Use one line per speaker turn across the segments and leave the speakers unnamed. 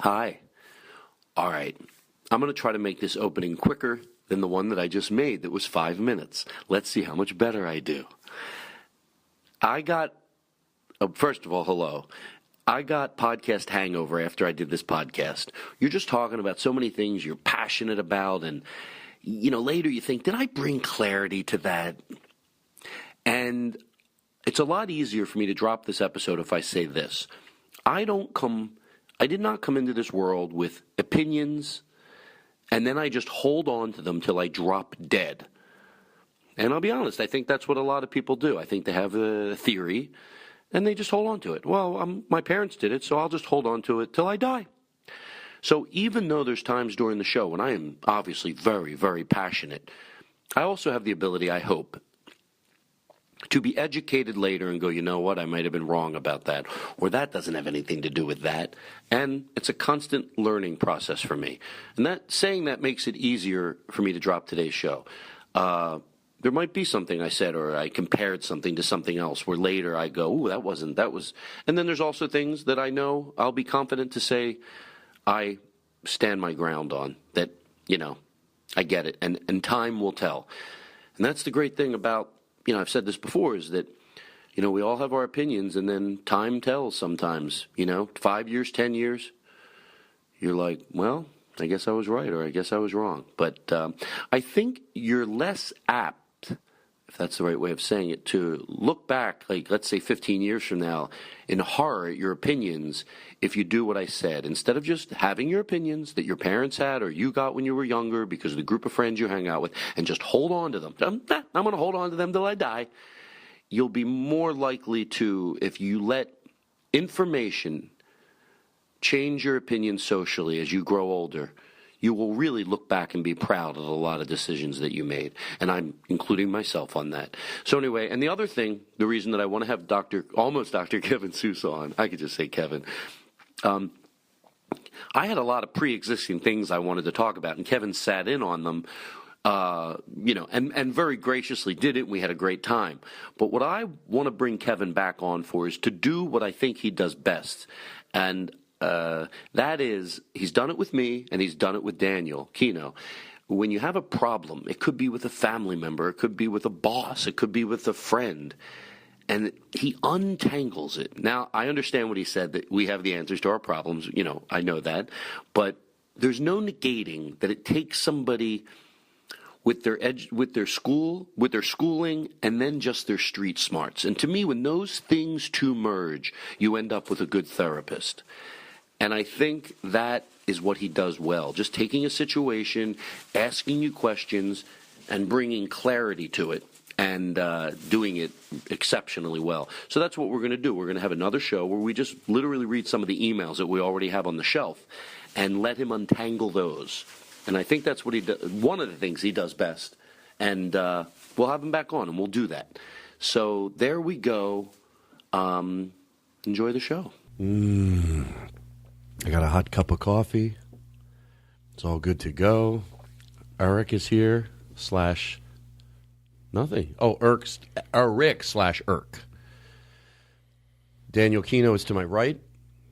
Hi. All right. I'm going to try to make this opening quicker than the one that I just made that was 5 minutes. Let's see how much better I do. First of all, hello. I got podcast hangover after I did this podcast. You're just talking about so many things you're passionate about, and, later you think, did I bring clarity to that? And it's a lot easier for me to drop this episode if I say this. I did not come into this world with opinions, and then I just hold on to them till I drop dead. And I'll be honest, I think that's what a lot of people do. I think they have a theory, and they just hold on to it. Well, my parents did it, so I'll just hold on to it till I die. So even though there's times during the show when I am obviously very, very passionate, I also have the ability, I hope, to be educated later and go, you know what, I might have been wrong about that, or that doesn't have anything to do with that. And it's a constant learning process for me. And that makes it easier for me to drop today's show. There might be something I said, or I compared something to something else, where later I go, ooh, that was. And then there's also things that I know I'll be confident to say I stand my ground on, that, I get it. And time will tell. And that's the great thing about, I've said this before, is that, we all have our opinions, and then time tells sometimes, 5 years, 10 years, you're like, well, I guess I was right, or I guess I was wrong. But I think you're less apt, if that's the right way of saying it, to look back, like, let's say 15 years from now, in horror at your opinions if you do what I said. Instead of just having your opinions that your parents had or you got when you were younger because of the group of friends you hang out with, and just hold on to them. I'm going to hold on to them till I die. You'll be more likely to, if you let information change your opinion socially as you grow older, you will really look back and be proud of a lot of decisions that you made. And I'm including myself on that. So anyway, and the other thing, the reason that I want to have almost Dr. Kevin Sousa on, I could just say Kevin, I had a lot of pre-existing things I wanted to talk about, and Kevin sat in on them, and very graciously did it. We had a great time. But what I want to bring Kevin back on for is to do what I think he does best. And that is, he's done it with me, and he's done it with Daniel Kino. When you have a problem, it could be with a family member, it could be with a boss, it could be with a friend, and he untangles it. Now, I understand what he said, that we have the answers to our problems. I know that. But there's no negating that it takes somebody with their schooling, and then just their street smarts. And to me, when those things two merge, you end up with a good therapist. And I think that is what he does well. Just taking a situation, asking you questions, and bringing clarity to it, and doing it exceptionally well. So that's what we're going to do. We're going to have another show where we just literally read some of the emails that we already have on the shelf and let him untangle those. And I think that's what he does, one of the things he does best. And we'll have him back on, and we'll do that. So there we go. Enjoy the show.
I got a hot cup of coffee. It's all good to go. Eric is here, /nothing. Oh, Rick/Irk. Daniel Kino is to my right.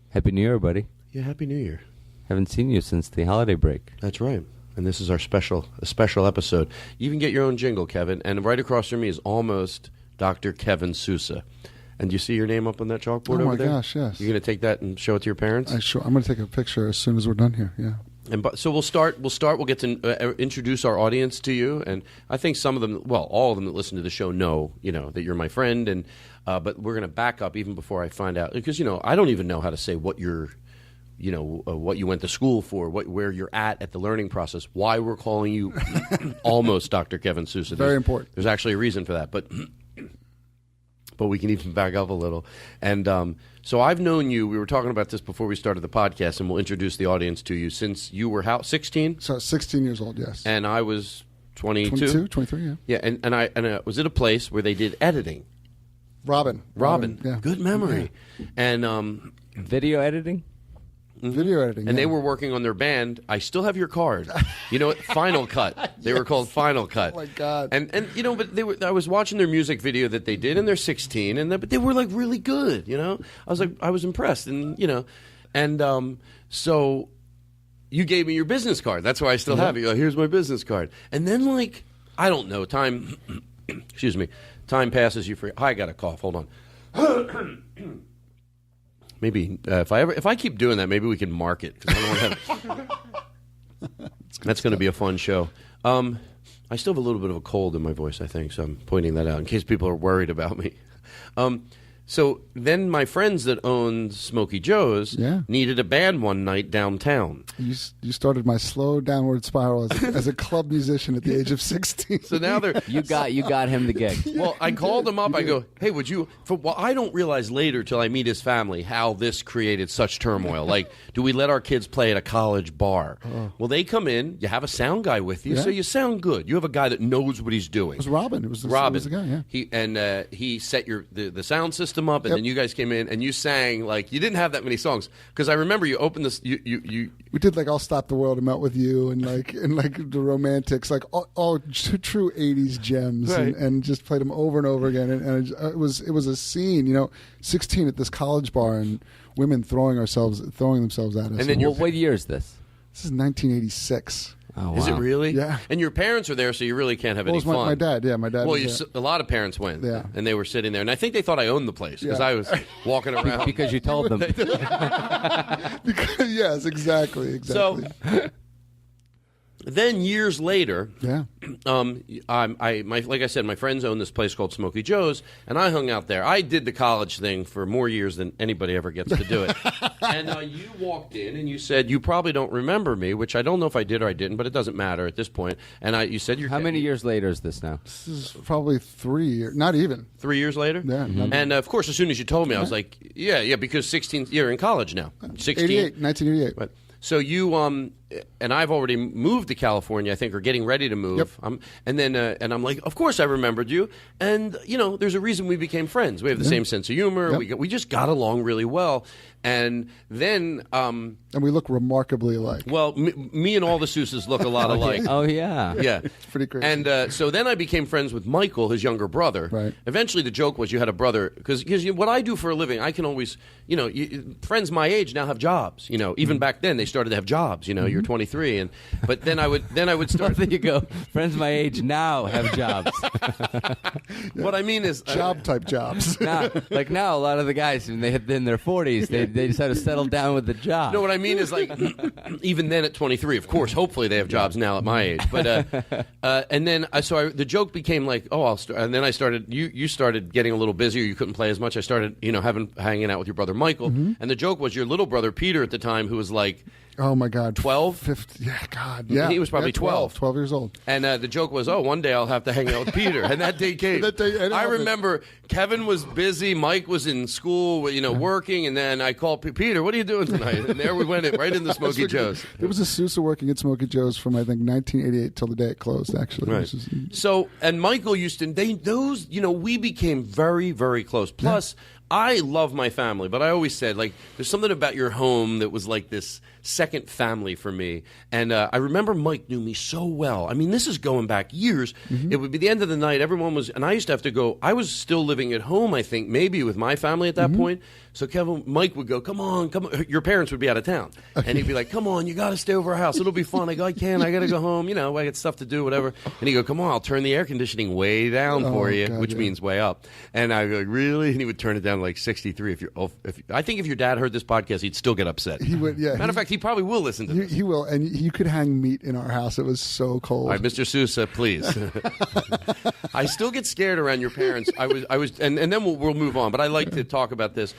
Happy New Year, buddy.
Yeah, Happy New Year.
Haven't seen you since the holiday break.
That's right. And this is our special episode. You even get your own jingle, Kevin. And right across from me is almost Dr. Kevin Sousa. And do you see your name up on that chalkboard over there?
Oh, my gosh, yes.
You're going to take that and show it to your parents?
I'm going to take a picture as soon as we're done here, yeah.
So we'll start. We'll get to introduce our audience to you, and I think some of them, well, all of them that listen to the show know, that you're my friend, and but we're going to back up even before I find out, because I don't even know how to say what you're, what you went to school for, where you're at the learning process, why we're calling you almost Dr. Kevin Sousa.
Very important.
There's actually a reason for that, but we can even back up a little. And so I've known you, we were talking about this before we started the podcast, and we'll introduce the audience to you, since you were 16?
So 16 years old, yes.
And I was 22?
22, 23, yeah.
Yeah, and I was at a place where they did editing.
Robin.
Yeah. Good memory. Yeah. And
video editing?
Video editing,
and they were working on their band. I still have your card. Final Cut. They were called Final Cut.
Oh my God!
And but I was watching their music video that they did, and they're 16, but they were like really good. I was impressed, and And so you gave me your business card. That's why I still have it. You're like, here's my business card. And then, like, I don't know, time, excuse me, time passes, you forget. I got a cough. Hold on. Maybe if I keep doing that, maybe we can mark it. 'Cause I don't want to have. That's going to be a fun show. I still have a little bit of a cold in my voice, I think, so I'm pointing that out in case people are worried about me. So then my friends that owned Smokey Joe's needed a band one night downtown.
You started my slow downward spiral as a club musician at the age of 16.
So now they're...
You got him the gig.
Well, I called him up. I go, hey, would you... Well, I don't realize later till I meet his family how this created such turmoil. Like, do we let our kids play at a college bar? Well, they come in. You have a sound guy with you, so you sound good. You have a guy that knows what he's doing.
It was Robin. It was the guy, yeah.
He set the sound system up, and then you guys came in and you sang, like, you didn't have that many songs, because I remember you opened this. We
did like "I'll Stop the World and Melt with You" and the Romantics, like all true '80s gems,
right.
and just played them over and over again. And it was a scene, 16 at this college bar and women throwing themselves at us.
And then
what year is this?
This is 1986.
Oh, wow.
Is it really?
Yeah.
And your parents are there, so you really can't have any
fun.
fun.
My dad, yeah, my dad.
Well,
was
a lot of parents went, and they were sitting there, and I think they thought I owned the place because I was walking around.
Because you told them.
Yes, exactly.
So then years later, like I said, my friends owned this place called Smokey Joe's, and I hung out there. I did the college thing for more years than anybody ever gets to do it. And you walked in and you said, you probably don't remember me, which I don't know if I did or I didn't, but it doesn't matter at this point. And you said,
how many years later is this now?
This is probably 3 years, not even.
3 years later?
Yeah. Mm-hmm.
And of course, as soon as you told me, I was like, yeah, because 16, you're in college now. 16.
1988.
But, so you and I've already moved to California, I think, or getting ready to move.
Yep.
And I'm like, of course I remembered you. And there's a reason we became friends. We have the same sense of humor.
Yep.
We just got along really well. And then
and we look remarkably alike.
Well, me and all the Sousas look a lot alike.
Oh yeah,
yeah,
it's pretty crazy.
And so then I became friends with Michael, his younger brother.
Right.
Eventually, the joke was you had a brother because what I do for a living, I can always friends my age now have jobs. Even back then they started to have jobs. You're 23, but then I would start.
There you go. Friends my age now have jobs.
What I mean is
job type jobs.
Now, a lot of the guys when they hit in their 40s, they just had to settle down with the job.
No, what I mean is even then at 23, of course, hopefully they have jobs now at my age. But and then the joke became like, and then I started. You started getting a little busier. You couldn't play as much. I started, hanging out with your brother Michael, and the joke was your little brother Peter at the time, who was like.
Oh, my God.
12?
15, yeah, God. Yeah.
He was probably 12.
12 years old.
And the joke was, one day I'll have to hang out with Peter. And that day came. I remember Kevin was busy. Mike was in school, working. And then I called Peter, what are you doing tonight? And there we went right into Smokey Joe's.
There was a Sousa working at Smokey Joe's from, I think, 1988 till the day it closed, actually.
Right. So, and Michael used to, we became very, very close. Plus, I love my family, but I always said, there's something about your home that was like this second family for me. And I remember Mike knew me so well. I mean, this is going back years. Mm-hmm. It would be the end of the night. Everyone was, and I used to have to go. I was still living at home, I think, maybe with my family at that point. So Mike would go, come on. Your parents would be out of town. And he'd be like, come on, you got to stay over our house. It'll be fun. I go, I got to go home. I got stuff to do, whatever. And he'd go, come on, I'll turn the air conditioning way down for you, which means way up. And I go, really? And he would turn it down to 63. I think if your dad heard this podcast, he'd still get upset.
He would, yeah.
Matter of fact, he probably will listen to this.
He will. And you could hang meat in our house. It was so cold.
All right, Mr. Sousa, please. I still get scared around your parents. I was, and then we'll move on. But I like to talk about this.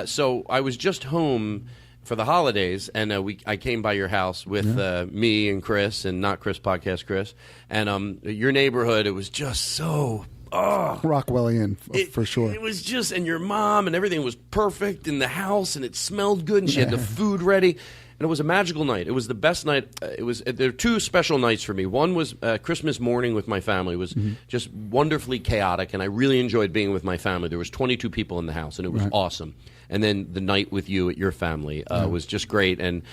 So I was just home for the holidays, and I came by your house with me and Chris, and not Chris Podcast Chris, and your neighborhood. It was just so.
Rockwellian, for sure.
It was just, and your mom and everything was perfect in the house, and it smelled good, and she had the food ready. And it was a magical night. It was the best night. There are two special nights for me. One was Christmas morning with my family. It was just wonderfully chaotic, and I really enjoyed being with my family. There was 22 people in the house, and it was awesome. And then the night with you at your family was just great, and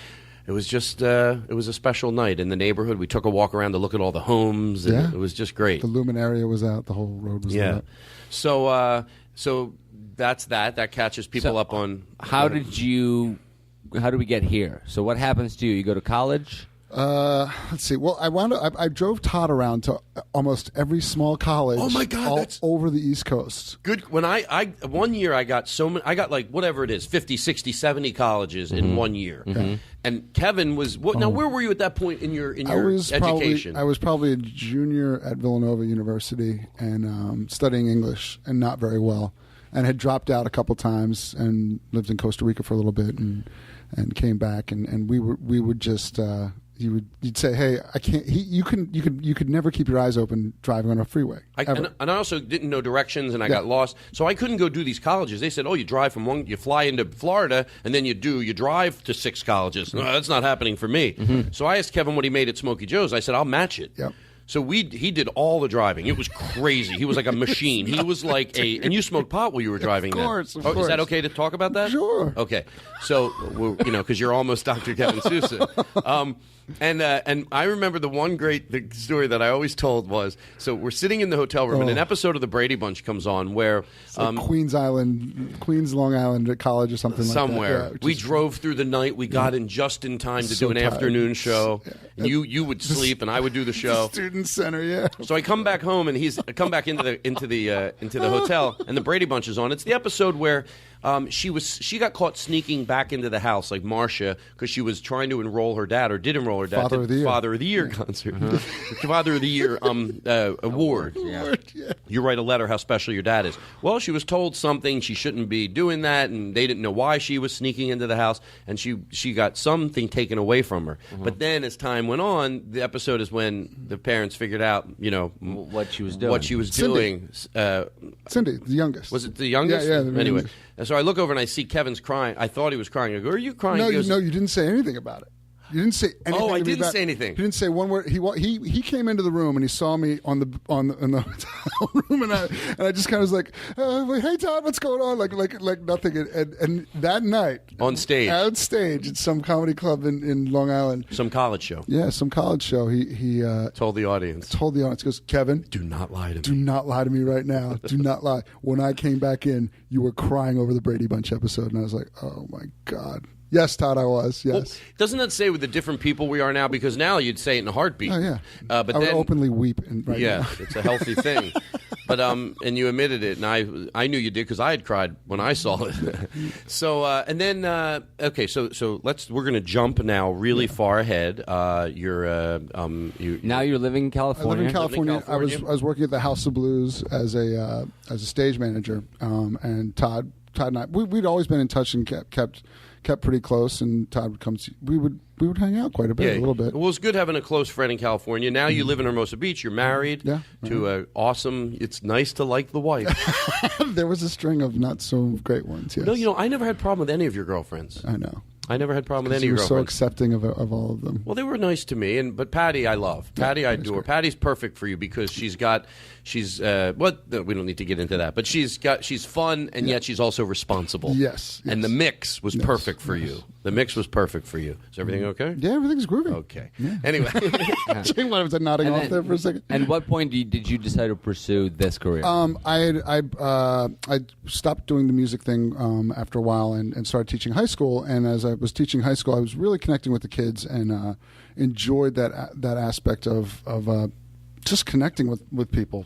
it was just it was a special night in the neighborhood. We took a walk around to look at all the homes, and it was just great.
The Lumen area was out. The whole road was lit up.
So that's that. That catches people up on.
How did you do we get here? So what happens to you? You go to college?
Let's see. Well, I drove Todd around to almost every small college.
Oh my God,
all
that's
over the East Coast.
Good. When I 1 year I got so many. I got like whatever it is, 50, 60, 70 colleges in 1 year. And Kevin was now. Where were you at that point in your education?
I was probably a junior at Villanova University and studying English and not very well, and had dropped out a couple times and lived in Costa Rica for a little bit and came back and we would just. You'd say, "Hey, I can't." You could never keep your eyes open driving on a freeway.
And I also didn't know directions, and I got lost, so I couldn't go do these colleges. They said, "Oh, you drive from one, you fly into Florida, and then you drive to 6 colleges." No, that's not happening for me. So I asked Kevin what he made at Smokey Joe's. I said, "I'll match it."
Yep.
So he did all the driving. It was crazy. He was like a machine. He was like and you smoked pot while you were driving.
Of course.
Is that okay to talk about that?
Sure.
Okay. So because you're almost Dr. Kevin Sousa. And I remember the story that I always told was, so we're sitting in the hotel room and an episode of the Brady Bunch comes on where
like Queens, Long Island College or something
somewhere.
Like that.
We drove through the night. We got in just in time to do an afternoon show. Yeah. You would sleep and I would do the show.
Student center, yeah.
So I come back home and I come back into the hotel and the Brady Bunch is on. It's the episode where she got caught sneaking back into the house like Marcia because she was trying to enroll her dad or did enroll her dad
Father of the Year.
Father of the Year concert. Father of the Year award.
Yeah.
You write a letter how special your dad is. Well, she was told something she shouldn't be doing that, and they didn't know why she was sneaking into the house, and she got something taken away from her. But then as time went on, the episode is when the parents figured out,
what she was doing.
Cindy, the youngest.
Was it the youngest?
Yeah.
Anyway, and so I look over and I see Kevin's crying. I thought he was crying. I go, "Are you crying?"
No,
He goes,
you didn't say anything about it. You didn't say anything.
Oh, I didn't say anything.
He didn't say one word. He came into the room and he saw me in the hotel room and I just kind of was like, "Hey Todd, what's going on?" Like nothing. And that night
on stage
at some comedy club in Long Island,
some college show.
Yeah, some college show. He
told the audience.
He goes, "Kevin,
do not lie to me.
Do not lie to me right now. Do not lie. When I came back in, you were crying over the Brady Bunch episode," and I was like, "Oh my God." Yes, Todd, I was. Yes.
Well, doesn't that say with the different people we are now? Because now you'd say it in a heartbeat.
Oh yeah.
But
I would
then
openly weep. Right now.
It's a healthy thing. But and you admitted it, and I knew you did because I had cried when I saw it. So and then okay, so we're going to jump now really far ahead.
Now you're living in California.
I live in California. I was working at the House of Blues as a stage manager, and Todd and I we'd always been in touch and kept pretty close, and Todd would come. We would hang out quite a bit, a little bit.
Well, it's good having a close friend in California. Now you live in Hermosa Beach. You're married to an awesome. It's nice to like the wife.
There was a string of not so great ones. Yes.
No, I never had a problem with any of your girlfriends.
I know.
I never had a problem with any of
your
your
girlfriends.
So
accepting of all of them.
Well, they were nice to me, but Patty I love. Patty I adore. Patty's perfect for you because she's we don't need to get into that, but she's fun and yet she's also responsible.
Yes.
And the mix was perfect for you. The mix was perfect for you. Is everything okay?
Yeah, everything's groovy.
Okay.
Yeah.
Anyway.
Was I nodding off there for a second?
And what point did you decide to pursue this career?
I stopped doing the music thing after a while and started teaching high school. And as I was teaching high school, I was really connecting with the kids and enjoyed that aspect of just connecting with people,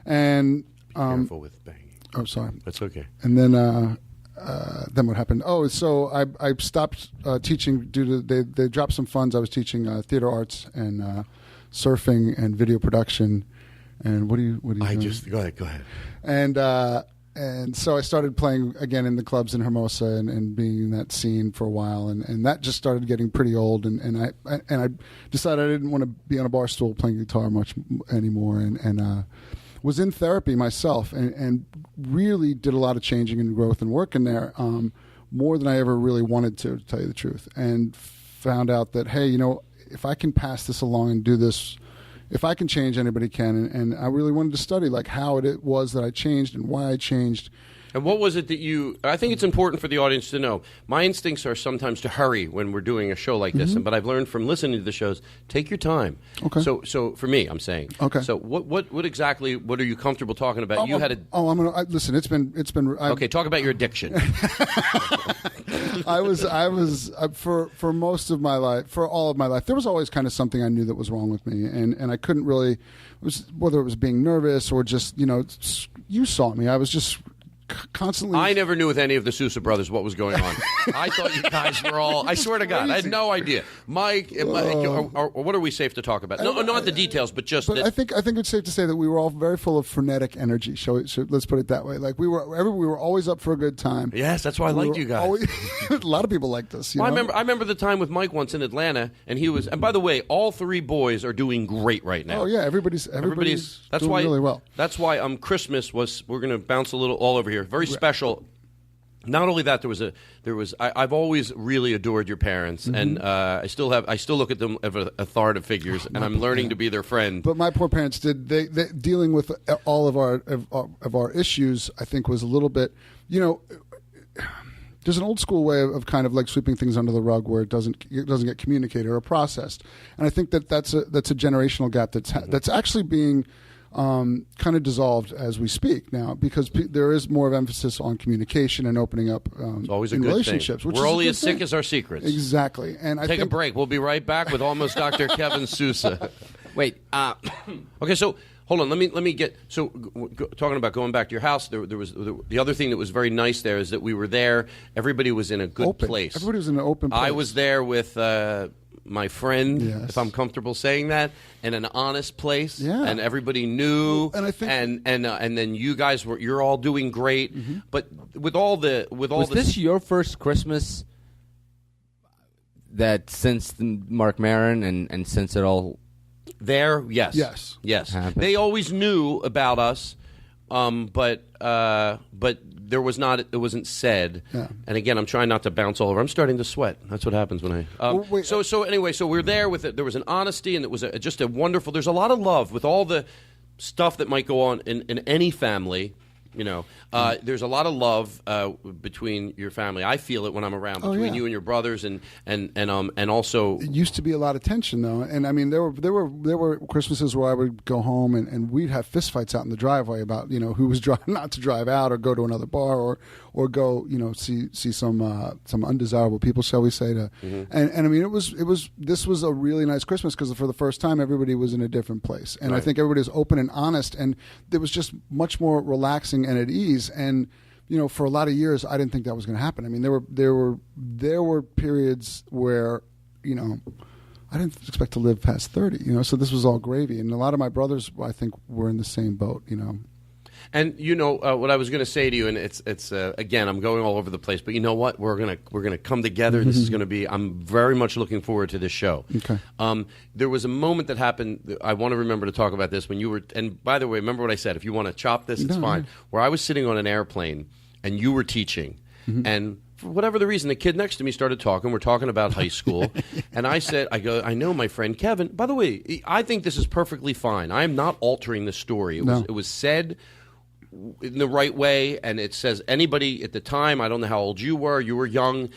And
careful with banging.
Oh, sorry.
That's okay.
And then what happened? Oh, so I stopped teaching due to they dropped some funds. I was teaching theater arts and surfing and video production. And what do you?
Go ahead.
And so I started playing again in the clubs in Hermosa and being in that scene for a while, and that just started getting pretty old, and I decided I didn't want to be on a bar stool playing guitar much anymore, and was in therapy myself, and really did a lot of changing and growth and work in there, more than I ever really wanted to tell you the truth, and found out that, hey, if I can pass this along and do this. If I can change, anybody can. And I really wanted to study how it was that I changed and why I changed.
And what was it that I think it's important for the audience to know. My instincts are sometimes to hurry when we're doing a show like this, but I've learned from listening to the shows, take your time.
Okay.
So for me, I'm saying.
Okay.
So what exactly, what are you comfortable talking about?
Listen, it's been.
Okay, talk about your addiction.
I was for most of my life, for all of my life, there was always kind of something I knew that was wrong with me, and I couldn't really, whether it was being nervous or just, you saw me. I was just constantly.
I never knew with any of the Sousa brothers what was going on. I thought you guys were all. I swear to God, I had no idea. Mike, or what are we safe to talk about? No, not the details, but just.
But
that,
I think it's safe to say that we were all very full of frenetic energy. So let's put it that way. Like we were always up for a good time.
Yes, that's why I liked you guys.
A lot of people liked us.
I remember the time with Mike once in Atlanta, and he was. And by the way, all three boys are doing great right now.
Oh yeah, everybody's
that's
doing
why
really well.
That's why Christmas was. We're going to bounce a little all over here. Very special. Not only that, I've always really adored your parents, and I still look at them as authoritative figures, and I'm learning to be their friend.
But my poor parents did. They dealing with all of our issues, I think, was a little bit. There's an old school way of kind of like sweeping things under the rug where it doesn't get communicated or processed, and I think that's a generational gap that's actually being. Kind of dissolved as we speak now because there is more of emphasis on communication and opening up
it's always a
in
good
relationships.
Thing.
Which
We're
is
only
a
as
good
sick
thing.
as our secrets.
Exactly. And
Take a break. We'll be right back with almost Dr. Kevin Sousa.
Wait.
Okay, so hold on. Let me get talking about going back to your house. There was the other thing that was very nice there is that we were there. Everybody was in a good place.
Everybody was in an open place.
I was there with. My friend,
yes.
if I'm comfortable saying that, in an honest place, and everybody knew,
and I think,
and then you guys you're all doing great, but was
this your first Christmas that since Mark Maron and since it all
there? Yes.
happened.
They always knew about us, but there was not. It wasn't said.
Yeah.
And again, I'm trying not to bounce all over. I'm starting to sweat. That's what happens when I. So anyway, so we're there with it. There was an honesty, and it was just a wonderful. There's a lot of love with all the stuff that might go on in any family. There's a lot of love between your family. I feel it when I'm around between you and your brothers, and also.
It used to be a lot of tension though, and I mean there were Christmases where I would go home and we'd have fistfights out in the driveway about who was not to drive out or go to another bar or go see some undesirable people, shall we say? And I mean this was a really nice Christmas because for the first time everybody was in a different place, and I think everybody was open and honest, and it was just much more relaxing and at ease. And for a lot of years I didn't think that was going to happen. I mean there were periods where I didn't expect to live past 30, so this was all gravy, and a lot of my brothers I think were in the same boat.
And what I was going to say to you, and it's again, I'm going all over the place, but you know what? We're gonna come together. This is going to be. I'm very much looking forward to this show.
Okay.
There was a moment that happened. I want to remember to talk about this when you were. And by the way, remember what I said. If you want to chop this, it's fine. Where I was sitting on an airplane and you were teaching, and for whatever the reason, the kid next to me started talking. We're talking about high school, and I said, I know my friend Kevin. By the way, I think this is perfectly fine. I am not altering the story. It was said in the right way, and it says anybody at the time, I don't know how old you were young,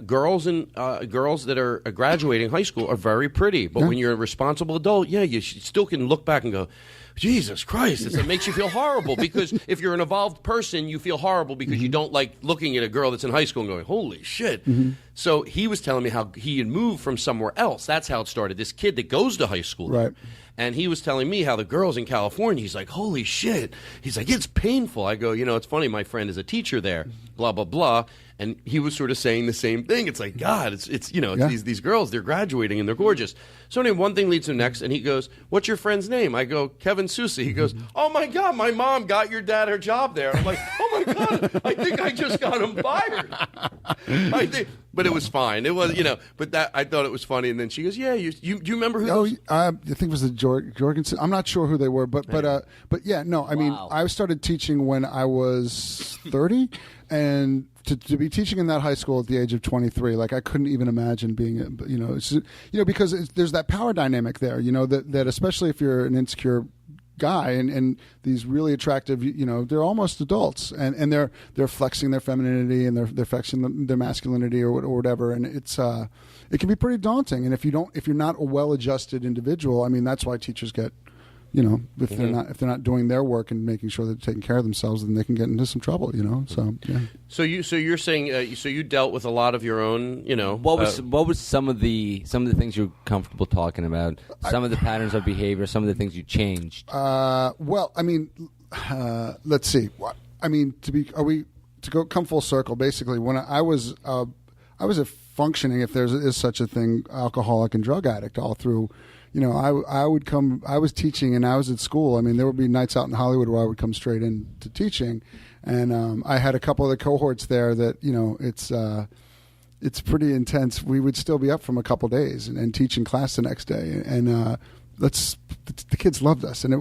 girls that are graduating high school are very pretty, but when you're a responsible adult, you still can look back and go, Jesus Christ, it makes you feel horrible, because if you're an evolved person, you feel horrible because you don't like looking at a girl that's in high school and going, holy shit. So he was telling me how he had moved from somewhere else. That's how it started. This kid that goes to high school.
Right.
And he was telling me how the girls in California, he's like, holy shit. He's like, it's painful. I go, it's funny, my friend is a teacher there, blah, blah, blah. And he was sort of saying the same thing. It's like, God, it's these girls, they're graduating and they're gorgeous. So anyway, one thing leads to the next, and he goes, what's your friend's name? I go, Kevin Sousa. He goes, oh my God, my mom got your dad her job there. I'm like, oh my God, I think I just got him fired. But it was fine. It was, but that I thought it was funny. And then she goes, yeah, you remember who?
Oh, I think it was the Jorgensen. I'm not sure who they were, but yeah, no. I mean, I started teaching when I was 30, and to be teaching in that high school at the age of 23, like I couldn't even imagine being, because there's that power dynamic there, that especially if you're an insecure guy and these really attractive, they're almost adults, and they're flexing their femininity and they're flexing their masculinity or whatever, and it can be pretty daunting. And if you're not a well-adjusted individual, I mean, that's why teachers get if they're not doing their work and making sure they're taking care of themselves, then they can get into some trouble. So yeah.
So you're saying so you dealt with a lot of your own.
What was some of the things you're comfortable talking about? Some of the patterns of behavior. Some of the things you changed.
Well, I mean, let's see. I mean, come full circle. Basically, when I was a functioning, if there is such a thing, alcoholic and drug addict all through. I was teaching and I was at school. I mean, there would be nights out in Hollywood where I would come straight into teaching. And I had a couple of the cohorts there that, it's pretty intense. We would still be up from a couple of days and teaching class the next day. And the kids loved us. And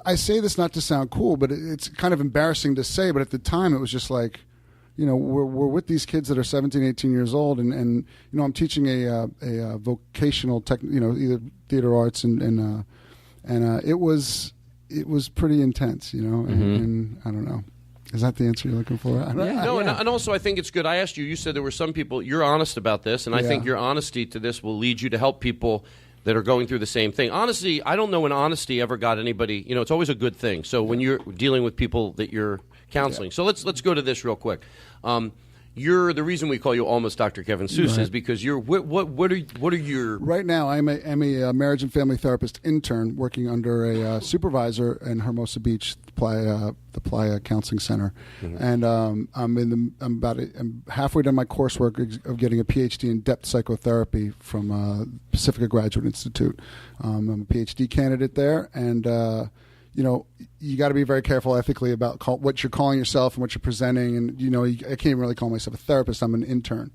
I say this not to sound cool, but it's kind of embarrassing to say. But at the time, it was just like, we're with these kids that are 17, 18 years old, and I'm teaching a vocational either theater arts, and it was pretty intense, and I don't know. Is that the answer you're looking for?
And also I think it's good. I asked you. You said there were some people. You're honest about this, and I think your honesty to this will lead you to help people that are going through the same thing. Honestly, I don't know when honesty ever got anybody. It's always a good thing. So when you're dealing with people that you're counseling. So let's go to this real quick. You're the reason we call you almost Dr. Kevin Sousa is because you're what are your
right now? I'm a marriage and family therapist intern working under a supervisor in Hermosa Beach, the Playa Counseling Center, and I'm halfway done my coursework of getting a PhD in depth psychotherapy from Pacifica Graduate Institute. I'm a PhD candidate there, and you got to be very careful ethically about what you're calling yourself and what you're presenting. And, I can't really call myself a therapist. I'm an intern.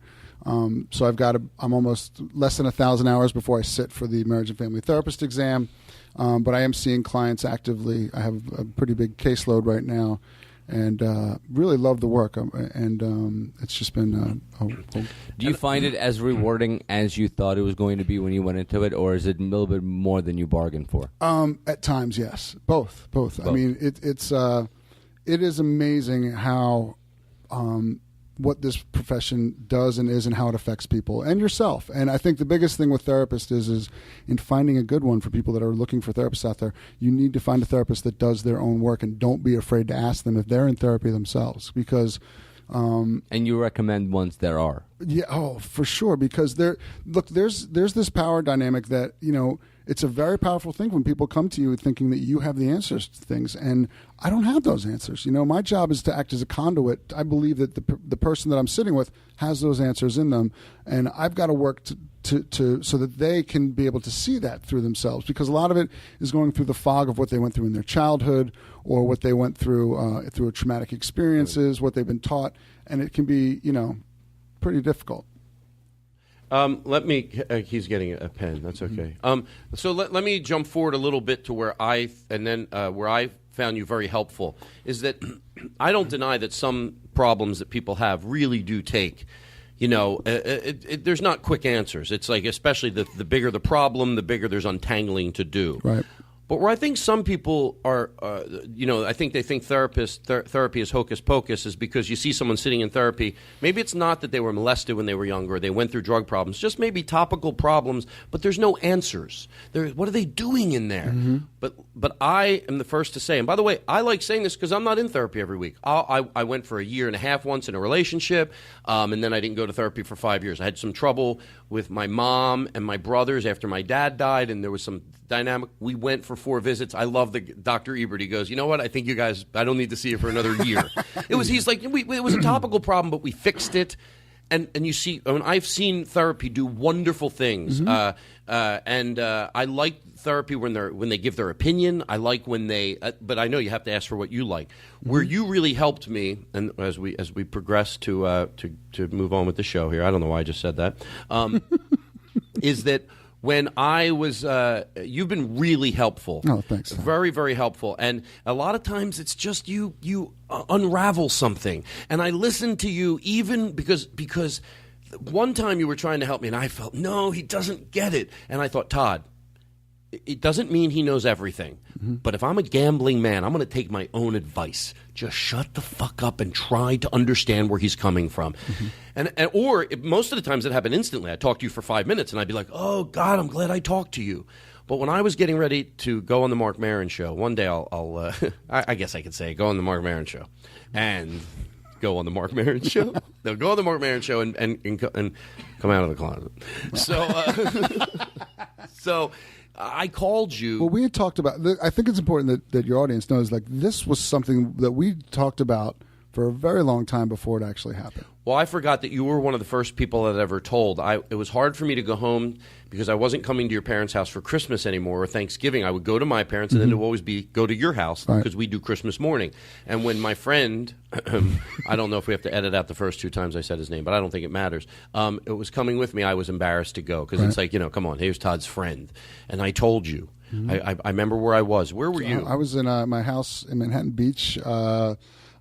So I'm almost less than 1,000 hours before I sit for the marriage and family therapist exam. But I am seeing clients actively. I have a pretty big caseload right now. And really love the work, and it's just been.
Do you find it as rewarding as you thought it was going to be when you went into it, or is it a little bit more than you bargained for?
At times, yes, both. I mean, it is amazing how what this profession does and is, and how it affects people and yourself. And I think the biggest thing with therapists is in finding a good one for people that are looking for therapists out there. You need to find a therapist that does their own work, and don't be afraid to ask them if they're in therapy themselves, because.
And you recommend ones there are.
Yeah, for sure. Because there's this power dynamic that it's a very powerful thing when people come to you thinking that you have the answers to things, and I don't have those answers. My job is to act as a conduit. I believe that the person that I'm sitting with has those answers in them, and I've got to work to so that they can be able to see that through themselves, because a lot of it is going through the fog of what they went through in their childhood, or what they went through through traumatic experiences, what they've been taught, and it can be pretty difficult.
Let me. He's getting a pen. That's okay. So let me jump forward a little bit to where I found you very helpful. Is that I don't deny that some problems that people have really do take. There's not quick answers. It's like, especially the bigger the problem, the bigger there's untangling to do.
Right.
But where I think some people are, I think they think therapy is hocus pocus, is because you see someone sitting in therapy. Maybe it's not that they were molested when they were younger, or they went through drug problems, just maybe topical problems, but there's no answers. What are they doing in there? Mm-hmm. But I am the first to say, and by the way, I like saying this because I'm not in therapy every week. I went for 1.5 years once in a relationship, and then I didn't go to therapy for 5 years. I had some trouble with my mom and my brothers after my dad died, and there was some dynamic. We went for 4 visits. I love Dr. Ebert. He goes, you know what? I think you guys, I don't need to see you for another year. He's like, it was a topical problem, but we fixed it. And you see, I've seen therapy do wonderful things. Mm-hmm. I like therapy when they give their opinion. I like when they, but I know you have to ask for what you like. Mm-hmm. Where you really helped me, and as we progress to move on with the show here, I don't know why I just said that, is that when I was, you've been really helpful.
Oh, thanks.
Very, very helpful. And a lot of times it's just you unravel something. And I listen to you even because one time you were trying to help me and I felt, no, he doesn't get it. And I thought, Todd, it doesn't mean he knows everything. Mm-hmm. But if I'm a gambling man, I'm going to take my own advice. Just shut the fuck up and try to understand where he's coming from. Mm-hmm. Most of the times it happened instantly. I'd talk to you for 5 minutes and I'd be like, oh, God, I'm glad I talked to you. But when I was getting ready to go on the Marc Maron show, one day I'll I guess I could say go on the Marc Maron show, and go on the Marc Maron show. They'll go on the Marc Maron show and come out of the closet. So I called you.
Well, we had talked about. I think it's important that your audience knows. Like, this was something that we talked about for a very long time before it actually happened.
Well, I forgot that you were one of the first people that ever told. It was hard for me to go home because I wasn't coming to your parents' house for Christmas anymore or Thanksgiving. I would go to my parents, and then it would always be go to your house because we do Christmas morning. And when my friend, I don't know if we have to edit out the first 2 times I said his name, but I don't think it matters. It was coming with me. I was embarrassed to go because it's like, come on, here's Todd's friend. And I told you. I remember where I was. Where were you?
I was in my house in Manhattan Beach,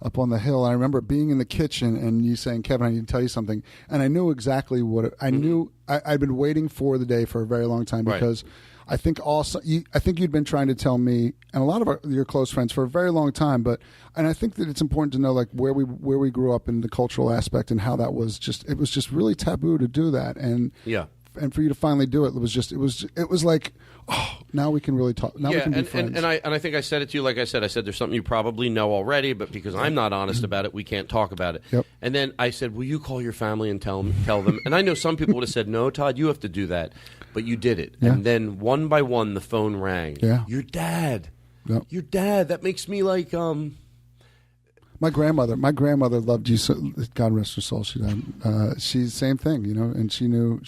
up on the hill. I remember being in the kitchen and you saying, Kevin, I need to tell you something. And I knew exactly what I knew. I'd been waiting for the day for a very long time because I think I think you'd been trying to tell me and a lot of your close friends for a very long time. And I think that it's important to know like where we grew up in the cultural aspect and how that was it was just really taboo to do that. And and for you to finally do it, it was like, oh, now we can really talk. Now we can be friends.
And I think I said it to you. Like I said there's something you probably know already, but because I'm not honest about it, we can't talk about it.
Yep.
And then I said, will you call your family and tell them? And I know some people would have said, no, Todd, you have to do that, but you did it.
Yeah.
And then one by one, the phone rang.
Yeah.
Your dad.
Yep.
Your dad. That makes me like
My grandmother loved you. So, God rest her soul. She died. She's the same thing, and she knew.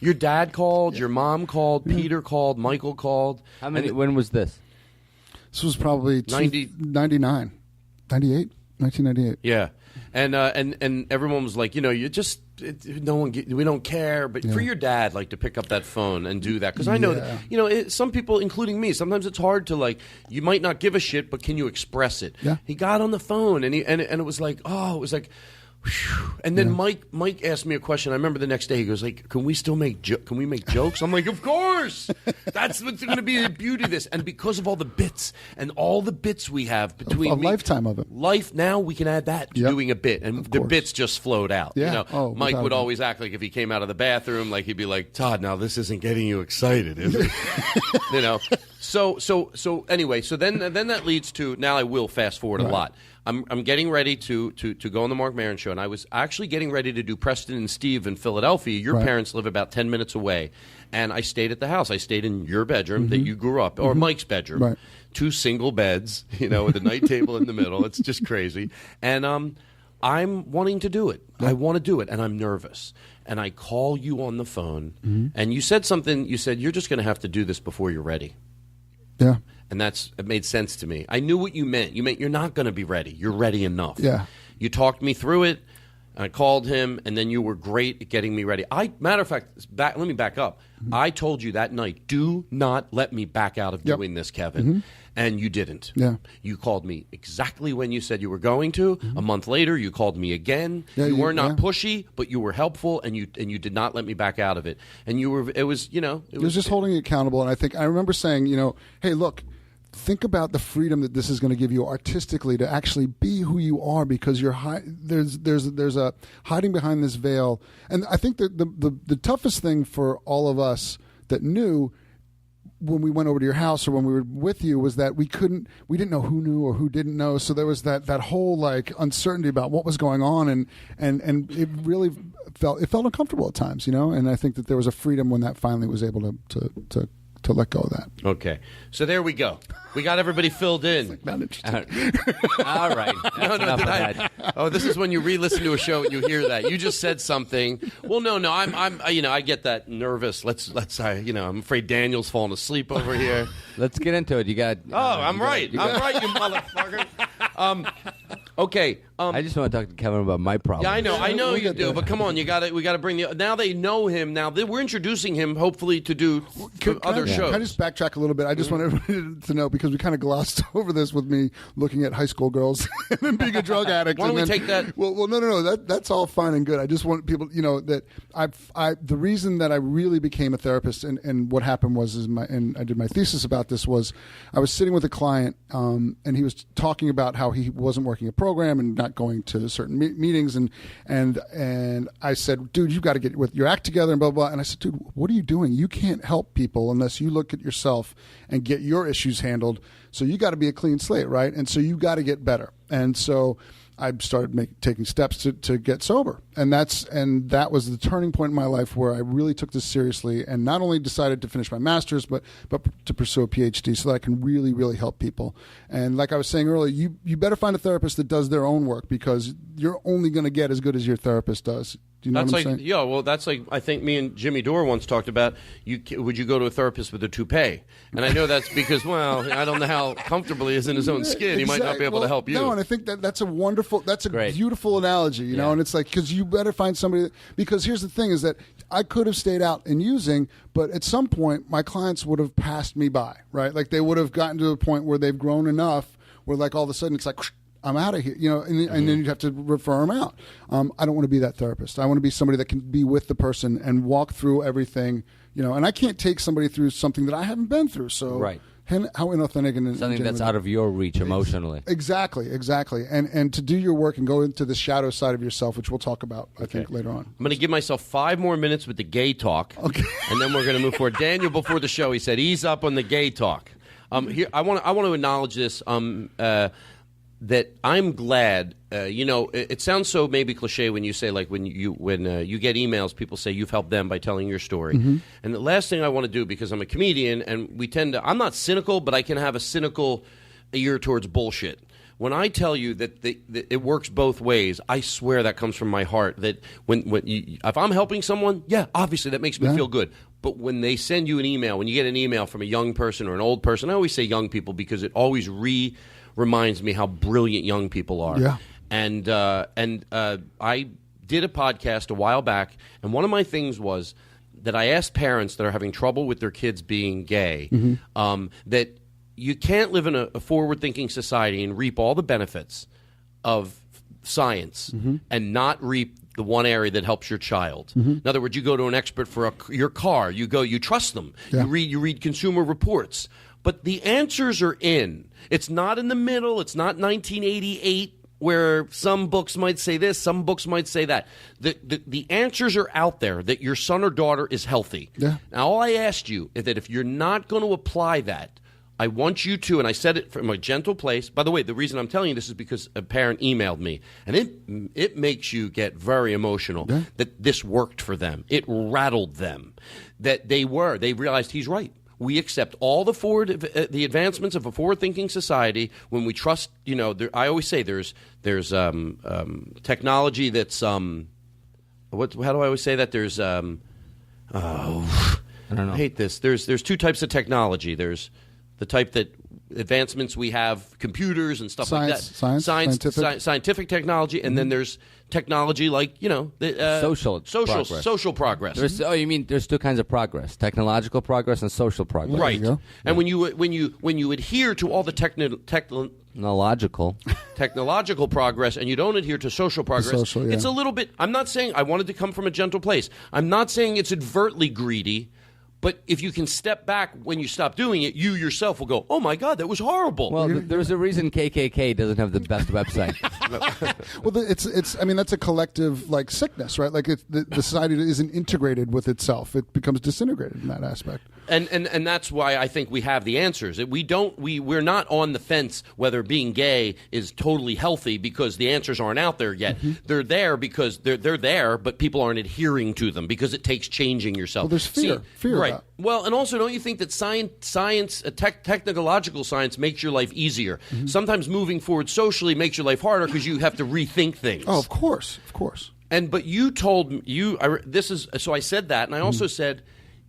Your dad called. Your mom called. Peter called. Michael called.
How many? When was this?
This was probably 1998.
Yeah, and everyone was like, you just we don't care, but for your dad, like to pick up that phone and do that because I know that, some people, including me, sometimes it's hard to like. You might not give a shit, but can you express it?
Yeah.
He got on the phone and it was like, oh, it was like. Whew. And then Mike asked me a question. I remember the next day he goes like, "Can we still make jokes?" I'm like, "Of course." That's what's going to be the beauty of this. And because of all the bits we have between
a lifetime of it.
Life now we can add that to doing a bit, and the bits just flowed out.
Yeah.
Mike would always act like if he came out of the bathroom, like he'd be like, "Todd, now this isn't getting you excited, is it?" So anyway, so then that leads to now I will fast forward a lot. I'm getting ready to go on the Marc Maron show, and I was actually getting ready to do Preston and Steve in Philadelphia. Your parents live about 10 minutes away, and I stayed at the house. I stayed in your bedroom that you grew up, or Mike's bedroom.
Right.
2 single beds, with a night table in the middle. It's just crazy. And I'm wanting to do it. I want to do it, and I'm nervous. And I call you on the phone, and you said something. You said, you're just going to have to do this before you're ready.
Yeah.
And it made sense to me. I knew what you meant. You meant you're not going to be ready. You're ready enough.
Yeah.
You talked me through it. I called him, and then you were great at getting me ready. Matter of fact, let me back up. I told you that night, do not let me back out of doing this, Kevin. And you didn't.
Yeah.
You called me exactly when you said you were going to. A month later, you called me again.
Yeah,
you were not pushy, but you were helpful, and you did not let me back out of it. And it was
just holding you accountable. And I remember saying, hey, look, think about the freedom that this is going to give you artistically to actually be who you are, because there's a hiding behind this veil. And I think that the toughest thing for all of us that knew when we went over to your house or when we were with you was that we didn't know who knew or who didn't know. So there was that whole like uncertainty about what was going on, and it really felt uncomfortable at times, And I think that there was a freedom when that finally was able to let go of that.
Okay. So there we go. We got everybody filled in.
Not interesting.
All right.
Oh, this is when you re-listen to a show and you hear that. You just said something. Well, no, I get that nervous. I'm afraid Daniel's falling asleep over here.
Let's get into it. You got.
I'm right, you motherfucker. Okay.
I just want to talk to Kevin about my problem.
Yeah, I know you do. But come on, we got to bring now they know him. Now we're introducing him, hopefully, to do other shows.
Can I just backtrack a little bit? I just want everybody to know, because we kind of glossed over this with me looking at high school girls and then being a drug addict.
Why don't we take that?
Well, no. That's all fine and good. I just want people, that the reason that I really became a therapist and what happened was and I did my thesis about this was I was sitting with a client and he was talking about how he wasn't working at program and not going to certain meetings. And I said, dude, you've got to get your act together and blah, blah, blah. And I said, dude, what are you doing? You can't help people unless you look at yourself and get your issues handled. So you got to be a clean slate, right? And so you got to get better. And so I started taking steps to get sober, and that was the turning point in my life where I really took this seriously, and not only decided to finish my master's, but to pursue a PhD so that I can really, really help people. And like I was saying earlier, you better find a therapist that does their own work, because you're only going to get as good as your therapist does. Do you know what I'm saying?
Yeah, well, that's like, I think me and Jimmy Dore once talked about, would you go to a therapist with a toupee? And I know that's because, well, I don't know how comfortable he is in his own skin. He might not be able to help you.
No, and I think that's a beautiful analogy, you know, and it's like, because you better find somebody because here's the thing is that I could have stayed out and using, but at some point my clients would have passed me by, right? Like they would have gotten to a point where they've grown enough where like all of a sudden it's like, I'm out of here, you know, and then you'd have to refer them out. I don't want to be that therapist. I want to be somebody that can be with the person and walk through everything, you know, and I can't take somebody through something that I haven't been through. So
right.
How inauthentic and
something that's out of your reach emotionally.
Exactly. And to do your work and go into the shadow side of yourself, which we'll talk about, I think, later on.
I'm going to give myself 5 more minutes with the gay talk,
okay,
and then we're going to move forward. Daniel, before the show, he said, ease up on the gay talk. Here, I want to acknowledge this. That I'm glad, you know, it sounds so maybe cliche when you say, like, when you get emails, people say you've helped them by telling your story. Mm-hmm. And the last thing I want to do, because I'm a comedian, and I'm not cynical, but I can have a cynical ear towards bullshit. When I tell you that it works both ways, I swear that comes from my heart. That if I'm helping someone, yeah, obviously that makes me feel good. But when they send you an email, when you get an email from a young person or an old person, I always say young people because it always reminds me how brilliant young people are.
Yeah.
And I did a podcast a while back, and one of my things was that I asked parents that are having trouble with their kids being gay, that you can't live in a forward-thinking society and reap all the benefits of science and not reap the one area that helps your child. In other words, you go to an expert for your car. You trust them. Yeah. You read Consumer Reports. But the answers are in. It's not in the middle. It's not 1988 where some books might say this, some books might say that. The answers are out there that your son or daughter is healthy.
Yeah.
Now, all I asked you is that if you're not going to apply that, I want you to, and I said it from a gentle place. By the way, the reason I'm telling you this is because a parent emailed me, and it makes you get very emotional that this worked for them. It rattled them. That they realized he's right. We accept all the advancements of a forward-thinking society when we trust. You know, I always say there's technology that's how do I always say that? There's I don't know. I hate this. There's 2 types of technology. There's the type that advancements we have, computers and stuff like that. Scientific technology, and then there's technology like, you know, social progress.
There's 2 kinds of progress: technological progress and social progress.
Right. And when you adhere to all the technological progress and you don't adhere to social progress, it's a little bit. I'm not saying I wanted to come from a gentle place. I'm not saying it's overtly greedy. But if you can step back when you stop doing it, you yourself will go, oh, my God, that was horrible.
Well, there's a reason KKK doesn't have the best website.
Well, it's. I mean, that's a collective, like, sickness, right? Like, the society isn't integrated with itself. It becomes disintegrated in that aspect.
And that's why I think we have the answers. We're not on the fence whether being gay is totally healthy because the answers aren't out there yet. They're there because they're there, but people aren't adhering to them because it takes changing yourself.
Well, there's fear.
Right. Well, and also, don't you think that technological science makes your life easier? Sometimes moving forward socially makes your life harder because you have to rethink things.
Oh, of course.
But you told me so I said that, and I also said,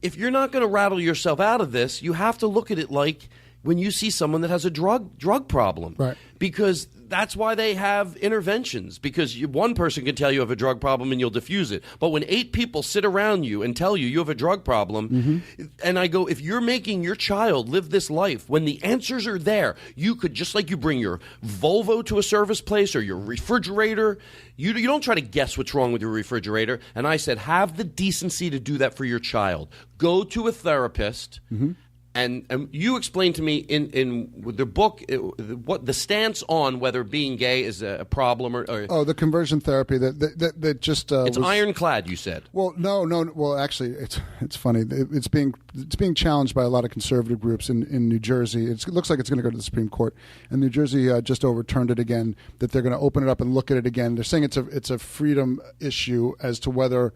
if you're not going to rattle yourself out of this, you have to look at it like when you see someone that has a drug problem,
right?
Because that's why they have interventions. Because one person can tell you have a drug problem and you'll diffuse it, but when 8 people sit around you and tell you have a drug problem, and I go, if you're making your child live this life, when the answers are there, you could, just like you bring your Volvo to a service place or your refrigerator, you don't try to guess what's wrong with your refrigerator. And I said, have the decency to do that for your child. Go to a therapist. And you explained to me in the book what the stance on whether being gay is a problem or
the conversion therapy that just
it's
was,
ironclad. You said.
Well, no. Well, actually, it's funny. It's being challenged by a lot of conservative groups in New Jersey. It looks like it's going to go to the Supreme Court, and New Jersey just overturned it again. That they're going to open it up and look at it again. They're saying it's a freedom issue as to whether.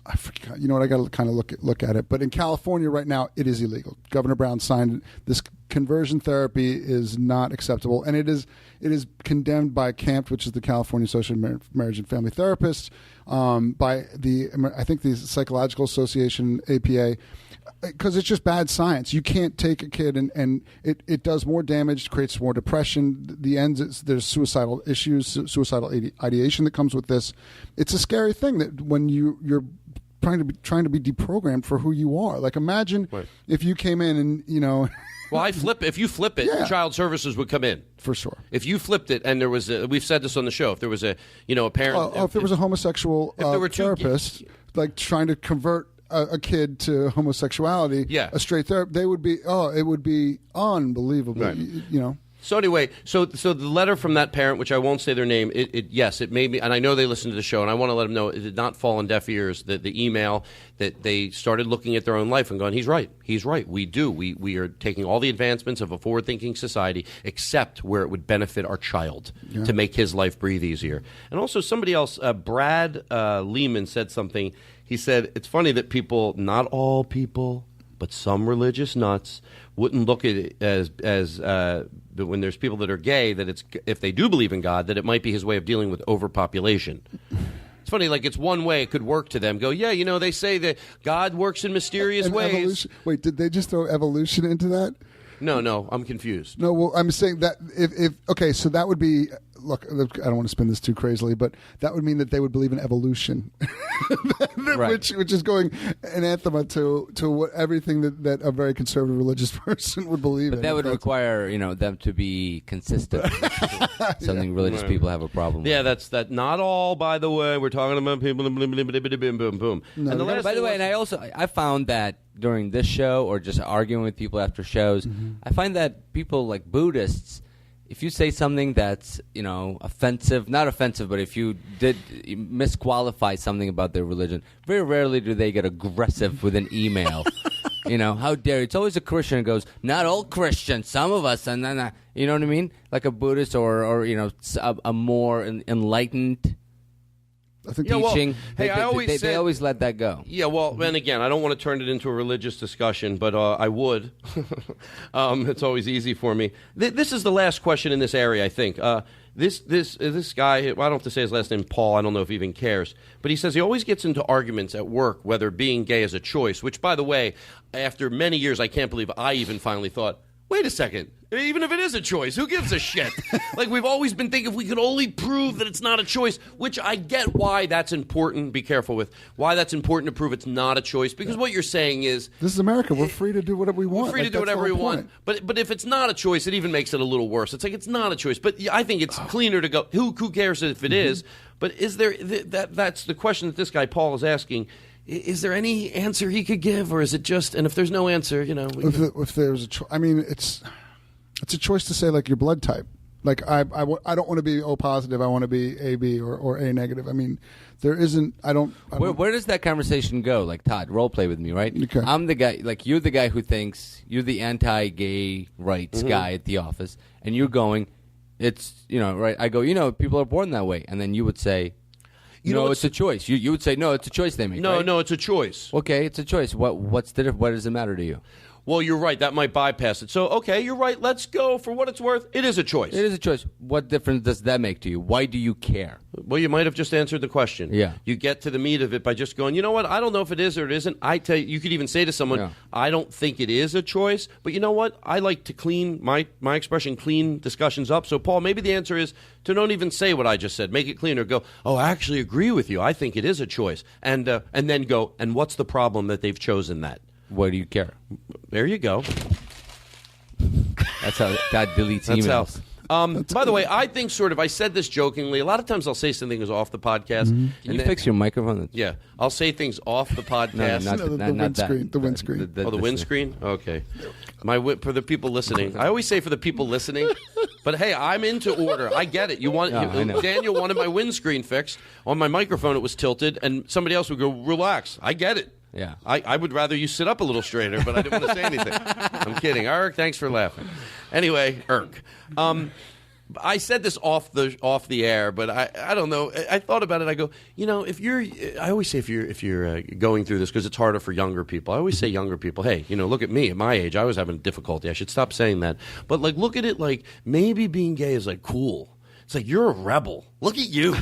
I forgot. You know what? I got to kind of look at it. But in California right now, it is illegal. Governor Brown signed this. Conversion therapy is not acceptable, and it is condemned by CAMP, which is the California Association of Marriage and Family Therapists, by the Psychological Association, APA, because it's just bad science. You can't take a kid and it does more damage, creates more depression. The end is there's suicidal issues, suicidal ideation that comes with this. It's a scary thing that when you're trying to be deprogrammed for who you are. Like imagine if you came in and
Well, if you flip it, child services would come in.
For sure.
If you flipped it and there was we've said this on the show, if there was a parent...
if there was a homosexual therapist like trying to convert a kid to homosexuality, a straight therapist, it would be unbelievable,
right. So anyway, so the letter from that parent, which I won't say their name, it made me, and I know they listened to the show, and I want to let them know it did not fall on deaf ears. The email that they started looking at their own life and going, he's right. We are taking all the advancements of a forward-thinking society, except where it would benefit our child to make his life breathe easier. And also somebody else, Brad Lehman said something. He said it's funny that people, not all people, but some religious nuts wouldn't look at it as when there's people that are gay, that it's if they do believe in God, that it might be his way of dealing with overpopulation. It's funny, like it's one way it could work to them. Go, they say that God works in mysterious ways.
Evolution. Wait, did they just throw evolution into that?
No, I'm confused.
No, well, I'm saying that so that would be. Look, I don't want to spin this too crazily, but that would mean that they would believe in evolution, which is going anathema to what everything that a very conservative religious person would believe in.
But that would require them to be consistent. Something religious people have a problem with.
Yeah, that's that. Not all, by the way. We're talking about people. Boom, boom.
No, and by the way, and I found that during this show or just arguing with people after shows, I find that people like Buddhists. If you say something that's, offensive, not offensive, but if you misqualify something about their religion, very rarely do they get aggressive with an email. How dare you? It's always a Christian who goes, not all Christians, some of us, and then, you know what I mean? Like a Buddhist or a more enlightened teaching. They always let that go.
Yeah, well, and again, I don't want to turn it into a religious discussion, but I would. It's always easy for me. This is the last question in this area, I think. This guy, I don't have to say his last name, Paul, I don't know if he even cares, but he says he always gets into arguments at work whether being gay is a choice, which, by the way, after many years, I can't believe I even finally thought, wait a second. Even if it is a choice, who gives a shit? Like, we've always been thinking if we could only prove that it's not a choice, which I get why that's important. Be careful with why that's important to prove it's not a choice. Because what you're saying is...
This is America. We're free to do whatever we want.
We're free to do whatever we want. But if it's not a choice, it even makes it a little worse. It's like it's not a choice. But I think it's cleaner to go, who cares if it is? But is there... That's the question that this guy, Paul, is asking. Is there any answer he could give? Or is it just... And if there's no answer,
If there's a choice... I mean, it's a choice to say, like, your blood type. Like, I don't want to be O positive. I want to be AB or A negative. I mean, there isn't...
Where does that conversation go? Like, Todd, role play with me, right?
Okay.
I'm the guy... Like, you're the guy who thinks... You're the anti-gay rights guy at the office. And you're going... It's... right? I go, people are born that way. And then you would say... it's a choice. You would say, no, it's a choice they make,
No,
right?
no, it's a choice.
Okay, it's a choice. What does it matter to you?
Well, you're right. That might bypass it. So, okay, you're right. Let's go. For what it's worth, it is a choice.
It is a choice. What difference does that make to you? Why do you care?
Well, you might have just answered the question.
Yeah.
You get to the meat of it by just going, you know what? I don't know if it is or it isn't. I tell you, you could even say to someone, I don't think it is a choice. But you know what? I like to clean, my expression, clean discussions up. So, Paul, maybe the answer is to don't even say what I just said. Make it cleaner. Go, I actually agree with you. I think it is a choice. And then go, and what's the problem that they've chosen that?
Why do you care?
There you go.
That's how God deletes emails.
By the way, I think I said this jokingly. A lot of times I'll say something that's off the podcast.
Can you fix your microphone?
Yeah, I'll say things off the podcast.
The windscreen. The windscreen.
The windscreen? Okay. For the people listening. I always say for the people listening, but hey, I'm into order. I get it. Daniel wanted my windscreen fixed. On my microphone, it was tilted, and somebody else would go, relax. I get it.
Yeah.
I would rather you sit up a little straighter, but I didn't want to say anything. I'm kidding. Eric, thanks for laughing. Anyway, Irk. I said this off the air, but I don't know. I thought about it. I go, I always say if you're going through this, because it's harder for younger people. I always say younger people, hey, look at me at my age. I was having difficulty. I should stop saying that. But look at it like maybe being gay is cool. It's like you're a rebel. Look at you.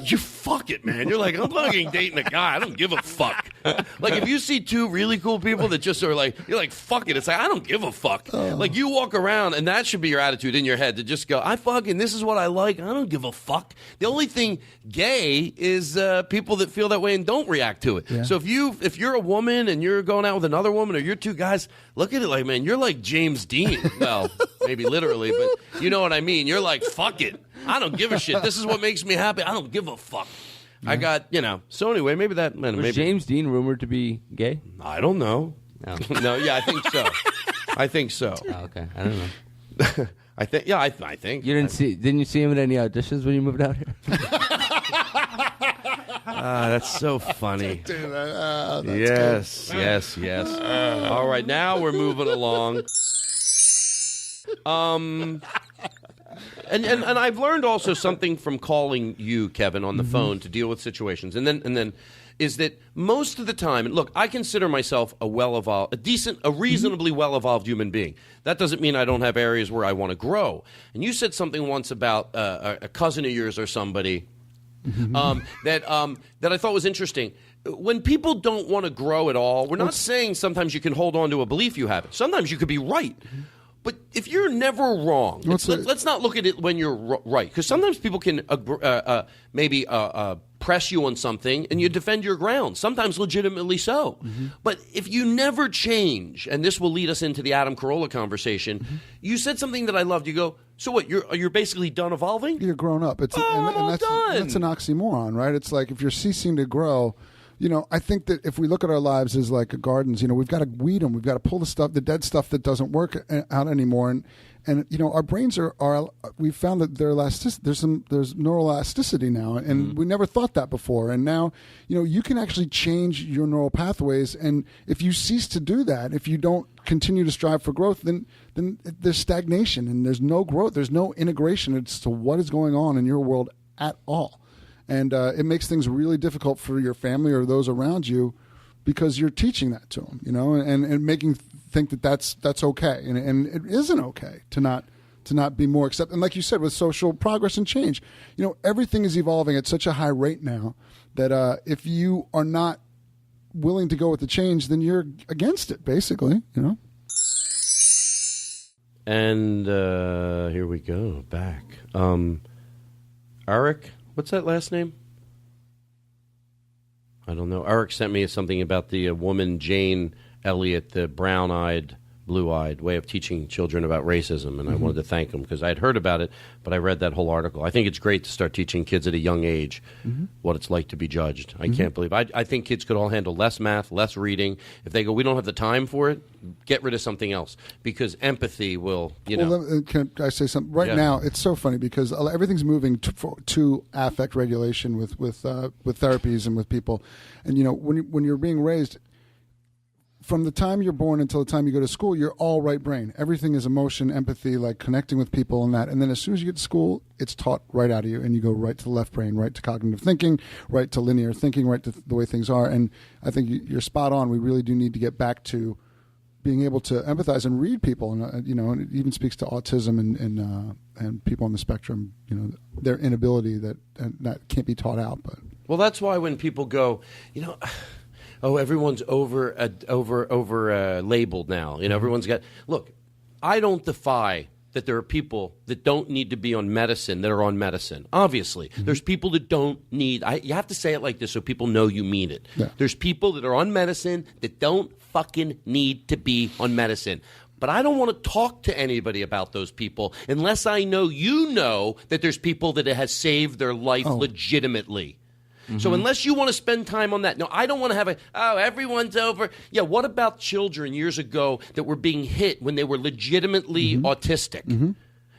You fuck it, man. You're like, I'm fucking dating a guy. I don't give a fuck. If you see two really cool people that just are you're like, fuck it. It's like, I don't give a fuck. You walk around, and that should be your attitude in your head to just go, this is what I like. I don't give a fuck. The only thing gay is people that feel that way and don't react to it. Yeah. So if you're a woman and you're going out with another woman, or you're two guys, look at it like, man, you're like James Dean. Well, maybe literally, but you know what I mean. You're like, fuck it. I don't give a shit. This is what makes me happy. I don't give a fuck. Yeah. I got, So anyway, maybe that.
Was James Dean rumored to be gay?
I don't know.
No.
No, yeah, I think so. I think so.
Oh, okay, I don't know.
I think. Yeah, I think.
You didn't you see him at any auditions when you moved out here?
That's so funny.
Dude,
yes. All right, now we're moving along. And I've learned also something from calling you, Kevin, on the phone to deal with situations, and then is that most of the time, and look, I consider myself a reasonably well-evolved human being. That doesn't mean I don't have areas where I want to grow. And you said something once about a cousin of yours or somebody that I thought was interesting. When people don't want to grow at all, we're not saying sometimes you can hold on to a belief you have. Sometimes you could be right. But if you're never wrong, let's not look at it when you're right. Because sometimes people can maybe press you on something and you defend your ground, sometimes legitimately so. But if you never change, and this will lead us into the Adam Carolla conversation, you said something that I loved. You go, so what, you're basically done evolving?
You're grown up. That's an oxymoron, right? It's like if you're ceasing to grow... I think that if we look at our lives as like gardens, we've got to weed them. We've got to pull the dead stuff that doesn't work out anymore. And our brains are we've found that they're elastic. There's neuroelasticity now, and we never thought that before. And now, you can actually change your neural pathways. And if you cease to do that, if you don't continue to strive for growth, then there's stagnation and there's no growth. There's no integration as to what is going on in your world at all. And it makes things really difficult for your family or those around you because you're teaching that to them, and making think that that's okay. And it isn't okay to not be more accepted. And like you said, with social progress and change, everything is evolving at such a high rate now that if you are not willing to go with the change, then you're against it, basically,
And here we go, back. Eric? What's that last name? I don't know. Eric sent me something about the woman, Jane Elliott, the brown-eyed, blue-eyed way of teaching children about racism, and I wanted to thank him because I had heard about it, but I read that whole article. I think it's great to start teaching kids at a young age what it's like to be judged. I can't believe I think kids could all handle less math, less reading. If they go, we don't have the time for it, get rid of something else, because empathy will,
Well, can I say something? Right now, it's so funny because everything's moving to affect regulation with therapies and with people. And, when you're being raised, from the time you're born until the time you go to school, you're all right brain. Everything is emotion, empathy, like connecting with people and that. And then as soon as you get to school, it's taught right out of you, and you go right to the left brain, right to cognitive thinking, right to linear thinking, right to the way things are. And I think you're spot on. We really do need to get back to being able to empathize and read people. And, and it even speaks to autism and people on the spectrum, their inability that can't be taught out. But
well, that's why when people go, oh, everyone's over labeled now. Everyone's got. Look, I don't defy that there are people that don't need to be on medicine that are on medicine. Obviously, there's people that don't need. You have to say it like this so people know you mean it. Yeah. There's people that are on medicine that don't fucking need to be on medicine. But I don't want to talk to anybody about those people unless I know that there's people that it has saved their life legitimately. So unless you want to spend time on that, no, I don't want to have everyone's over. Yeah, what about children years ago that were being hit when they were legitimately autistic?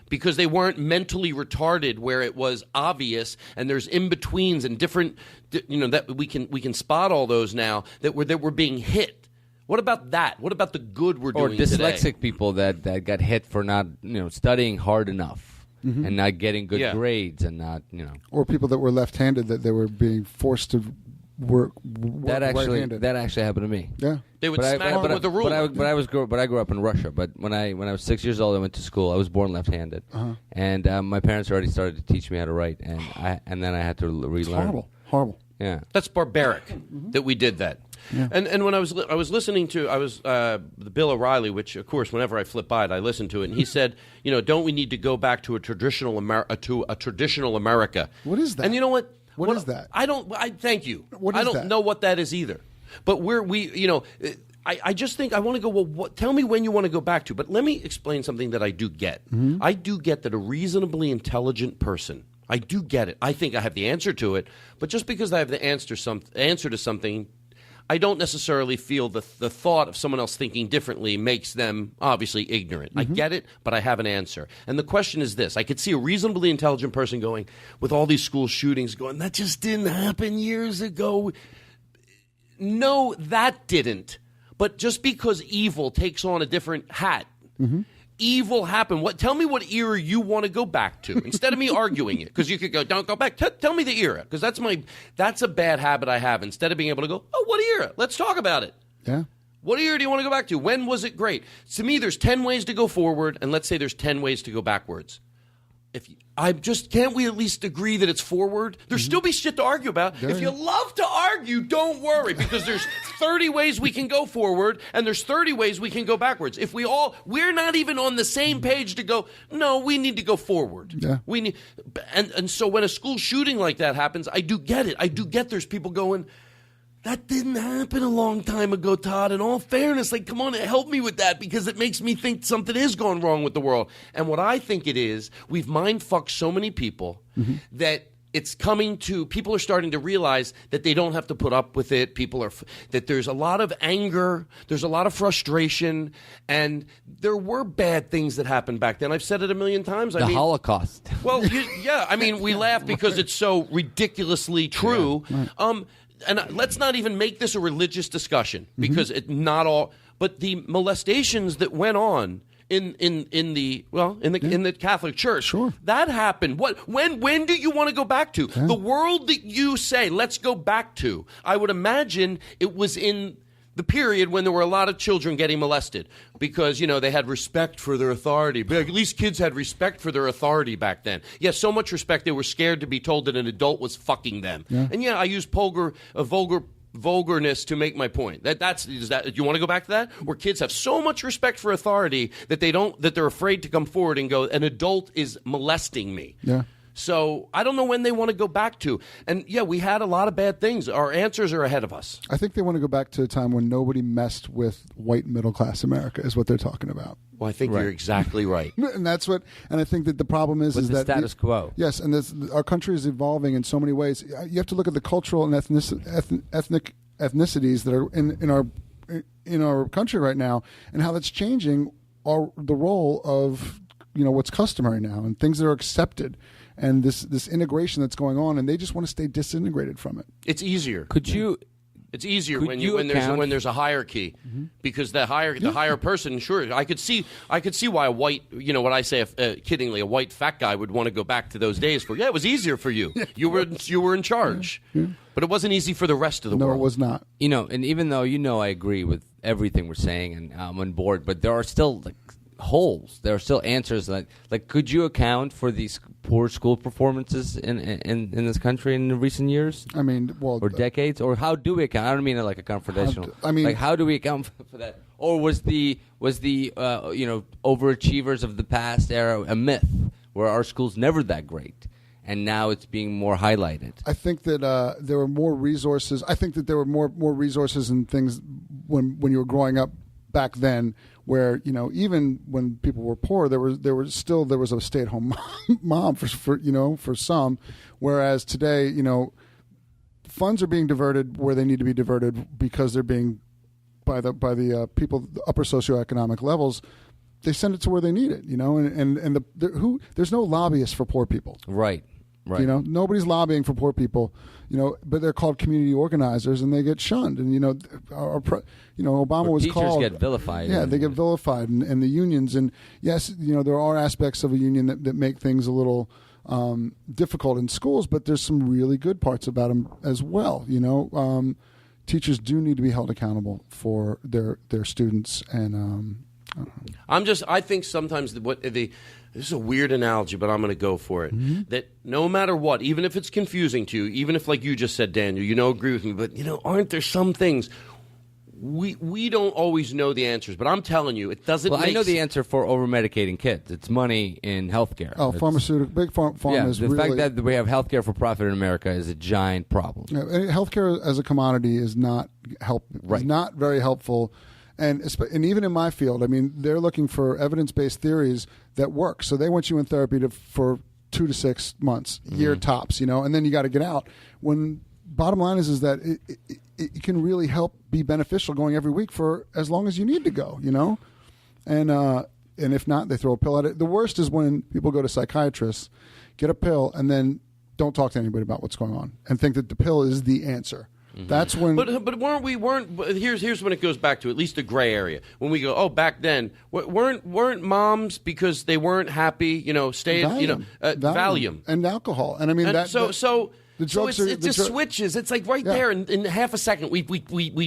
Because they weren't mentally retarded where it was obvious, and there's in-betweens and different, that we can spot all those now that were being hit. What about that? What about the good we're doing today?
Or dyslexic people that got hit for not studying hard enough. And not getting good grades, and not
or people that were left-handed that they were being forced to work right-handed.
That actually happened to me.
Yeah,
they would smack them with a ruler.
But I grew up in Russia. But when I was 6 years old, I went to school. I was born left-handed, and my parents already started to teach me how to write, and then I had to relearn.
It's horrible.
Yeah,
that's barbaric that we did that. Yeah. And when I was listening to the Bill O'Reilly, which of course whenever I flip by it I listen to it, and he said, don't we need to go back to a traditional America?
What is that?
And you know what?
What is that?
I thank you.
What is
I don't
that?
know what that is either. But I just think I want to go, well, tell me when you want to go back to. But let me explain something that I do get. I do get that a reasonably intelligent person, I do get it. I think I have the answer to it. But just because I have the answer to something, I don't necessarily feel the thought of someone else thinking differently makes them obviously ignorant. I get it, but I have an answer. And the question is this. I could see a reasonably intelligent person going, with all these school shootings, going, that just didn't happen years ago. No, that didn't. But just because evil takes on a different hat, evil happened. Tell me what era you want to go back to instead of me arguing it, because you could go, don't go back. Tell me the era, because that's a bad habit I have. Instead of being able to go, what era? Let's talk about it.
Yeah.
What year do you want to go back to? When was it great? To me, there's 10 ways to go forward, and let's say there's 10 ways to go backwards. Can't we at least agree that it's forward? There'll still be shit to argue about. If you love to argue, don't worry, because there's 30 ways we can go forward, and there's 30 ways we can go backwards. If we're not even on the same page to go, no, we need to go forward.
Yeah.
And so when a school shooting like that happens, I do get it. I do get there's people going, that didn't happen a long time ago, Todd. In all fairness, come on, help me with that, because it makes me think something is going wrong with the world. And what I think it is, we've mind-fucked so many people that it's coming to, people are starting to realize that they don't have to put up with it. That there's a lot of anger, there's a lot of frustration, and there were bad things that happened back then. I've said it a million times.
The Holocaust.
Well, we laugh because it's so ridiculously true. Yeah, right. And let's not even make this a religious discussion, because but the molestations that went on in the Catholic Church,
sure,
that happened. When do you want to go back to? The world that you say let's go back to, I would imagine it was in the period when there were a lot of children getting molested, because they had respect for their authority. But at least kids had respect for their authority back then. Yeah, so much respect they were scared to be told that an adult was fucking them. Yeah. And I use vulgarness to make my point. Do you want to go back to that? Where kids have so much respect for authority that they're afraid to come forward and go, an adult is molesting me.
Yeah.
So I don't know when they want to go back to. And we had a lot of bad things. Our answers are ahead of us.
I think they want to go back to a time when nobody messed with white middle-class America is what they're talking about.
Well, I think you're exactly right.
And I think that the problem is
the
that
status quo.
Yes, and our country is evolving in so many ways. You have to look at the cultural and ethnic ethnicities that are in our country right now, and how that's changing the role of what's customary now and things that are accepted. And this integration that's going on, and they just want to stay disintegrated from it.
It's easier. It's easier when there's a hierarchy, because the higher person. Sure, I could see why a white, what I say kiddingly, a white fat guy would want to go back to those days. It was easier for you. You were in charge, but it wasn't easy for the rest of the world.
No, it was not.
And even though I agree with everything we're saying, and I'm on board, but there are still holes. There are still answers. Could you account for these poor school performances in this country in recent years?
I mean, or
decades, or how do we account? I don't mean it like a confrontational. How do we account for that? Or was the overachievers of the past era a myth, where our school's never that great, and now it's being more highlighted?
I think that there were more resources. I think that there were more resources and things when you were growing up back then, where even when people were poor, there was a stay-at-home mom for some, whereas today funds are being diverted where they need to be diverted because they're being by the people, the upper socioeconomic levels. They send it to where they need it, and there's no lobbyists for poor people.
Right.
Nobody's lobbying for poor people, but they're called community organizers and they get shunned. And, Obama was
teachers
called.
Teachers get vilified.
Yeah, they get vilified. And the unions. And yes, there are aspects of a union that make things a little difficult in schools, but there's some really good parts about them as well. Teachers do need to be held accountable for their students. And
I think sometimes this is a weird analogy, but I'm going to go for it. Mm-hmm. That no matter what, even if it's confusing to you, even if, like you just said, Daniel, agree with me, but, aren't there some things we don't always know the answers, but I'm telling you, it doesn't
I know the answer for over-medicating kids. It's money in healthcare.
Oh, big pharma is
really...
The
fact that we have healthcare for profit in America is a giant problem.
Healthcare as a commodity is not is not very helpful. And even in my field, they're looking for evidence-based theories that work. So they want you in therapy for 2 to 6 months, year tops, and then you got to get out. When bottom line is that it can really help be beneficial going every week for as long as you need to go, And if not, they throw a pill at it. The worst is when people go to psychiatrists, get a pill, and then don't talk to anybody about what's going on and think that the pill is the answer. Mm-hmm. That's when.
But here's when it goes back to at least the gray area. When we go, back then weren't moms because they weren't happy, Valium
and alcohol, and
The drugs it just switches. It's like there in half a second. We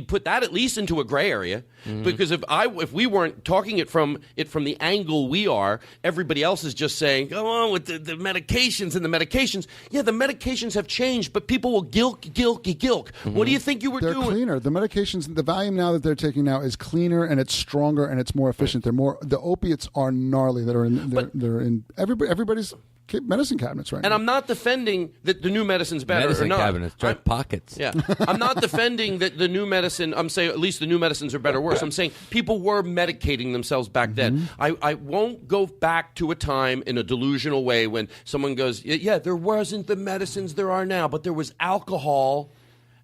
put that at least into a gray area because if we weren't talking it from the angle we are, everybody else is just saying go on with the medications and the medications. Yeah, the medications have changed, but people will gilk. Mm-hmm. What do you think you were doing?
They're cleaner. The medications, the Valium now that they're taking now is cleaner and it's stronger and it's more efficient. They're more. The opiates are gnarly that are in everybody's medicine cabinets right now.
And I'm not defending that the new medicine's better
medicine
or not.
Cabinets, dry pockets.
Yeah. I'm not defending that the new medicine, I'm saying at least the new medicines are better or worse. I'm saying people were medicating themselves back then. I won't go back to a time in a delusional way when someone goes, yeah, there wasn't the medicines there are now, but there was alcohol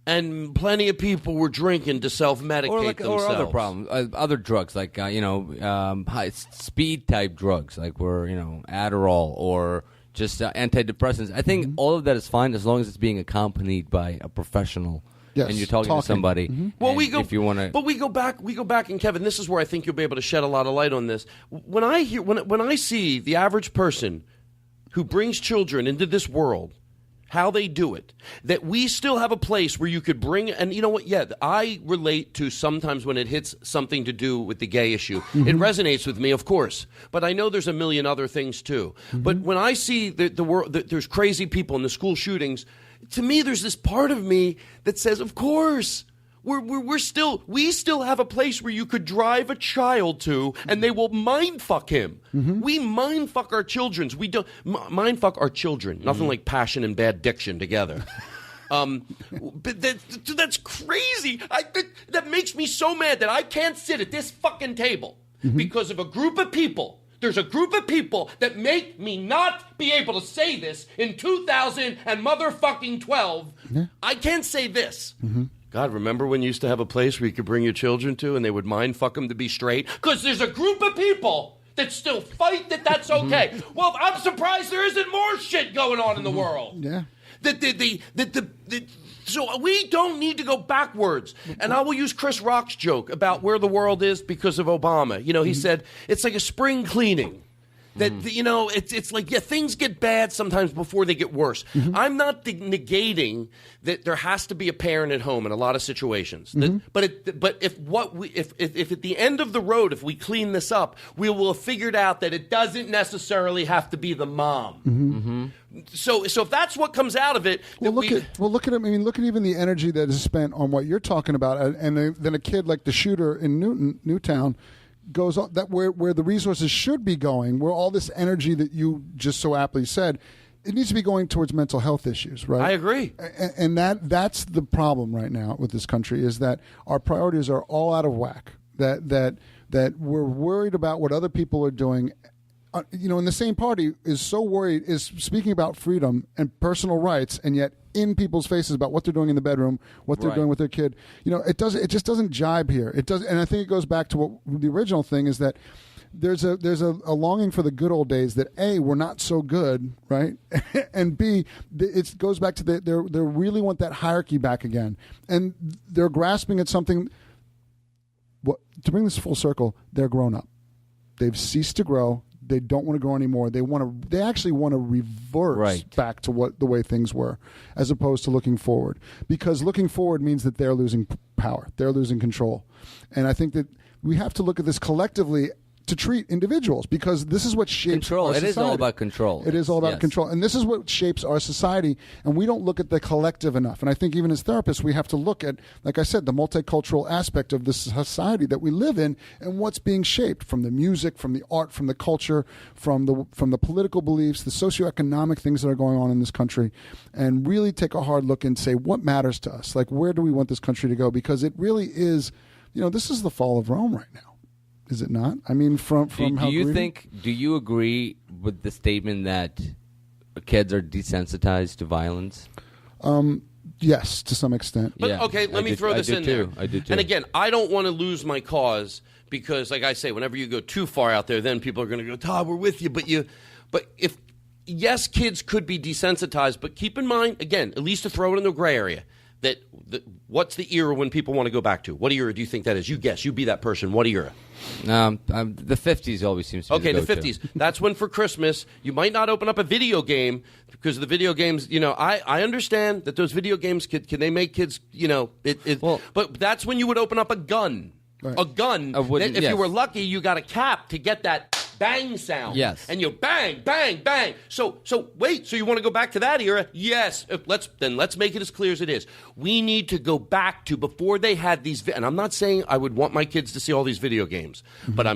and plenty of people were drinking to self-medicate themselves.
Or other problems, other drugs like high speed type drugs like Adderall or just antidepressants. I think all of that is fine as long as it's being accompanied by a professional. Yes, and you're talking to somebody. Mm-hmm.
Well, if you want to, but we go back, and Kevin, this is where I think you'll be able to shed a lot of light on this. When I see the average person who brings children into this world, how they do it, that we still have a place where you could bring, and you know what, I relate to sometimes when it hits something to do with the gay issue. Mm-hmm. It resonates with me, of course, but I know there's a million other things too. Mm-hmm. But when I see the world, there's crazy people in the school shootings, to me there's this part of me that says, of course, we still have a place where you could drive a child to, and they will mind fuck him. Mm-hmm. We mind fuck our children. We don't mind fuck our children. Nothing like passion and bad diction together. But that's crazy. That makes me so mad that I can't sit at this fucking table because of a group of people. There's a group of people that make me not be able to say this in 2012. Yeah. I can't say this. Mm-hmm. God, remember when you used to have a place where you could bring your children to and they would mind fuck them to be straight? Because there's a group of people that still fight that's okay. Well, I'm surprised there isn't more shit going on in the world.
Yeah.
So we don't need to go backwards. And I will use Chris Rock's joke about where the world is because of Obama. He said, it's like a spring cleaning. That, it's like, things get bad sometimes before they get worse. Mm-hmm. I'm not negating that there has to be a parent at home in a lot of situations. But if at the end of the road, if we clean this up, we will have figured out that it doesn't necessarily have to be the mom. Mm-hmm. So if that's what comes out of it,
look at even the energy that is spent on what you're talking about, and then a kid like the shooter in Newtown goes on that where the resources should be going, where all this energy that you just so aptly said, it needs to be going towards mental health issues, right?
I agree.
And that's the problem right now with this country is that our priorities are all out of whack. that we're worried about what other people are doing. And the same party is so worried, is speaking about freedom and personal rights, and yet in people's faces about what they're doing in the bedroom, what they're doing with their kid. It just doesn't jibe here. It does, and I think it goes back to what the original thing is, that there's a longing for the good old days, that A, we're not so good, right? And B, it goes back to they really want that hierarchy back again, and they're grasping at something. To bring this full circle, they're grown up. They've ceased to grow. They don't want to grow anymore. They actually want to reverse back to the way things were, as opposed to looking forward. Because looking forward means that they're losing power. They're losing control. And I think that we have to look at this collectively to treat individuals, because this is what shapes
control.
Our society.
It is all about control.
It is all about control. And this is what shapes our society, and we don't look at the collective enough. And I think even as therapists, we have to look at, like I said, the multicultural aspect of the society that we live in and what's being shaped from the music, from the art, from the culture, from the political beliefs, the socioeconomic things that are going on in this country, and really take a hard look and say, what matters to us? Like, where do we want this country to go? Because it really is, this is the fall of Rome right now. Is it not? I mean, from how
do you agree with the statement that kids are desensitized to violence?
Yes, to some extent.
But, okay, let me throw this in there.
I do too.
And again, I don't want to lose my cause, because, like I say, whenever you go too far out there, then people are going to go, Todd, we're with you. But if, yes, kids could be desensitized, but keep in mind, again, at least to throw it in the gray area, that what's the era when people want to go back to? What era do you think that is? You guess. You be that person. What era?
The 50s always seems to be
the 50s. That's when for Christmas you might not open up a video game, because the video games, I understand that those video games can they make kids, but that's when you would open up a gun.
Right.
A gun. If you were lucky, you got a cap to get that bang sound.
Yes.
And you bang, bang, bang. So wait, so you want to go back to that era? Yes. Let's make it as clear as it is. We need to go back to before they had these, and I'm not saying I would want my kids to see all these video games, but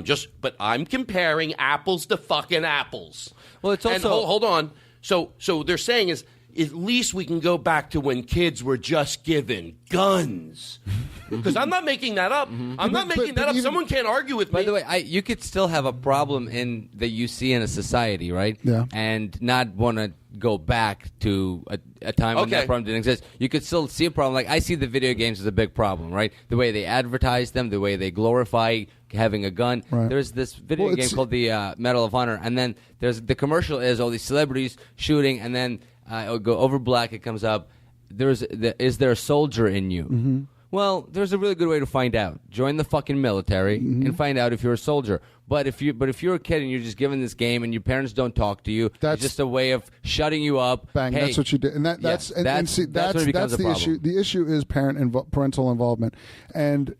I'm comparing apples to fucking apples.
Well, it's also,
and hold on. So they're saying is, at least we can go back to when kids were just given guns. Because I'm not making that up. I'm not making that up. Someone can't argue with me.
By the way, you could still have a problem that you see in a society, right?
Yeah.
And not want to go back to a time when that problem didn't exist. You could still see a problem. Like, I see the video games as a big problem, right? The way they advertise them, the way they glorify having a gun.
Right.
There's this video game called the Medal of Honor, and then there's the commercial is all these celebrities shooting, and then it'll go over black, it comes up, is there a soldier in you?
Mm-hmm.
Well, there's a really good way to find out. Join the fucking military and find out if you're a soldier. But if you're a kid and you're just given this game and your parents don't talk to you, it's just a way of shutting you up.
Bang,
hey,
that's what you did. And that's when it becomes the issue. The issue is parental involvement. And,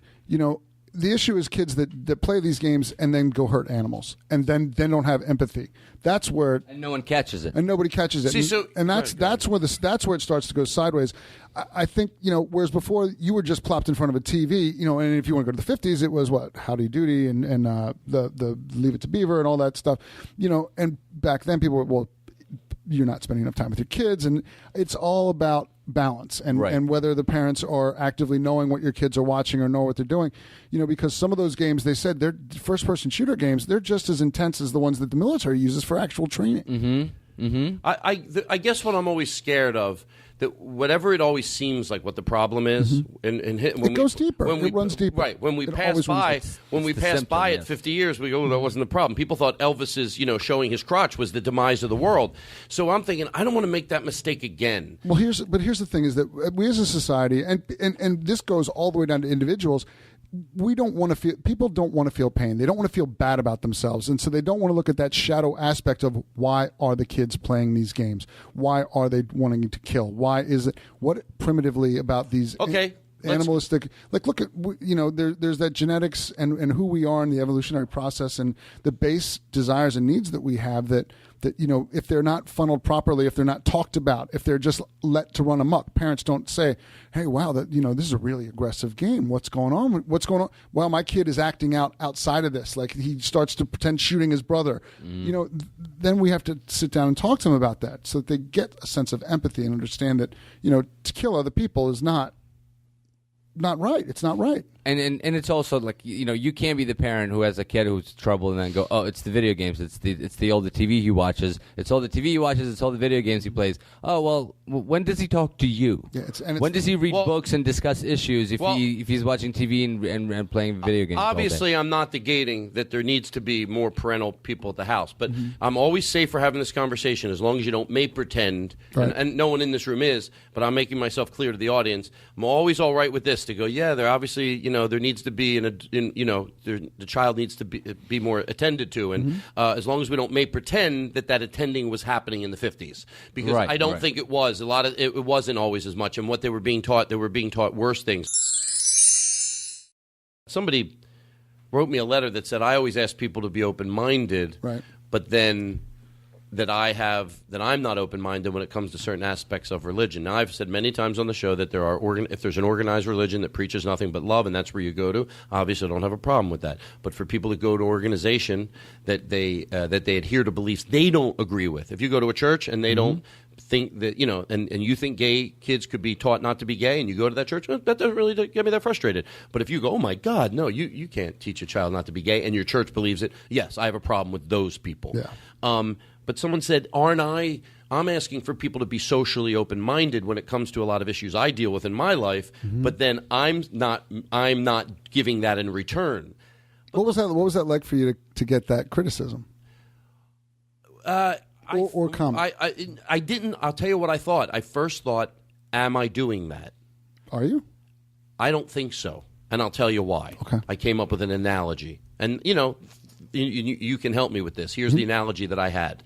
the issue is kids that play these games and then go hurt animals and then don't have empathy. That's where
no one catches it,
and nobody catches it.
See,
that's where it starts to go sideways. I think whereas before you were just plopped in front of a TV, and if you want to go to the 50s, it was what Howdy Doody and the Leave It to Beaver and all that stuff, and back then people were, well, you're not spending enough time with your kids, and it's all about balance and whether the parents are actively knowing what your kids are watching or know what they're doing, because some of those games, they said they're first-person shooter games, they're just as intense as the ones that the military uses for actual training.
I guess what I'm always scared of, that whatever it always seems like what the problem is, and
it goes deeper. It runs deeper.
Right. When we pass by, it 50 years, we go, oh, that wasn't the problem. People thought Elvis's, showing his crotch was the demise of the world. So I'm thinking, I don't want to make that mistake again.
Well, here's the thing: is that we as a society, and this goes all the way down to individuals. People don't want to feel pain. They don't want to feel bad about themselves. And so they don't want to look at that shadow aspect of why are the kids playing these games? Why are they wanting to kill? Why is it, what primitively about these animalistic, like look at, there's that genetics and who we are in the evolutionary process and the base desires and needs that we have that if they're not funneled properly, if they're not talked about, if they're just let to run amok, parents don't say, hey, wow, this is a really aggressive game. What's going on? Well, my kid is acting out outside of this. Like he starts to pretend shooting his brother. Then we have to sit down and talk to them about that so that they get a sense of empathy and understand that, to kill other people is not not right. It's not right.
And it's also like, you can't be the parent who has a kid who's trouble and then go, oh, it's the video games, it's the older TV he watches, it's all the TV he watches, it's all the video games he plays. Oh, well, when does he talk to you?
Yeah,
when does he read books and discuss issues if he's watching TV and playing video games?
Obviously, I'm not negating that there needs to be more parental people at the house, but I'm always safe for having this conversation as long as you don't make pretend, and no one in this room is, but I'm making myself clear to the audience. I'm always all right with this to go, yeah, they're obviously, there needs to be the child needs to be more attended to, and as long as we don't make pretend that attending was happening in the 50s, because I don't think it was. A lot of it wasn't always as much, and what they were being taught worse things. Somebody wrote me a letter that said I always ask people to be open-minded, but then that I'm not open-minded when it comes to certain aspects of religion. Now, I've said many times on the show that if there's an organized religion that preaches nothing but love, and that's where you go to, obviously I don't have a problem with that. But for people that go to an organization that they adhere to beliefs they don't agree with, if you go to a church and they don't think that, and you think gay kids could be taught not to be gay, and you go to that church, that doesn't really get me that frustrated. But if you go, oh my God, no, you can't teach a child not to be gay, and your church believes it, yes, I have a problem with those people. Yeah. But someone said, I'm asking for people to be socially open-minded when it comes to a lot of issues I deal with in my life, but then I'm not giving that in return.
What was that like for you to get that criticism? Or comment?
I didn't. I'll tell you what I thought. I first thought, am I doing that?
Are you?
I don't think so, and I'll tell you why.
Okay.
I came up with an analogy, and you can help me with this. Here's the analogy that I had.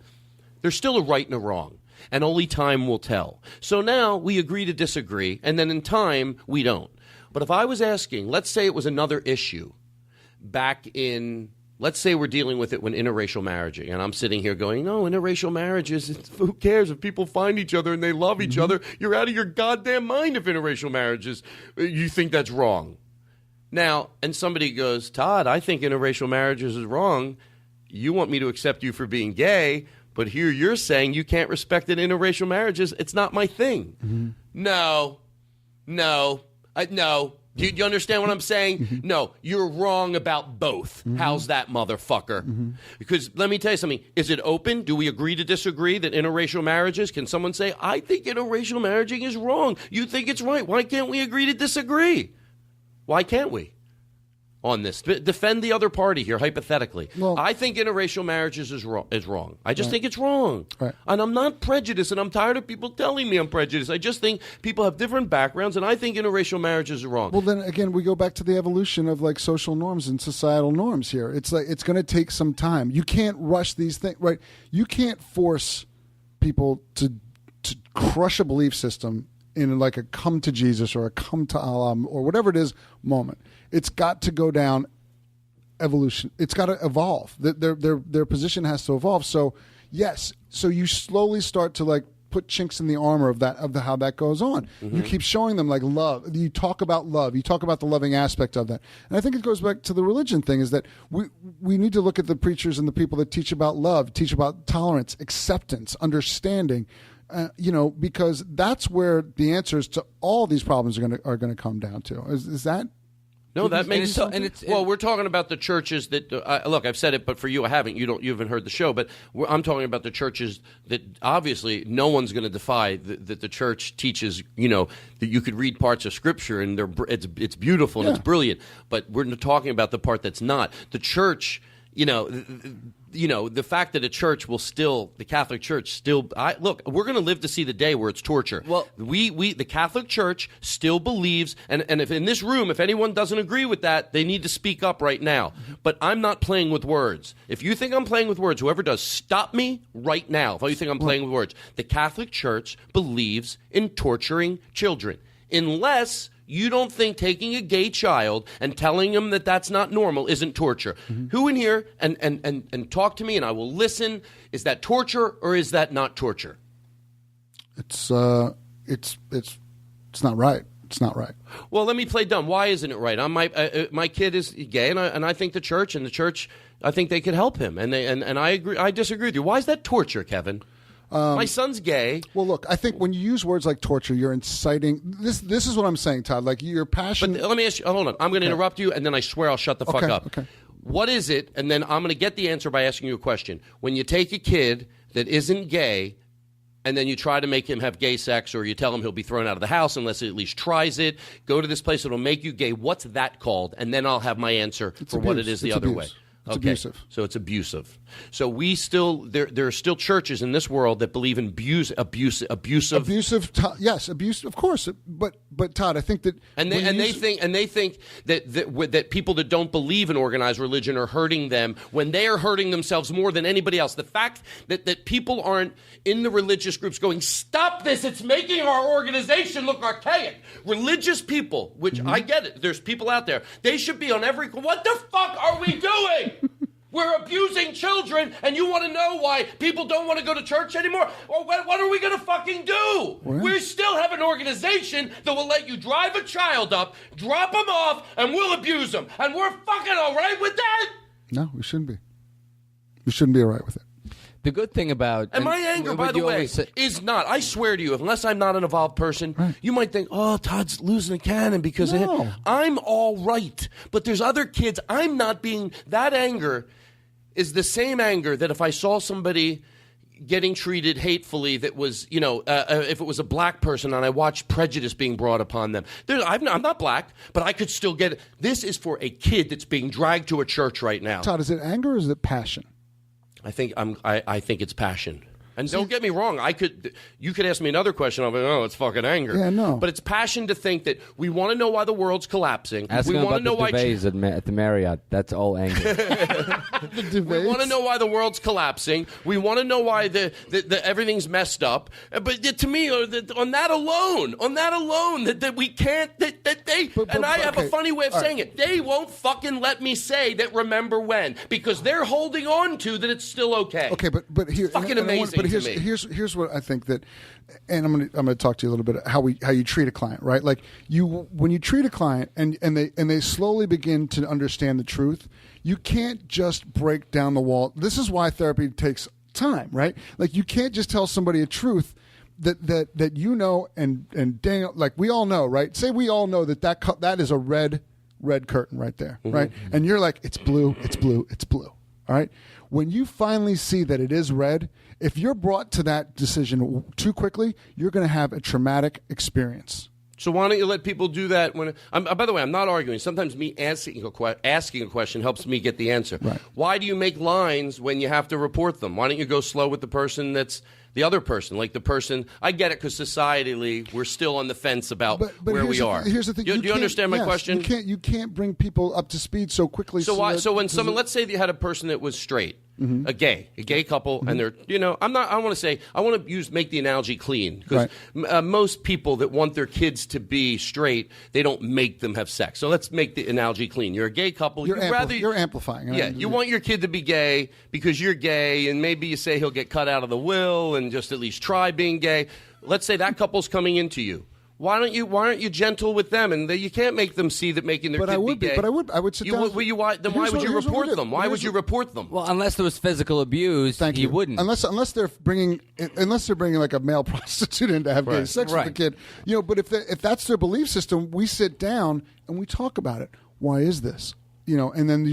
There's still a right and a wrong, and only time will tell. So now we agree to disagree, and then in time we don't. But if I was asking, let's say it was another issue back in, let's say we're dealing with it when interracial marriaging, and I'm sitting here going, no, interracial marriages, who cares if people find each other and they love each other? You're out of your goddamn mind if interracial marriages, you think that's wrong. Now, and somebody goes, Todd, I think interracial marriages is wrong. You want me to accept you for being gay, but here you're saying you can't respect it in interracial marriages. It's not my thing. No. Do you understand what I'm saying? No, you're wrong about both. How's that, motherfucker? Because let me tell you something. Is it open? Do we agree to disagree that interracial marriages? Can someone say, I think interracial marriaging is wrong. You think it's right. Why can't we agree to disagree? Why can't we on this? Defend the other party here, hypothetically. Well, I think interracial marriages is wrong. I just think it's wrong. Right. And I'm not prejudiced, and I'm tired of people telling me I'm prejudiced. I just think people have different backgrounds, and I think interracial marriages are wrong.
Well, then, again, we go back to the evolution of, like, social norms and societal norms here. It's like it's going to take some time. You can't rush these things, right? You can't force people to crush a belief system in like a come to Jesus or a come to Allah or whatever it is moment. It's got to go down evolution. It's got to evolve. Their position has to evolve. So yes, so you slowly start to like put chinks in the armor of how that goes on. You keep showing them like love. You talk about love. You talk about the loving aspect of that. And I think it goes back to the religion thing is that we need to look at the preachers and the people that teach about love, teach about tolerance, acceptance, understanding. Because that's where the answers to all these problems are going to come down to. Is that?
No, that makes sense. Well, we're talking about the churches that look. I've said it, but for you, I haven't. You haven't heard the show, but I'm talking about the churches that obviously no one's going to defy that the church teaches. That you could read parts of Scripture and it's beautiful and it's brilliant. But we're talking about the part that's not. The church. The fact that the Catholic Church still, look, we're going to live to see the day where it's torture. Well, the Catholic Church still believes, and if in this room, if anyone doesn't agree with that, they need to speak up right now. But I'm not playing with words. If you think I'm playing with words, whoever does, stop me right now. If you think I'm playing with words, the Catholic Church believes in torturing children, unless you don't think taking a gay child and telling him that that's not normal isn't torture. Who in here and talk to me and I will listen. Is that torture or is that not torture?
It's not right. It's not right.
Well, let me play dumb. Why isn't it right? My kid is gay, and I think the church I think they could help him, and I agree. I disagree with you. Why is that torture, Kevin? My son's gay.
Well, look, I think when you use words like torture, you're inciting. This is what I'm saying, Todd. Like your passion.
But let me ask you. Hold on. I'm going to interrupt you, and then I swear I'll shut the fuck up.
Okay.
What is it? And then I'm going to get the answer by asking you a question. When you take a kid that isn't gay, and then you try to make him have gay sex, or you tell him he'll be thrown out of the house unless he at least tries it, go to this place that'll make you gay. What's that called? And then I'll have my answer for what it is the other way.
It's abusive.
So it's abusive. So we still there are still churches in this world that believe in abusive.
Yes, abuse. Of course, but Todd, I think that
they think that people that don't believe in organized religion are hurting them when they are hurting themselves more than anybody else. The fact that people aren't in the religious groups going, stop this, it's making our organization look archaic. Religious people, which I get it, there's people out there, they should be on every. What the fuck are we doing? We're abusing children, and you want to know why people don't want to go to church anymore? Or what are we going to fucking do? We still have an organization that will let you drive a child up, drop them off, and we'll abuse them. And we're fucking all right with that?
No, we shouldn't be. We shouldn't be all right with it.
The good thing about...
And my anger, by the way, is not... I swear to you, unless I'm not an evolved person, you might think, oh, Todd's losing a cannon because of him. I'm all right. But there's other kids. I'm not being... That anger is the same anger that if I saw somebody getting treated hatefully that was, if it was a black person and I watched prejudice being brought upon them. I'm not black, but I could still get it. This is for a kid that's being dragged to a church right now.
Todd, is it anger or is it passion?
I think it's passion. And don't get me wrong, you could ask me another question. I'll be, it's fucking anger.
Yeah, no.
But it's passion to think that we want to know why the world's collapsing.
Ask
we
him
want to know
about the duvets at the Marriott. That's all anger.
We want to know why the world's collapsing. We want to know why the everything's messed up. But to me, on that alone, that we can't, that they, and I have a funny way of saying it. They won't fucking let me say that remember when, because they're holding on to that it's still okay.
Okay, but here,
fucking amazing.
Here's what I think that, and I'm going to talk to you a little bit how you treat a client, right? Like when you treat a client and they slowly begin to understand the truth, you can't just break down the wall. This is why therapy takes time, right? Like you can't just tell somebody a truth that you know and Daniel, like we all know, right? Say we all know that is a red curtain right there, right? And you're like, it's blue, it's blue, it's blue. All right. When you finally see that it is red, if you're brought to that decision too quickly, you're going to have a traumatic experience.
So why don't you let people do that when? By the way, I'm not arguing. Sometimes me asking a question helps me get the answer.
Right.
Why do you make lines when you have to report them? Why don't you go slow with the person that's the other person, like the person? I get it because societally we're still on the fence about where we are.
Here's the thing.
Do you understand my question?
You can't bring people up to speed so quickly.
So when someone, let's say you had a person that was straight. A gay couple, and they're, I want to make the analogy clean, because most people that want their kids to be straight, they don't make them have sex. So let's make the analogy clean. You're a gay couple.
You're amplifying.
Yeah, you want your kid to be gay because you're gay, and maybe you say he'll get cut out of the will and just at least try being gay. Let's say that couple's coming into you. Why aren't you gentle with them? And you can't make them see that making their kid be gay.
But I would sit down.
Why would you report them? Why would you report them?
Well, unless there was physical abuse, you wouldn't.
Unless they're bringing like a male prostitute in to have gay sex with the kid. But if that's their belief system, we sit down and we talk about it. Why is this? And then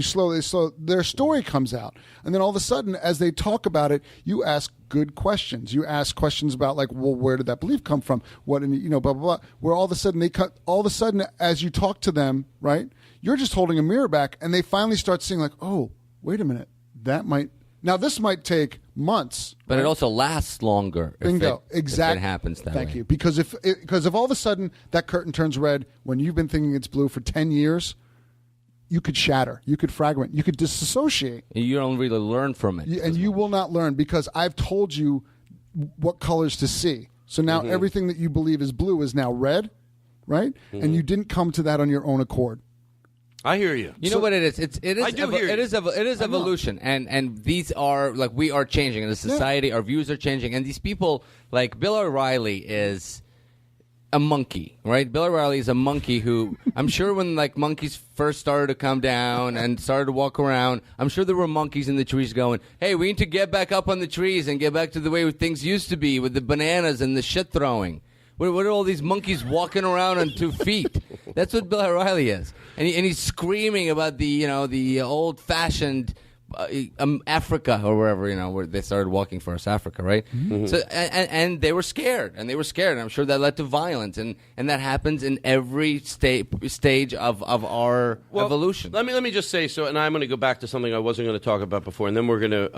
their story comes out. And then all of a sudden, as they talk about it, you ask good questions. You ask questions about like, well, where did that belief come from? What, blah, blah, blah. Where all of a sudden, as you talk to them, right, you're just holding a mirror back and they finally start seeing like, oh, wait a minute. This might take months.
But it also lasts longer.
Bingo. Exactly.
If it happens that way.
Thank you. Because if all of a sudden that curtain turns red when you've been thinking it's blue for 10 years, you could shatter, you could fragment, you could disassociate.
And you don't really learn from it.
And you will not learn because I've told you what colors to see. So now everything that you believe is blue is now red, right? And you didn't come to that on your own accord.
I hear you.
You know what it is? It is.
I do hear you.
It is evolution, and these are like we are changing in the society. Our views are changing, and these people like Bill O'Reilly is a monkey, right? Bill O'Reilly is a monkey who, I'm sure when like monkeys first started to come down and started to walk around, I'm sure there were monkeys in the trees going, hey, we need to get back up on the trees and get back to the way things used to be with the bananas and the shit throwing. What are all these monkeys walking around on 2 feet? That's what Bill O'Reilly is. And he's screaming about the old-fashioned Africa or wherever, where they started walking for us, Africa, right? Mm-hmm. So and they were scared, and I'm sure that led to violence, and that happens in every stage of our evolution.
Let me just say so, and I'm going to go back to something I wasn't going to talk about before, and then we're going to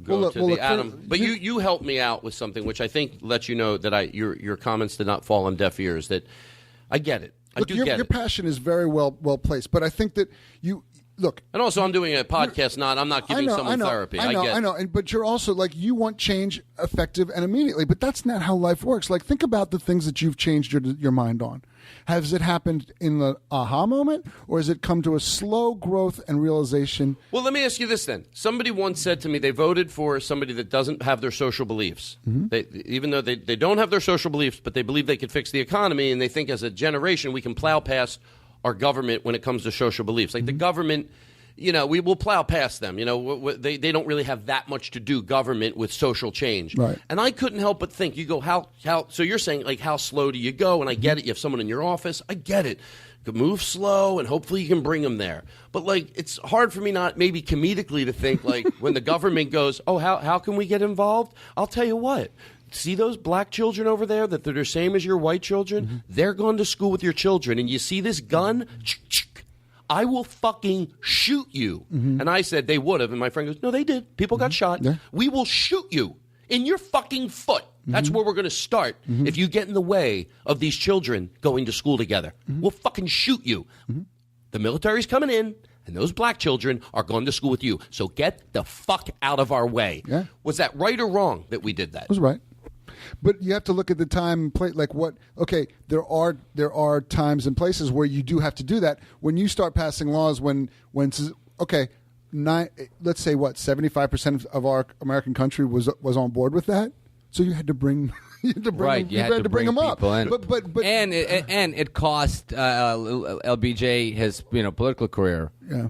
go to the Adam. But you helped me out with something which I think lets you know that your comments did not fall on deaf ears. That I get it.
Look, your passion is very well placed, but I think that you. Look,
and also I'm doing a podcast. I'm not giving someone therapy. I know.
But you're also like, you want change effective and immediately. But that's not how life works. Like, think about the things that you've changed your mind on. Has it happened in the aha moment, or has it come to a slow growth and realization?
Well, let me ask you this then. Somebody once said to me they voted for somebody that doesn't have their social beliefs. Mm-hmm. Even though they don't have their social beliefs, but they believe they could fix the economy, and they think as a generation we can plow past our government when it comes to social beliefs. Like the government, we will plow past them. They don't really have that much to do, government, with social change.
Right.
And I couldn't help but think, you go, how, so you're saying, like, how slow do you go? And I get it. You have someone in your office. I get it. You can move slow, and hopefully you can bring them there. But, like, it's hard for me not maybe comedically to think, like, when the government goes, oh, how can we get involved? I'll tell you what. See those black children over there that they're the same as your white children? Mm-hmm. They're going to school with your children. And you see this gun? I will fucking shoot you. Mm-hmm. And I said they would have. And my friend goes, no, they did. People got shot. Yeah. We will shoot you in your fucking foot. That's where we're going to start. Mm-hmm. If you get in the way of these children going to school together, we'll fucking shoot you. Mm-hmm. The military's coming in. And those black children are going to school with you. So get the fuck out of our way. Yeah. Was that right or wrong that we did that?
It was right. But you have to look at the time and play, like what. Okay, there are times and places where you do have to do that. When you start passing laws, let's say 75% of our American country was on board with that. So you had to bring. You had to bring them up.
But it cost LBJ his political career. Yeah.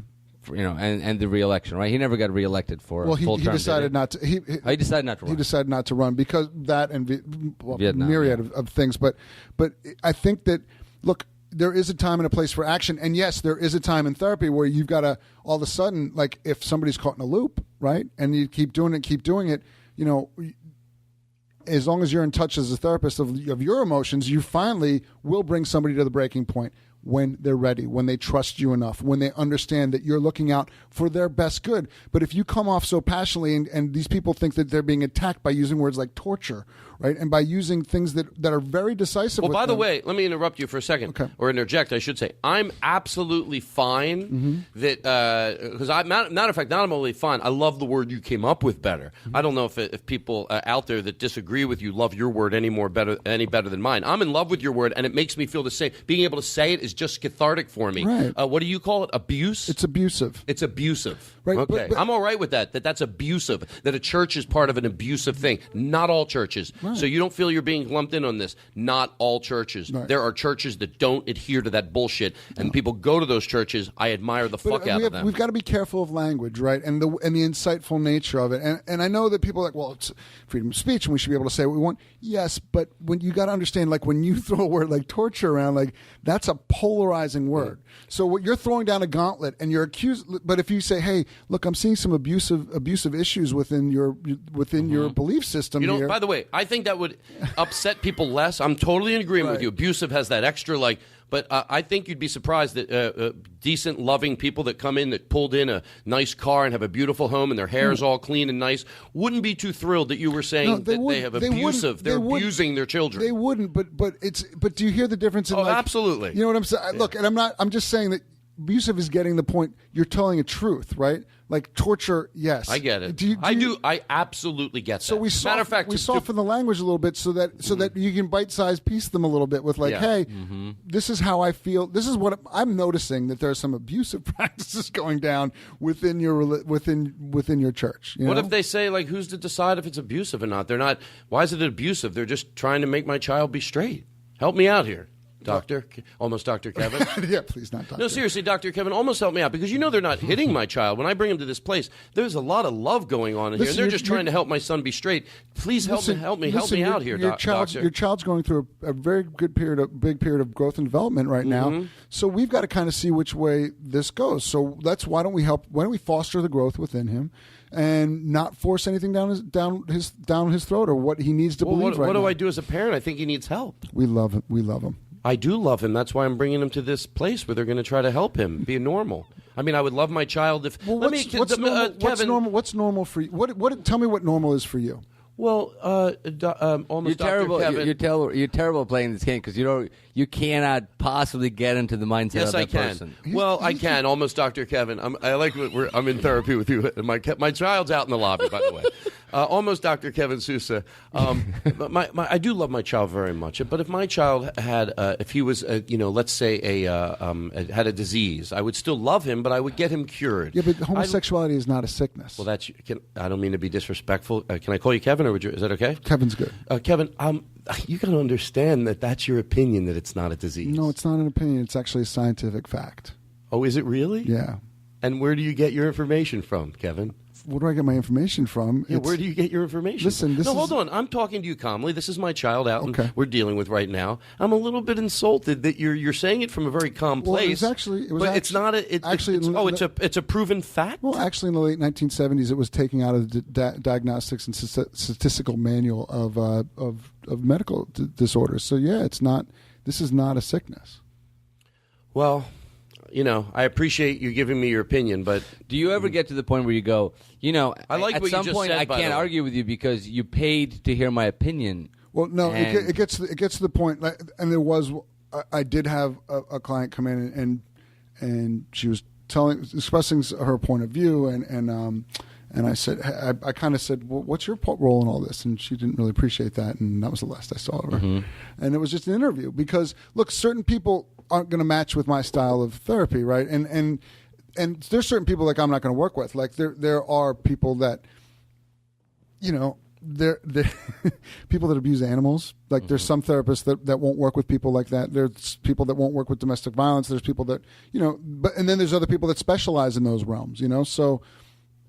And the re-election, right? He never got re-elected for a full term.
He decided not to. He
decided not to run.
He decided not to run because that and Vietnam, myriad of things. But I think that, look, there is a time and a place for action, and yes, there is a time in therapy where you've got to all of a sudden, like if somebody's caught in a loop, right, and you keep doing it, as long as you're in touch as a therapist of your emotions, you finally will bring somebody to the breaking point when they're ready, when they trust you enough, when they understand that you're looking out for their best good. But if you come off so passionately, and these people think that they're being attacked by using words like torture, right, and by using things that are very decisive.
Well, by the way, let me interrupt you for a second, or interject, I should say. I'm absolutely fine that because matter of fact, not only fine, I love the word you came up with better. I don't know if people out there that disagree with you love your word any better than mine. I'm in love with your word, and it makes me feel the same. Being able to say it is just cathartic for me.
Right.
What do you call it? Abuse?
It's abusive.
It's abusive.
Right.
Okay. But I'm all right with that. That's abusive. That a church is part of an abusive thing. Not all churches. Right. So you don't feel you're being lumped in on this. Not all churches. Right. There are churches that don't adhere to that bullshit, and people go to those churches. I admire the fuck out of them.
We've got to be careful of language, right, and the insightful nature of it. And I know that people are like, well, it's freedom of speech, and we should be able to say what we want. Yes, but when you got to understand, like when you throw a word like torture around, like that's a polarizing word. So what you're throwing down a gauntlet, and you're accused. But if you say, hey, look, I'm seeing some abusive issues within your belief system. Here.
By the way, I think that would upset people less. I'm totally in agreement with you. Abusive has that extra but I think you'd be surprised that decent, loving people that come in that pulled in a nice car and have a beautiful home and their hair is all clean and nice wouldn't be too thrilled that you were saying they have abusive. They're abusing their children.
They wouldn't. But do you hear the difference in?
Oh, absolutely.
You know what I'm saying? Yeah. Look, and I'm just saying that abusive is getting the point. You're telling a truth, right? Like torture, yes.
I get it. I absolutely get that.
So we soften the language a little bit so that you can bite-size piece them a little bit with hey, this is how I feel. This is what I'm noticing, that there are some abusive practices going down within your church.
What if they say, like, who's to decide if it's abusive or not? They're not. Why is it abusive? They're just trying to make my child be straight. Help me out here, Doctor. Almost Dr. Kevin.
Yeah, please not doctor.
No, seriously, Dr. Kevin, almost help me out because they're not hitting my child. When I bring him to this place, there's a lot of love going on in here. They're just trying to help my son be straight. Please help me out here, doctor.
Your child's going through a very big period of growth and development right now. So we've got to kind of see which way this goes. So why don't we foster the growth within him and not force anything down his throat or what he needs to believe right now.
What do I do as a parent? I think he needs help.
We love him.
I do love him. That's why I'm bringing him to this place where they're going to try to help him be normal. I mean, I would love my child if.
Well, what's normal for you? Tell me what normal is for you.
Well, almost
You're terrible.
Kevin.
You're terrible playing this game because you cannot possibly get into the mindset of that person.
Well, I can. Almost Dr. Kevin. I'm in therapy with you. My child's out in the lobby, by the way. Almost Dr. Kevin Sousa. I do love my child very much. But if my child had, if he was, let's say had a disease, I would still love him, but I would get him cured.
Yeah, but homosexuality is not a sickness.
Well, I don't mean to be disrespectful. Can I call you Kevin, or is that okay?
Kevin's good.
Kevin, you got to understand that that's your opinion that it's not a disease.
No, it's not an opinion. It's actually a scientific fact.
Oh, is it really?
Yeah.
And where do you get your information from, Kevin?
Where do I get my information from?
Yeah, where do you get your information?
Listen,
hold on. I'm talking to you calmly. This is my child out,
okay.
and we're dealing with right now. I'm a little bit insulted that you're saying it from a very calm place. It's not. It's a proven fact.
Well, actually, in the late 1970s, it was taken out of the Diagnostics and Statistical Manual of medical disorders. So yeah, it's not. This is not a sickness.
Well, I appreciate you giving me your opinion, but
do you ever get to the point where you go,
I like
at
what
some
you just
point
said,
I can't argue with you because you paid to hear my opinion?
Well, no, it gets to the point, and there was. I did have a client come in and she was expressing her point of view, and I said, I kind of said, well, what's your role in all this? And she didn't really appreciate that, and that was the last I saw of her. Mm-hmm. And it was just an interview because, look, certain people aren't going to match with my style of therapy, right? And there's certain people like I'm not going to work with. Like there are people that, they're people that abuse animals. Like there's some therapists that won't work with people like that. There's people that won't work with domestic violence. There's people that, and then there's other people that specialize in those realms, So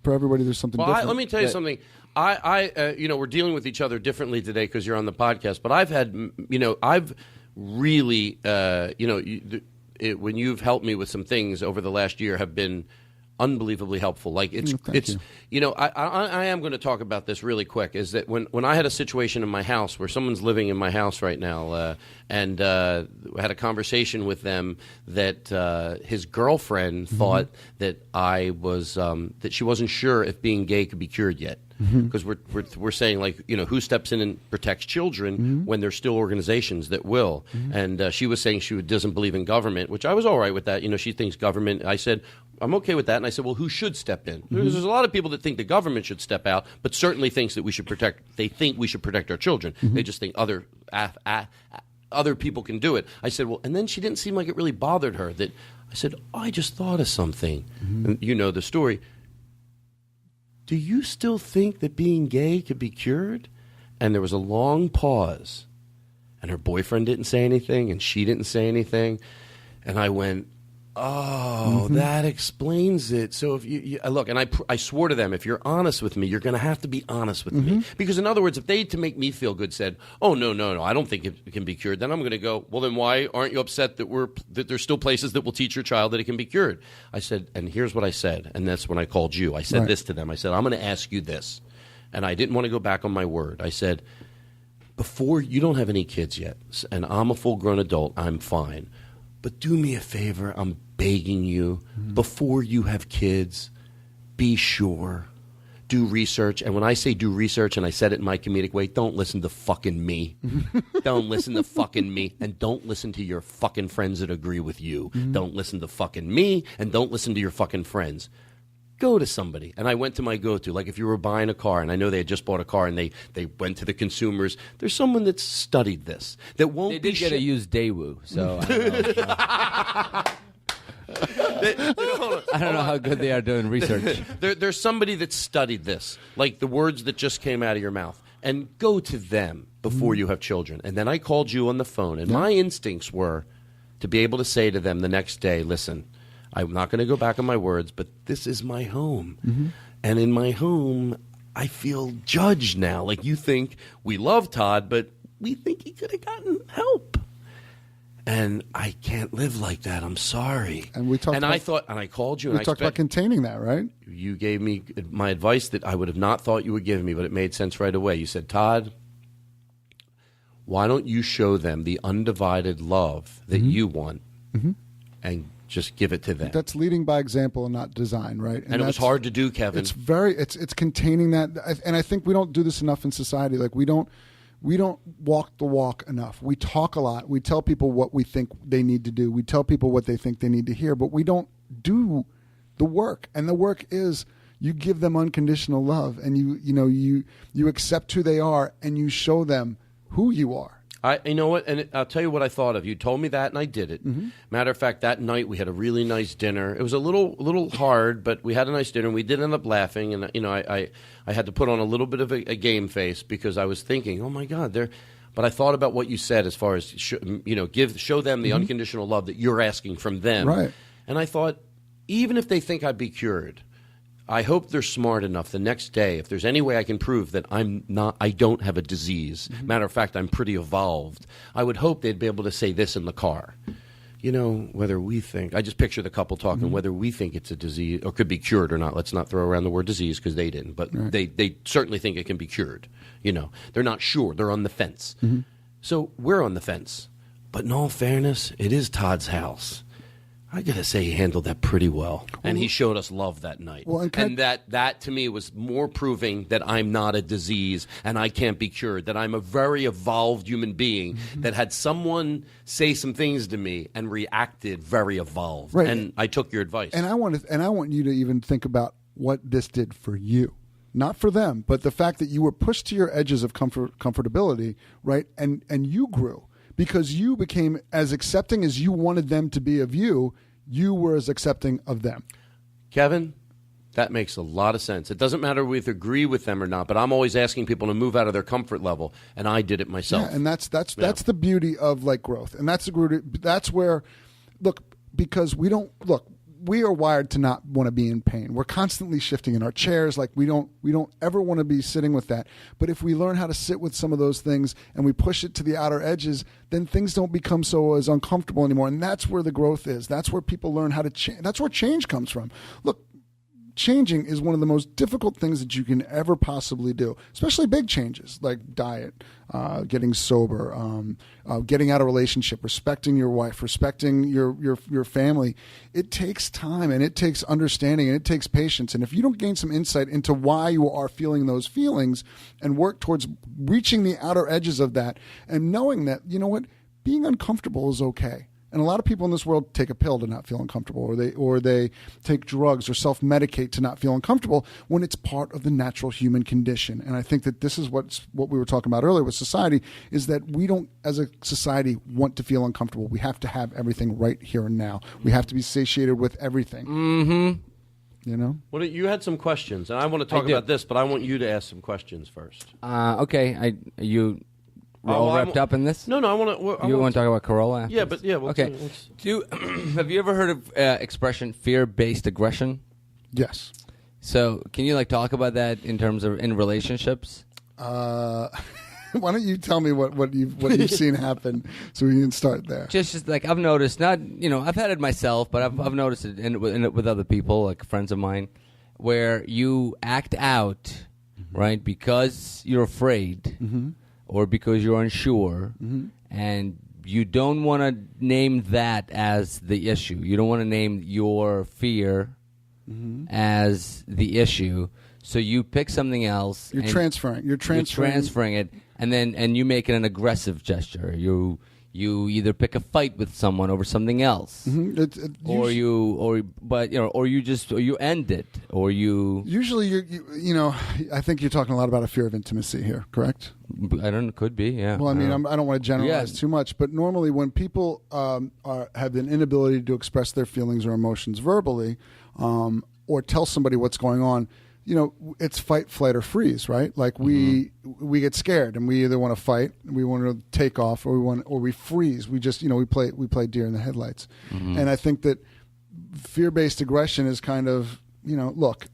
for everybody, there's something different.
Let me tell you something. We're dealing with each other differently today because you're on the podcast. But I've really, when you've helped me with some things over the last year, have been unbelievably helpful. Like I am going to talk about this really quick. Is that when I had a situation in my house where someone's living in my house right now, and had a conversation with them that his girlfriend thought that I was that she wasn't sure if being gay could be cured yet. Because we're saying, like, who steps in and protects children when there's still organizations that will. And she was saying she doesn't believe in government, which I was all right with that. She thinks government. I said, I'm okay with that. And I said, well, who should step in? There's a lot of people that think the government should step out, but certainly thinks that we should protect. They think we should protect our children. They just think other people can do it. I said, well, and then she didn't seem like it really bothered her. That I said, I just thought of something. And you know the story. Do you still think that being gay could be cured? And there was a long pause. And her boyfriend didn't say anything, and she didn't say anything. And I went, oh, that explains it. So if you look, and I swore to them, if you're honest with me, you're going to have to be honest with me. Because in other words, if they, to make me feel good, said, oh, no, I don't think it can be cured, then I'm going to go, well, then why aren't you upset that there's still places that will teach your child that it can be cured? I said, and here's what I said, and that's when I called you. I said this to them. I said, I'm going to ask you this. And I didn't want to go back on my word. I said, before, you don't have any kids yet, and I'm a full-grown adult, I'm fine. But do me a favor, I'm begging you, before you have kids, be sure, do research. And when I say do research, and I said it in my comedic way, don't listen to fucking me. Don't listen to fucking me. And don't listen to your fucking friends that agree with you. Don't listen to fucking me, and don't listen to your fucking friends. Go to somebody. And I went to my go-to. Like if you were buying a car, and I know they had just bought a car, and they went to the consumers. There's someone that's studied this. That won't.
They did get a used Daewoo, so I don't know how good they are doing research.
There's somebody that studied this, like the words that just came out of your mouth, and go to them before you have children. And then I called you on the phone, and my instincts were to be able to say to them the next day, listen, I'm not going to go back on my words, but this is my home. And in my home, I feel judged now. Like, you think we love Todd, but we think he could have gotten help. And I can't live like that. I'm sorry.
And we talked.
And I called you. And
we talked about containing that, right?
You gave me my advice that I would have not thought you would give me, but it made sense right away. You said, Todd, why don't you show them the undivided love that you want, and just give it to them?
That's leading by example and not design, right?
And it was hard to do, Kevin.
It's containing that, and I think we don't do this enough in society. Like, we don't walk the walk enough. We talk a lot. We tell people what we think they need to do. We tell people what they think they need to hear, but we don't do the work. And the work is you give them unconditional love, and you accept who they are, and you show them who you are.
You know what? And I'll tell you what I thought of. You told me that, and I did it. Matter of fact, that night we had a really nice dinner. It was a little hard, but we had a nice dinner. And we did end up laughing, and I had to put on a little bit of a game face because I was thinking, oh my God, But I thought about what you said as far as show them the unconditional love that you're asking from them.
Right.
And I thought, even if they think I'd be cured, I hope they're smart enough the next day, if there's any way I can prove that I don't have a disease. Matter of fact, I'm pretty evolved. I would hope they'd be able to say this in the car. Whether we think, I just picture the couple talking, whether we think it's a disease or could be cured or not. Let's not throw around the word disease because they didn't, but they certainly think it can be cured. They're not sure. They're on the fence. So we're on the fence. But in all fairness, it is Todd's house. I got to say he handled that pretty well. And he showed us love that night.
Well, and
that to me was more proving that I'm not a disease and I can't be cured, that I'm a very evolved human being that had someone say some things to me and reacted very evolved.
Right.
And I took your advice.
And I want you to even think about what this did for you. Not for them, but the fact that you were pushed to your edges of comfortability, right? And you grew. Because you became as accepting as you wanted them to be of you, you were as accepting of them.
Kevin, that makes a lot of sense. It doesn't matter if we agree with them or not, but I'm always asking people to move out of their comfort level, and I did it myself.
Yeah, and that's the beauty of growth. And that's where, because we are wired to not want to be in pain. We're constantly shifting in our chairs. Like we don't ever want to be sitting with that. But if we learn how to sit with some of those things and we push it to the outer edges, then things don't become so as uncomfortable anymore. And that's where the growth is. That's where people learn how to change. That's where change comes from. Look, changing is one of the most difficult things that you can ever possibly do, especially big changes like diet, getting sober, getting out of a relationship, respecting your wife, respecting your family. It takes time, and it takes understanding, and it takes patience. And if you don't gain some insight into why you are feeling those feelings and work towards reaching the outer edges of that and knowing that, being uncomfortable is okay. And a lot of people in this world take a pill to not feel uncomfortable, or they take drugs or self-medicate to not feel uncomfortable when it's part of the natural human condition. And I think that this is what we were talking about earlier with society, is that we don't, as a society, want to feel uncomfortable. We have to have everything right here and now. We have to be satiated with everything.
Well, you had some questions, and I want to talk about this, but I want you to ask some questions first.
Okay. We're all wrapped up in this?
No, I want to...
You want to talk about Corolla?
Yeah, but yeah.
Okay. Have you ever heard of expression fear-based aggression?
Yes.
So can you talk about that in terms of in relationships?
Why don't you tell me what you've seen happen so we can start there?
Just I've noticed, I've had it myself, but I've noticed it with other people, like friends of mine, where you act out, right, because you're afraid. Or because you're unsure, and you don't want to name that as the issue. You don't want to name your fear as the issue. So you pick something else.
You're transferring
it, and you make it an aggressive gesture. You either pick a fight with someone over something else, or you end it, or you.
Usually, I think you're talking a lot about a fear of intimacy here, correct?
I don't know. Could be, yeah.
Well, I don't want to generalize too much, but normally when people have an inability to express their feelings or emotions verbally, or tell somebody what's going on, it's fight, flight, or freeze, right? Like we get scared and we either want to fight, we want to take off, or we freeze. We just, we play deer in the headlights. And I think that fear-based aggression is kind of, look,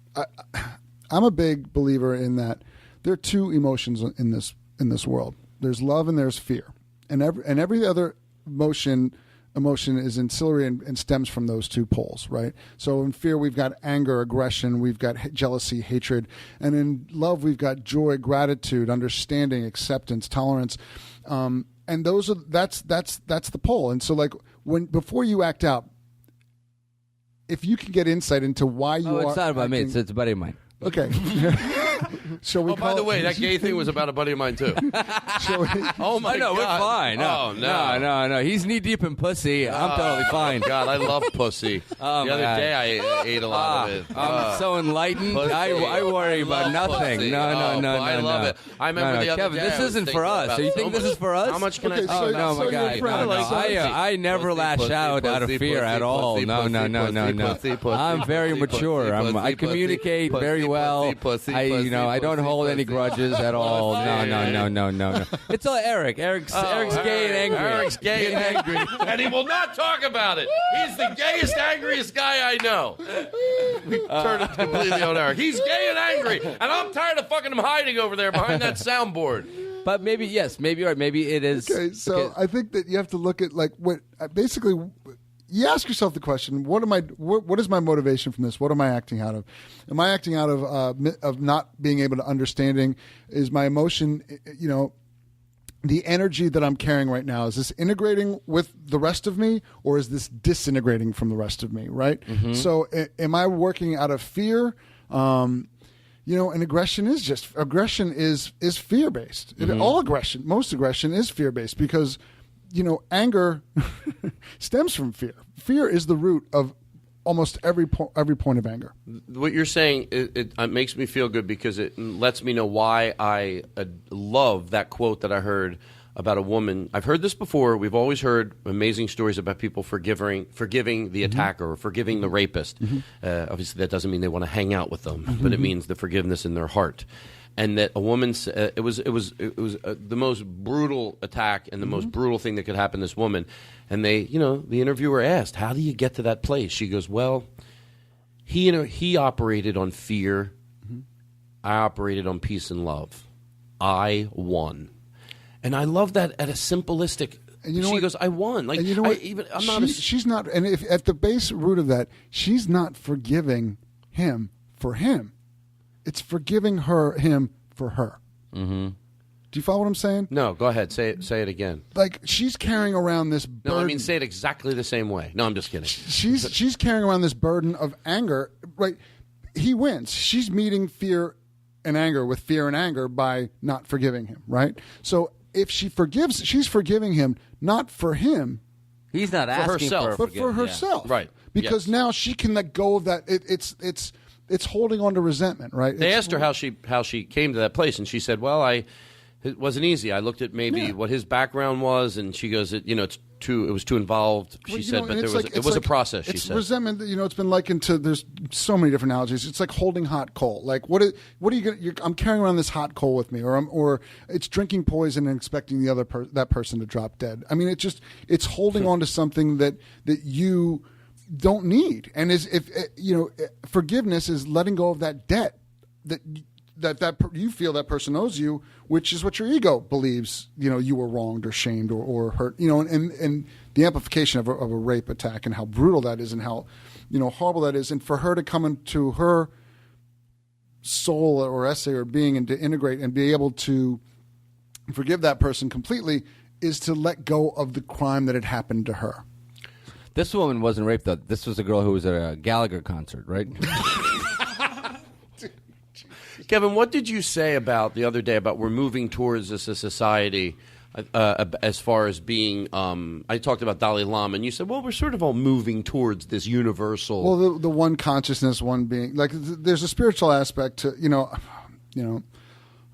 I'm a big believer in that there are two emotions in this world. There's love and there's fear, and every other emotion is ancillary and stems from those two poles, right? So in fear, we've got anger, aggression, we've got jealousy, hatred, and in love, we've got joy, gratitude, understanding, acceptance, tolerance, and that's the pole. And so, like, before you act out, if you can get insight into why you are,
it's not about me; it's a buddy of mine.
Okay. Shall we
by the way, that gay thing was about a buddy of mine too. Oh my
no,
God!
we're fine. No. He's knee deep in pussy. I'm totally fine.
God, I love pussy.
Oh,
the other day I ate a lot of it.
I'm so enlightened.
Pussy.
I worry about nothing.
Pussy.
No.
I love it. I remember the other
Kevin,
day.
this isn't for us. So you think this is for us?
How much can I?
So,
no, my God. I never lash out of fear at all. No. I'm very mature. I communicate very well. I don't hold any grudges at all. No. It's all Eric. Eric's gay and angry.
Eric's gay and angry, and he will not talk about it. He's the gayest, angriest guy I know. We turned it completely on Eric. He's gay and angry, and I'm tired of fucking him hiding over there behind that soundboard.
But maybe you're right. Maybe it is.
Okay, so I think that you have to look at like what basically. You ask yourself the question: what is my motivation from this? What am I acting out of? Am I acting out of not being able to understanding? Is my emotion, the energy that I'm carrying right now, is this integrating with the rest of me, or is this disintegrating from the rest of me? Right. Mm-hmm. So, am I working out of fear? And aggression is fear based. Mm-hmm. Most aggression is fear based because. Anger stems from fear. Fear is the root of almost every point of anger.
What you're saying, it makes me feel good because it lets me know why I love that quote that I heard about a woman. I've heard this before. We've always heard amazing stories about people forgiving the attacker or forgiving the rapist. Mm-hmm. Obviously, that doesn't mean they want to hang out with them, but it means the forgiveness in their heart. And that a woman, it was the most brutal attack and the most brutal thing that could happen to this woman. And the interviewer asked, "How do you get to that place?" She goes, "Well, he operated on fear. I operated on peace and love. I won." And I love that at a simplistic. And she goes, "I won." Like, and
she's not. And if at the base root of that, she's not forgiving him for him. It's forgiving him for her. Mm-hmm. Do you follow what I'm saying?
No, go ahead. Say it again.
Like she's carrying around this burden.
No, I mean say it exactly the same way. No, I'm just kidding.
She's carrying around this burden of anger. Right? He wins. She's meeting fear and anger with fear and anger by not forgiving him. Right? So if she forgives, she's forgiving him not for him.
He's not asking
herself,
for
but for herself.
Yeah. Right?
Because now she can let go of that. It's holding on to resentment, right?
They asked her how she came to that place, and she said, "Well, it wasn't easy. I looked at maybe what his background was, and she goes, it was too involved." She said, but it was a process. She said,
resentment. It's been likened to. There's so many different analogies. It's like holding hot coal. Like what are you going? I'm carrying around this hot coal with me, or it's drinking poison and expecting that person to drop dead. I mean, it's holding on to something that you don't need. And forgiveness is letting go of that debt that you feel that person owes you, which is what your ego believes you were wronged or shamed or hurt. And the amplification of a rape attack and how brutal that is and how horrible that is, and for her to come into her soul or essay or being and to integrate and be able to forgive that person completely is to let go of the crime that had happened to her.
This woman wasn't raped, though. This was a girl who was at a Gallagher concert, right?
Kevin, what did you say about the other day about we're moving towards this as a society as far as being I talked about Dalai Lama, and you said, well, we're sort of all moving towards this universal.
Well, the one consciousness, one being. Like, there's a spiritual aspect to, I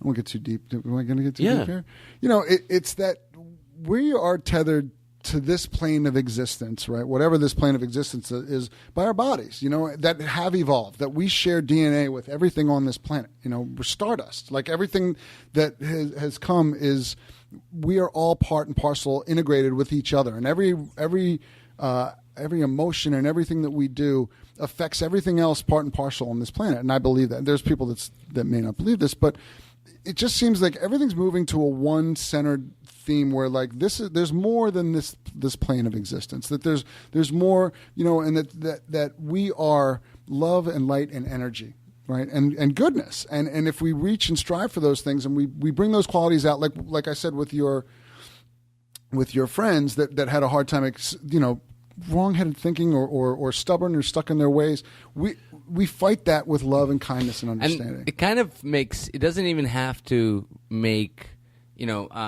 won't get too deep. Am I going to get too deep here? It's that we are tethered to this plane of existence, right? Whatever this plane of existence is, by our bodies, that have evolved, that we share DNA with everything on this planet. We're stardust. Like everything that has come is, we are all part and parcel, integrated with each other, and every emotion and everything that we do affects everything else part and parcel on this planet. And I believe that. There's people that may not believe this, but it just seems like everything's moving to a one-centered theme where like there's more than this plane of existence, that there's more, and that we are love and light and energy, right, and goodness, and if we reach and strive for those things, and we bring those qualities out, like I said with your friends that had a hard time, wrong-headed thinking or stubborn or stuck in their ways, we fight that with love and kindness and understanding.
And it kind of it doesn't even have to make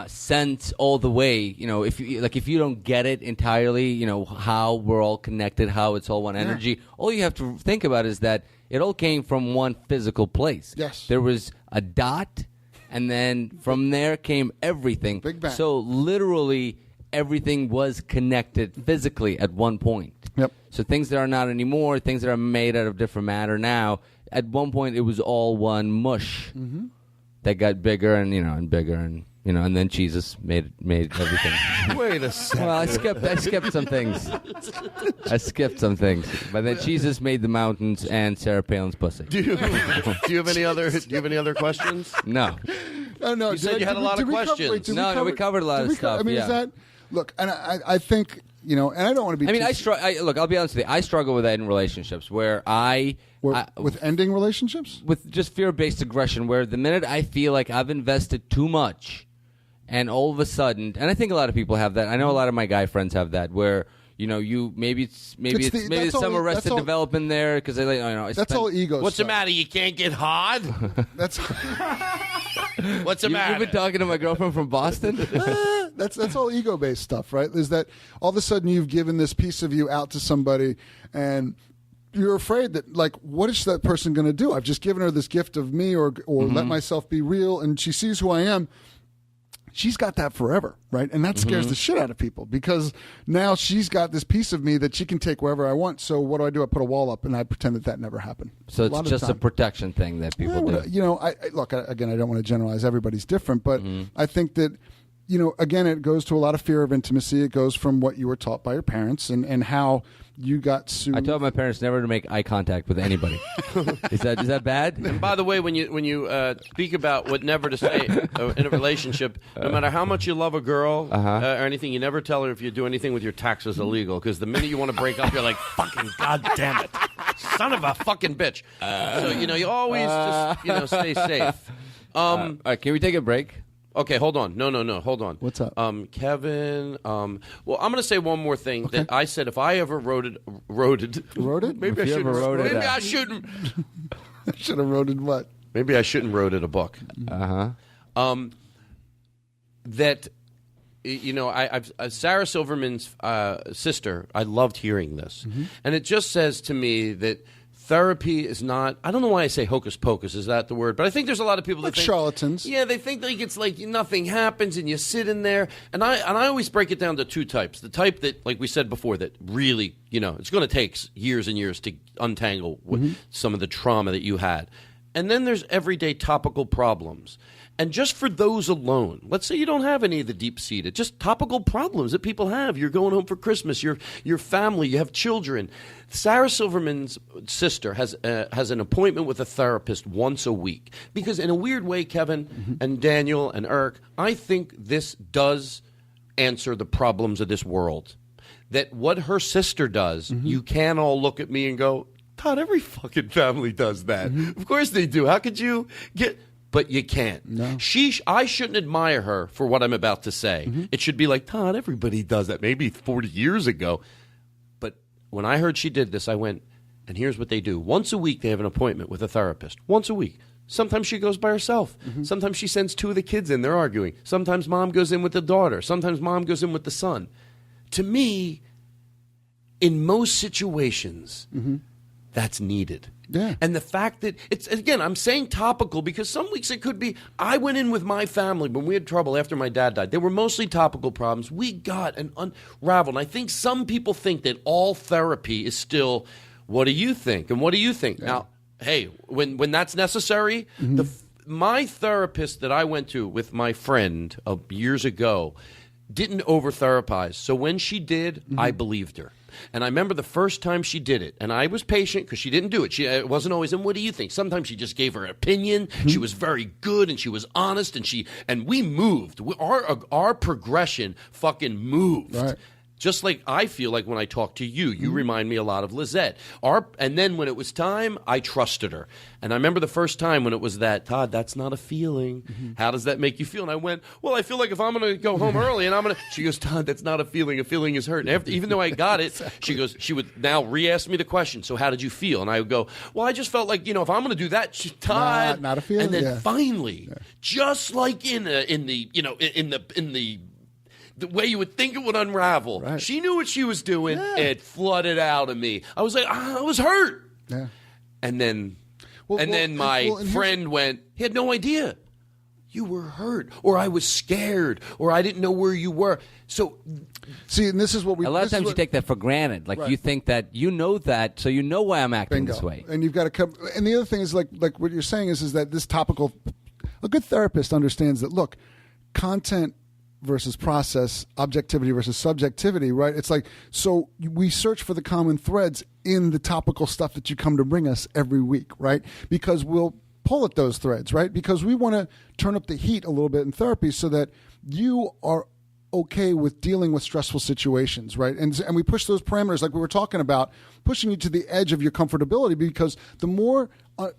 sense all the way. If you don't get it entirely, how we're all connected, how it's all one energy. All you have to think about is that it all came from one physical place.
Yes,
there was a dot, and then from there came everything.
Big Bang.
So literally, everything was connected physically at one point.
Yep.
So things that are not anymore, things that are made out of different matter now, at one point it was all one mush that got bigger and bigger and then Jesus made everything.
Wait a second.
Well, I skipped some things. But then Jesus made the mountains and Sarah Palin's pussy.
Do you have any other questions?
No.
No.
You said you had a lot of questions.
We covered a lot of stuff.
I mean, is that? Look, and I think and I don't want to be.
I mean, look. I'll be honest with you. I struggle with that in relationships where
with ending relationships,
with just fear-based aggression. Where the minute I feel like I've invested too much, and all of a sudden, and I think a lot of people have that. I know a lot of my guy friends have that. Where maybe it's some arrested development there because
that's all ego.
What's
stuff.
the matter? You can't get hard?
That's
What's the matter?
You've been talking to my girlfriend from Boston.
That's all ego-based stuff, right? Is that all of a sudden you've given this piece of you out to somebody, and you're afraid that, like, what is that person going to do? I've just given her this gift of me, or let myself be real, and she sees who I am. She's got that forever, right? And that scares the shit out of people, because now she's got this piece of me that she can take wherever I want. So what do? I put a wall up and I pretend that never happened.
So it's just a protection thing that people do.
Look, again, I don't want to generalize. Everybody's different, but I think that, again, it goes to a lot of fear of intimacy. It goes from what you were taught by your parents and how you got sued.
I told my parents never to make eye contact with anybody. Is that bad?
And by the way, when you speak about what never to say in a relationship, no matter how much you love a girl or anything, you never tell her if you do anything with your taxes illegal. Because the minute you want to break up, you're like, fucking goddamn it, son of a fucking bitch. So you always just stay safe.
All right, can we take a break?
Okay, hold on. No, hold on.
What's up?
Kevin, well, I'm going to say one more thing that I said if I ever wrote it? Maybe I shouldn't. I shouldn't.
I should have wrote it what?
Maybe I shouldn't wrote it a book. That, I've Sarah Silverman's sister, I loved hearing this. And it just says to me that therapy is not, I don't know why I say hocus pocus, is that the word? But I think there's a lot of people that think
charlatans.
Yeah, they think like it's like nothing happens and you sit in there. And I always break it down to two types. The type that, like we said before, that really, it's going to take years and years to untangle some of the trauma that you had. And then there's everyday topical problems. And just for those alone, let's say you don't have any of the deep-seated, just topical problems that people have. You're going home for Christmas, your family, you have children. Sarah Silverman's sister has an appointment with a therapist once a week. Because in a weird way, Kevin and Daniel and Eric, I think this does answer the problems of this world. That what her sister does, you can all look at me and go, Todd, every fucking family does that. Of course they do. How could you get... But you can't.
No.
I shouldn't admire her for what I'm about to say. It should be like, Todd, everybody does that. Maybe 40 years ago. But when I heard she did this, I went, and here's what they do. Once a week, they have an appointment with a therapist. Once a week. Sometimes she goes by herself. Sometimes she sends two of the kids in. They're arguing. Sometimes mom goes in with the daughter. Sometimes mom goes in with the son. To me, in most situations, that's needed.
Yeah.
And the fact that it's, again, I'm saying topical because some weeks it could be, I went in with my family when we had trouble after my dad died. They were mostly topical problems. We got an unraveled. And I think some people think that all therapy is still, what do you think? And what do you think?
Yeah.
Now, hey, when that's necessary, my therapist that I went to with my friend years ago didn't over-therapize. So when she did, I believed her. And I remember the first time she did it, and I was patient because she didn't do it. It wasn't always, and what do you think? Sometimes she just gave her opinion. She was very good, and she was honest, and we moved. Our progression fucking moved.
Right.
Just like I feel like when I talk to you, you remind me a lot of Lizette. And then when it was time, I trusted her. And I remember the first time when it was that, Todd, that's not a feeling. How does that make you feel? And I went, well, I feel like if I'm going to go home early and I'm going to, she goes, Todd, that's not a feeling. A feeling is hurt. And even though I got it, she would now re-ask me the question. So how did you feel? And I would go, well, I just felt like, if I'm going to do that, Todd.
Not a feeling.
And then finally, just like in the way you would think it would unravel.
Right.
She knew what she was doing.
Yeah.
It flooded out of me. I was like, I was hurt.
Yeah.
And then my friend went, he had no idea. You were hurt, or I was scared, or I didn't know where you were. So,
see, and this is what we.
A lot of times you take that for granted. Like you think that you know that, so you know why I'm acting this way.
And you've got to come. And the other thing is like what you're saying is that this topical. A good therapist understands that. Look, content versus process, objectivity versus subjectivity, right? It's like, so we search for the common threads in the topical stuff that you come to bring us every week, right? Because we'll pull at those threads, right? Because we want to turn up the heat a little bit in therapy so that you are okay with dealing with stressful situations, right? And we push those parameters like we were talking about, pushing you to the edge of your comfortability, because the more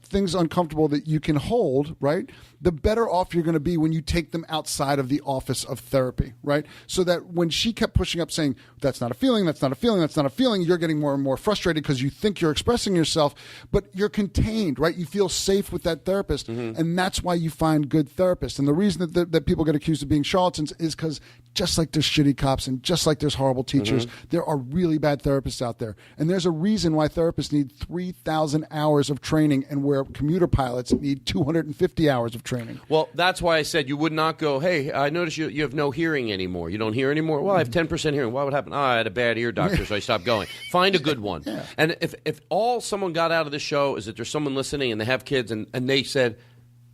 things uncomfortable that you can hold, right, the better off you're going to be when you take them outside of the office of therapy, right? So that when she kept pushing up saying, that's not a feeling, that's not a feeling, that's not a feeling, you're getting more and more frustrated because you think you're expressing yourself, but you're contained, right? You feel safe with that therapist, and that's why you find good therapists. And the reason that people get accused of being charlatans is because just like there's shitty cops and just like there's horrible teachers, there are really bad therapists out there. And there's a reason why therapists need 3,000 hours of training and where commuter pilots need 250 hours of training.
Well, that's why I said you would not go, hey, I notice you have no hearing anymore. You don't hear anymore? Well, I have 10% hearing. What would happen? Oh, I had a bad ear doctor, so I stopped going. Find a good one.
Yeah.
And if all someone got out of this show is that there's someone listening and they have kids and they said,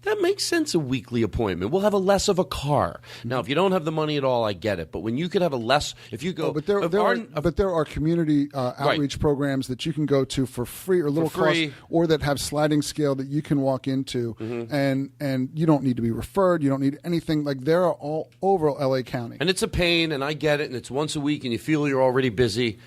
that makes sense, a weekly appointment. We'll have a less of a car. Now, if you don't have the money at all, I get it. But when you could have a less, if you go...
but there are community outreach programs that you can go to for free or little cost, or that have sliding scale that you can walk into, and you don't need to be referred. You don't need anything. Like, they're all over LA County.
And it's a pain, and I get it, and it's once a week, and you feel you're already busy.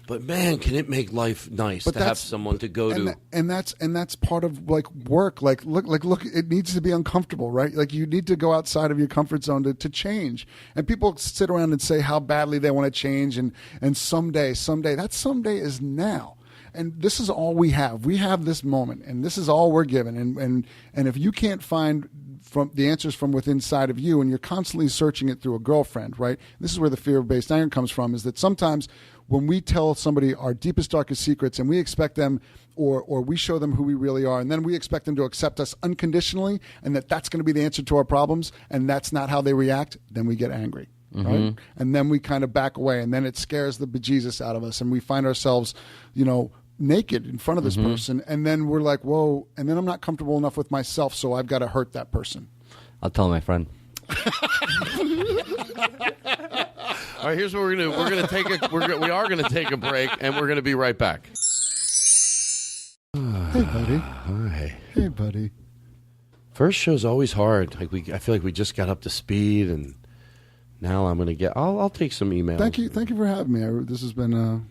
But man, can it make life nice to have someone to go to?
And that's part of like work. Like look, it needs to be uncomfortable, right? Like you need to go outside of your comfort zone to change. And people sit around and say how badly they want to change, and someday. That someday is now. And this is all we have. We have this moment, and this is all we're given. And if you can't find from the answers from within inside of you, and you're constantly searching it through a girlfriend, right? This is where the fear-based anger comes from, is that sometimes when we tell somebody our deepest, darkest secrets and we expect them or we show them who we really are, and then we expect them to accept us unconditionally, and that's going to be the answer to our problems, and that's not how they react, then we get angry. Right? And then we kind of back away, and then it scares the bejesus out of us, and we find ourselves, naked in front of this person, and then we're like, whoa, and then I'm not comfortable enough with myself, so I've got to hurt that person.
I'll tell my friend.
All right, here's what we're gonna do. We are gonna take a break, and we're gonna be right back.
Hey, buddy.
Hi.
Hey, buddy.
First show's always hard. I feel like we just got up to speed, and now I'm gonna get. I'll take some emails.
Thank you for having me. This has been.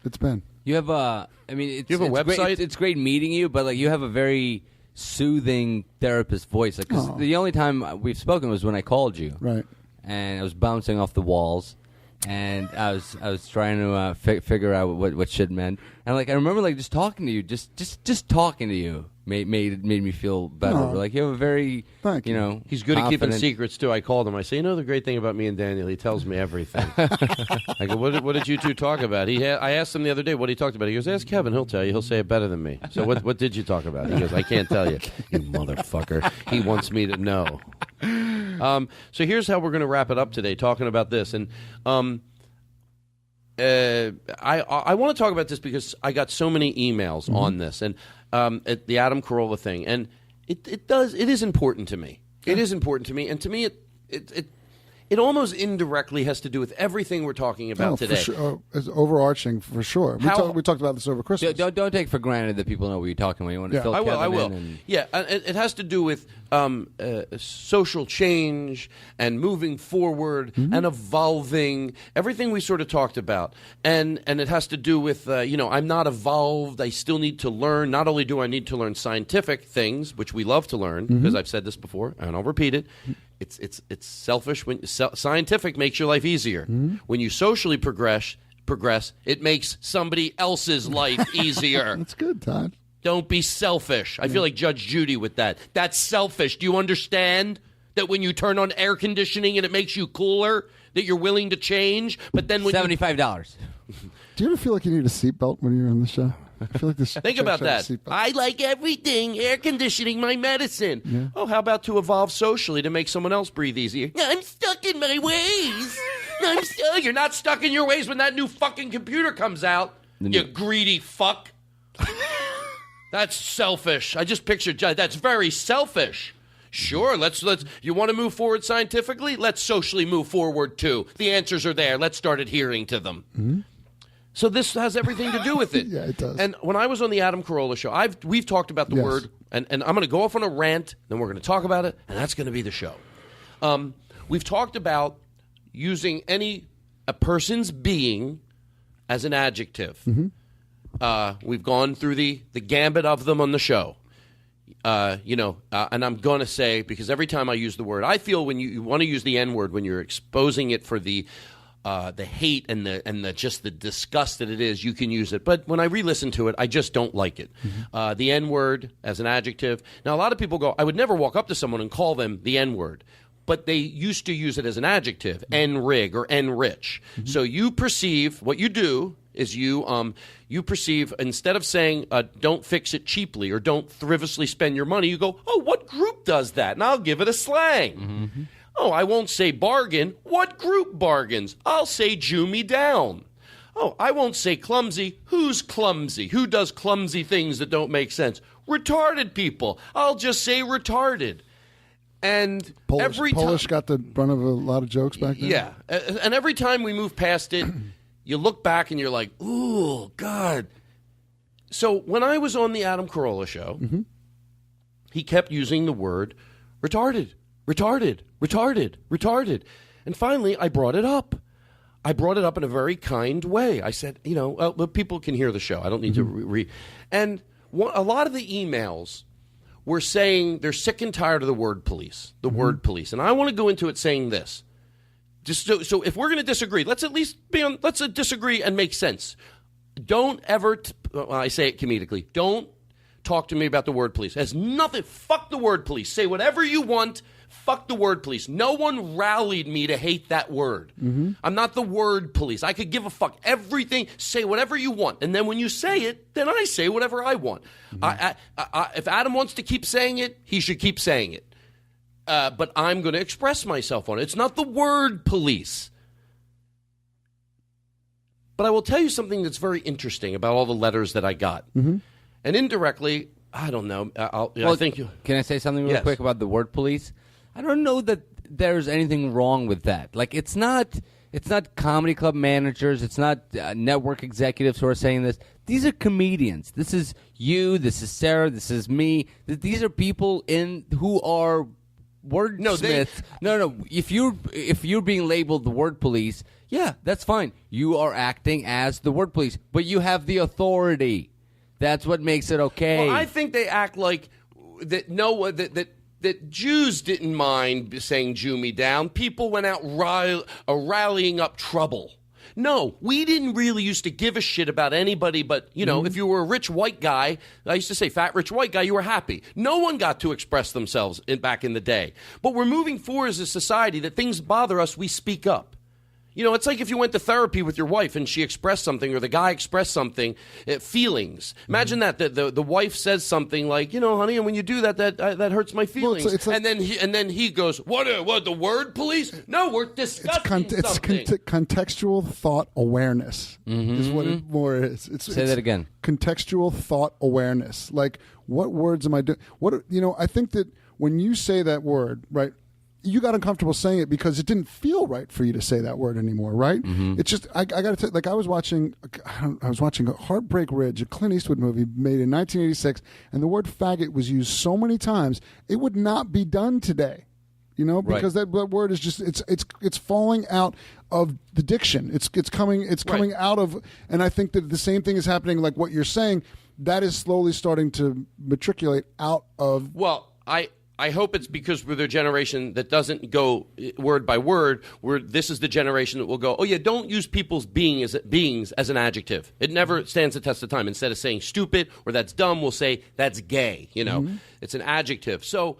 It's been.
You have a. I mean,
you have a website.
It's great meeting you, but like you have a very soothing therapist voice. Like, 'cause the only time we've spoken was when I called you.
Right.
And I was bouncing off the walls. and I was trying to figure out what shit meant. And like I remember like just talking to you, just talking to you made me feel better.
Oh.
Like you have a very you know
He's good at keeping
confident-
secrets too. I called him. I say, the great thing about me and Daniel, he tells me everything. I go, what did you two talk about? I asked him the other day what he talked about. He goes, ask Kevin. He'll tell you. He'll say it better than me. So what did you talk about? He goes, I can't tell you. You motherfucker. He wants me to know. So here's how we're going to wrap it up today, talking about this. And I want to talk about this because I got so many emails on this and at the Adam Carolla thing, and it is important to me. It is important to me, and to me it almost indirectly has to do with everything we're talking about today.
For sure. It's overarching for sure. We talked about this over Christmas.
Don't take for granted that people know what you're talking about. You want to fill Kevin
I will.
in and...
Yeah, it has to do with social change and moving forward and evolving. Everything we sort of talked about, and it has to do with I'm not evolved. I still need to learn. Not only do I need to learn scientific things, which we love to learn, because I've said this before, and I'll repeat it. It's selfish when scientific makes your life easier. When you socially progress, it makes somebody else's life easier.
That's good, Todd.
Don't be selfish. I feel like Judge Judy with that. That's selfish. Do you understand that when you turn on air conditioning and it makes you cooler, that you're willing to change? But then when
$75.
Do you ever feel like you need a seatbelt when you're on the show? I feel like this.
Think about that. I like everything. Air conditioning, my medicine. Yeah. Oh, how about to evolve socially to make someone else breathe easier? I'm stuck in my ways. You're not stuck in your ways when that new fucking computer comes out. You greedy fuck. That's selfish. I just pictured that's very selfish. Sure, let's you want to move forward scientifically? Let's socially move forward too. The answers are there. Let's start adhering to them. So this has everything to do with it.
Yeah, it does.
And when I was on the Adam Carolla show, we've talked about the word, and I'm going to go off on a rant, then we're going to talk about it, and that's going to be the show. We've talked about using a person's being as an adjective. We've gone through the gambit of them on the show. And I'm going to say, because every time I use the word, I feel when you want to use the N-word, when you're exposing it for the hate and the just the disgust that it is, you can use it. But when I re-listen to it, I just don't like it. The N-word as an adjective. Now, a lot of people go, I would never walk up to someone and call them the N-word. But they used to use it as an adjective, N-rig or N-rich. So you perceive, what you do is you perceive, instead of saying don't fix it cheaply or don't frivolously spend your money, you go, oh, what group does that? And I'll give it a slang. Oh, I won't say bargain. What group bargains? I'll say Jew me down. Oh, I won't say clumsy. Who's clumsy? Who does clumsy things that don't make sense? Retarded people. I'll just say retarded. And
Polish got the brunt of a lot of jokes back then.
Yeah. And every time we move past it, you look back and you're like, ooh, God. So when I was on the Adam Carolla show, he kept using the word retarded. And finally, I brought it up. I brought it up in a very kind way. I said, people can hear the show. I don't need to And a lot of the emails were saying they're sick and tired of the word police, word police. And I want to go into it saying this. Just so if we're going to disagree, let's at least let's disagree and make sense. Don't ever, I say it comedically, don't talk to me about the word police. It has nothing, fuck the word police. Say whatever you want. Fuck the word police. No one rallied me to hate that word. I'm not the word police. I could give a fuck. Everything, say whatever you want. And then when you say it, then I say whatever I want. If Adam wants to keep saying it, he should keep saying it. But I'm going to express myself on it. It's not the word police. But I will tell you something that's very interesting about all the letters that I got. And indirectly, I don't know. I think
can I say something real quick about the word police? I don't know that there's anything wrong with that. Like, it's not comedy club managers. It's not network executives who are saying this. These are comedians. This is you. This is Sarah. This is me. These are people who are wordsmiths. No. If you're being labeled the word police, yeah, that's fine. You are acting as the word police, but you have the authority. That's what makes it okay.
Well, I think they act like that. that Jews didn't mind saying "Jew me down." People went out rallying up trouble. No, we didn't really used to give a shit about anybody, but, if you were a rich white guy, I used to say fat rich white guy, you were happy. No one got to express themselves back in the day. But we're moving forward as a society that things bother us, we speak up. It's like if you went to therapy with your wife and she expressed something or the guy expressed something, feelings. Imagine that the wife says something like, honey, and when you do that hurts my feelings.
Well, it's like,
and then he goes, what the word police? No, we're discussing something.
It's contextual thought awareness is what it more is.
Say that again.
Contextual thought awareness. Like, what words am I doing? I think that when you say that word, right, you got uncomfortable saying it because it didn't feel right for you to say that word anymore, right? It's just I got to tell you, like I was watching Heartbreak Ridge, a Clint Eastwood movie made in 1986, and the word faggot was used so many times it would not be done today, because that word is just it's falling out of the diction. It's coming out of, and I think that the same thing is happening. Like what you're saying, that is slowly starting to matriculate out of.
Well, I hope it's because we're the generation that doesn't go word by word. This is the generation that will go, oh, yeah, don't use people's beings as an adjective. It never stands the test of time. Instead of saying stupid or that's dumb, we'll say that's gay. It's an adjective. So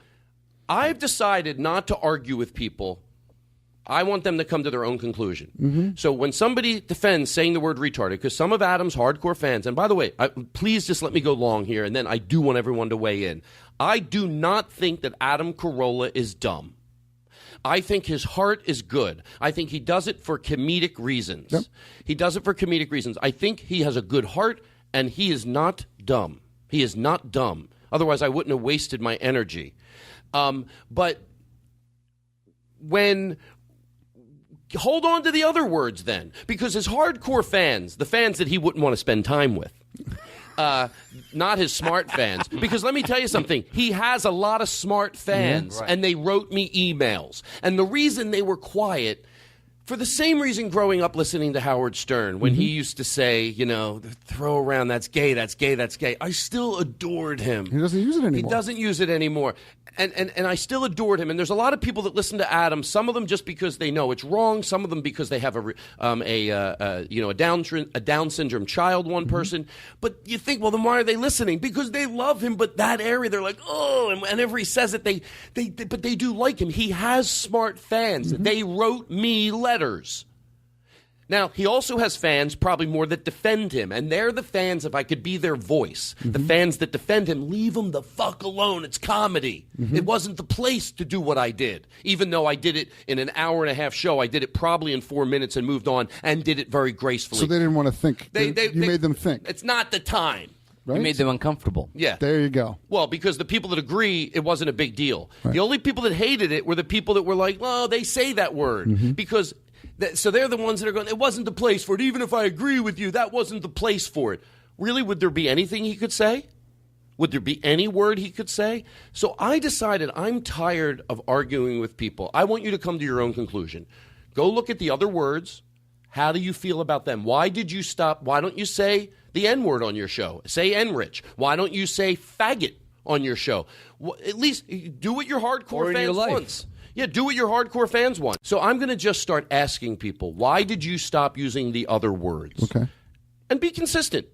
I've decided not to argue with people. I want them to come to their own conclusion. So when somebody defends saying the word retarded, because some of Adam's hardcore fans, and by the way, please just let me go long here, and then I do want everyone to weigh in. I do not think that Adam Carolla is dumb. I think his heart is good. I think he does it for comedic reasons. Yep. He does it for comedic reasons. I think he has a good heart, and he is not dumb. He is not dumb. Otherwise, I wouldn't have wasted my energy. But when... Hold on to the other words then, because his hardcore fans, the fans that he wouldn't want to spend time with, not his smart fans, because let me tell you something, he has a lot of smart fans, and they wrote me emails. And the reason they were quiet, for the same reason growing up listening to Howard Stern, when he used to say, throw around, that's gay, that's gay, that's gay, I still adored him.
He doesn't use it anymore.
He doesn't use it anymore. And I still adored him. And there's a lot of people that listen to Adam. Some of them just because they know it's wrong. Some of them because they have a Down syndrome child. One person. But you think, well, then why are they listening? Because they love him. But that area, they're like, oh. And whenever he says it, but they do like him. He has smart fans. They wrote me letters. Now, he also has fans, probably more, that defend him. And they're the fans, if I could be their voice, the fans that defend him, leave him the fuck alone. It's comedy. It wasn't the place to do what I did. Even though I did it in an hour and a half show, I did it probably in 4 minutes and moved on and did it very gracefully.
So they didn't want to think. You made them think.
It's not the time.
Right?
You made them uncomfortable.
Yeah.
There you go.
Well, because the people that agree, it wasn't a big deal. Right. The only people that hated it were the people that were like, well, they say that word. Because... So they're the ones that are going, it wasn't the place for it. Even if I agree with you, that wasn't the place for it. Really, would there be anything he could say? Would there be any word he could say? So I decided I'm tired of arguing with people. I want you to come to your own conclusion. Go look at the other words. How do you feel about them? Why did you stop? Why don't you say the N-word on your show? Say N-rich. Why don't you say faggot on your show? At least do what your hardcore fans want. Yeah, do what your hardcore fans want. So I'm going to just start asking people, why did you stop using the other words?
Okay.
And be consistent.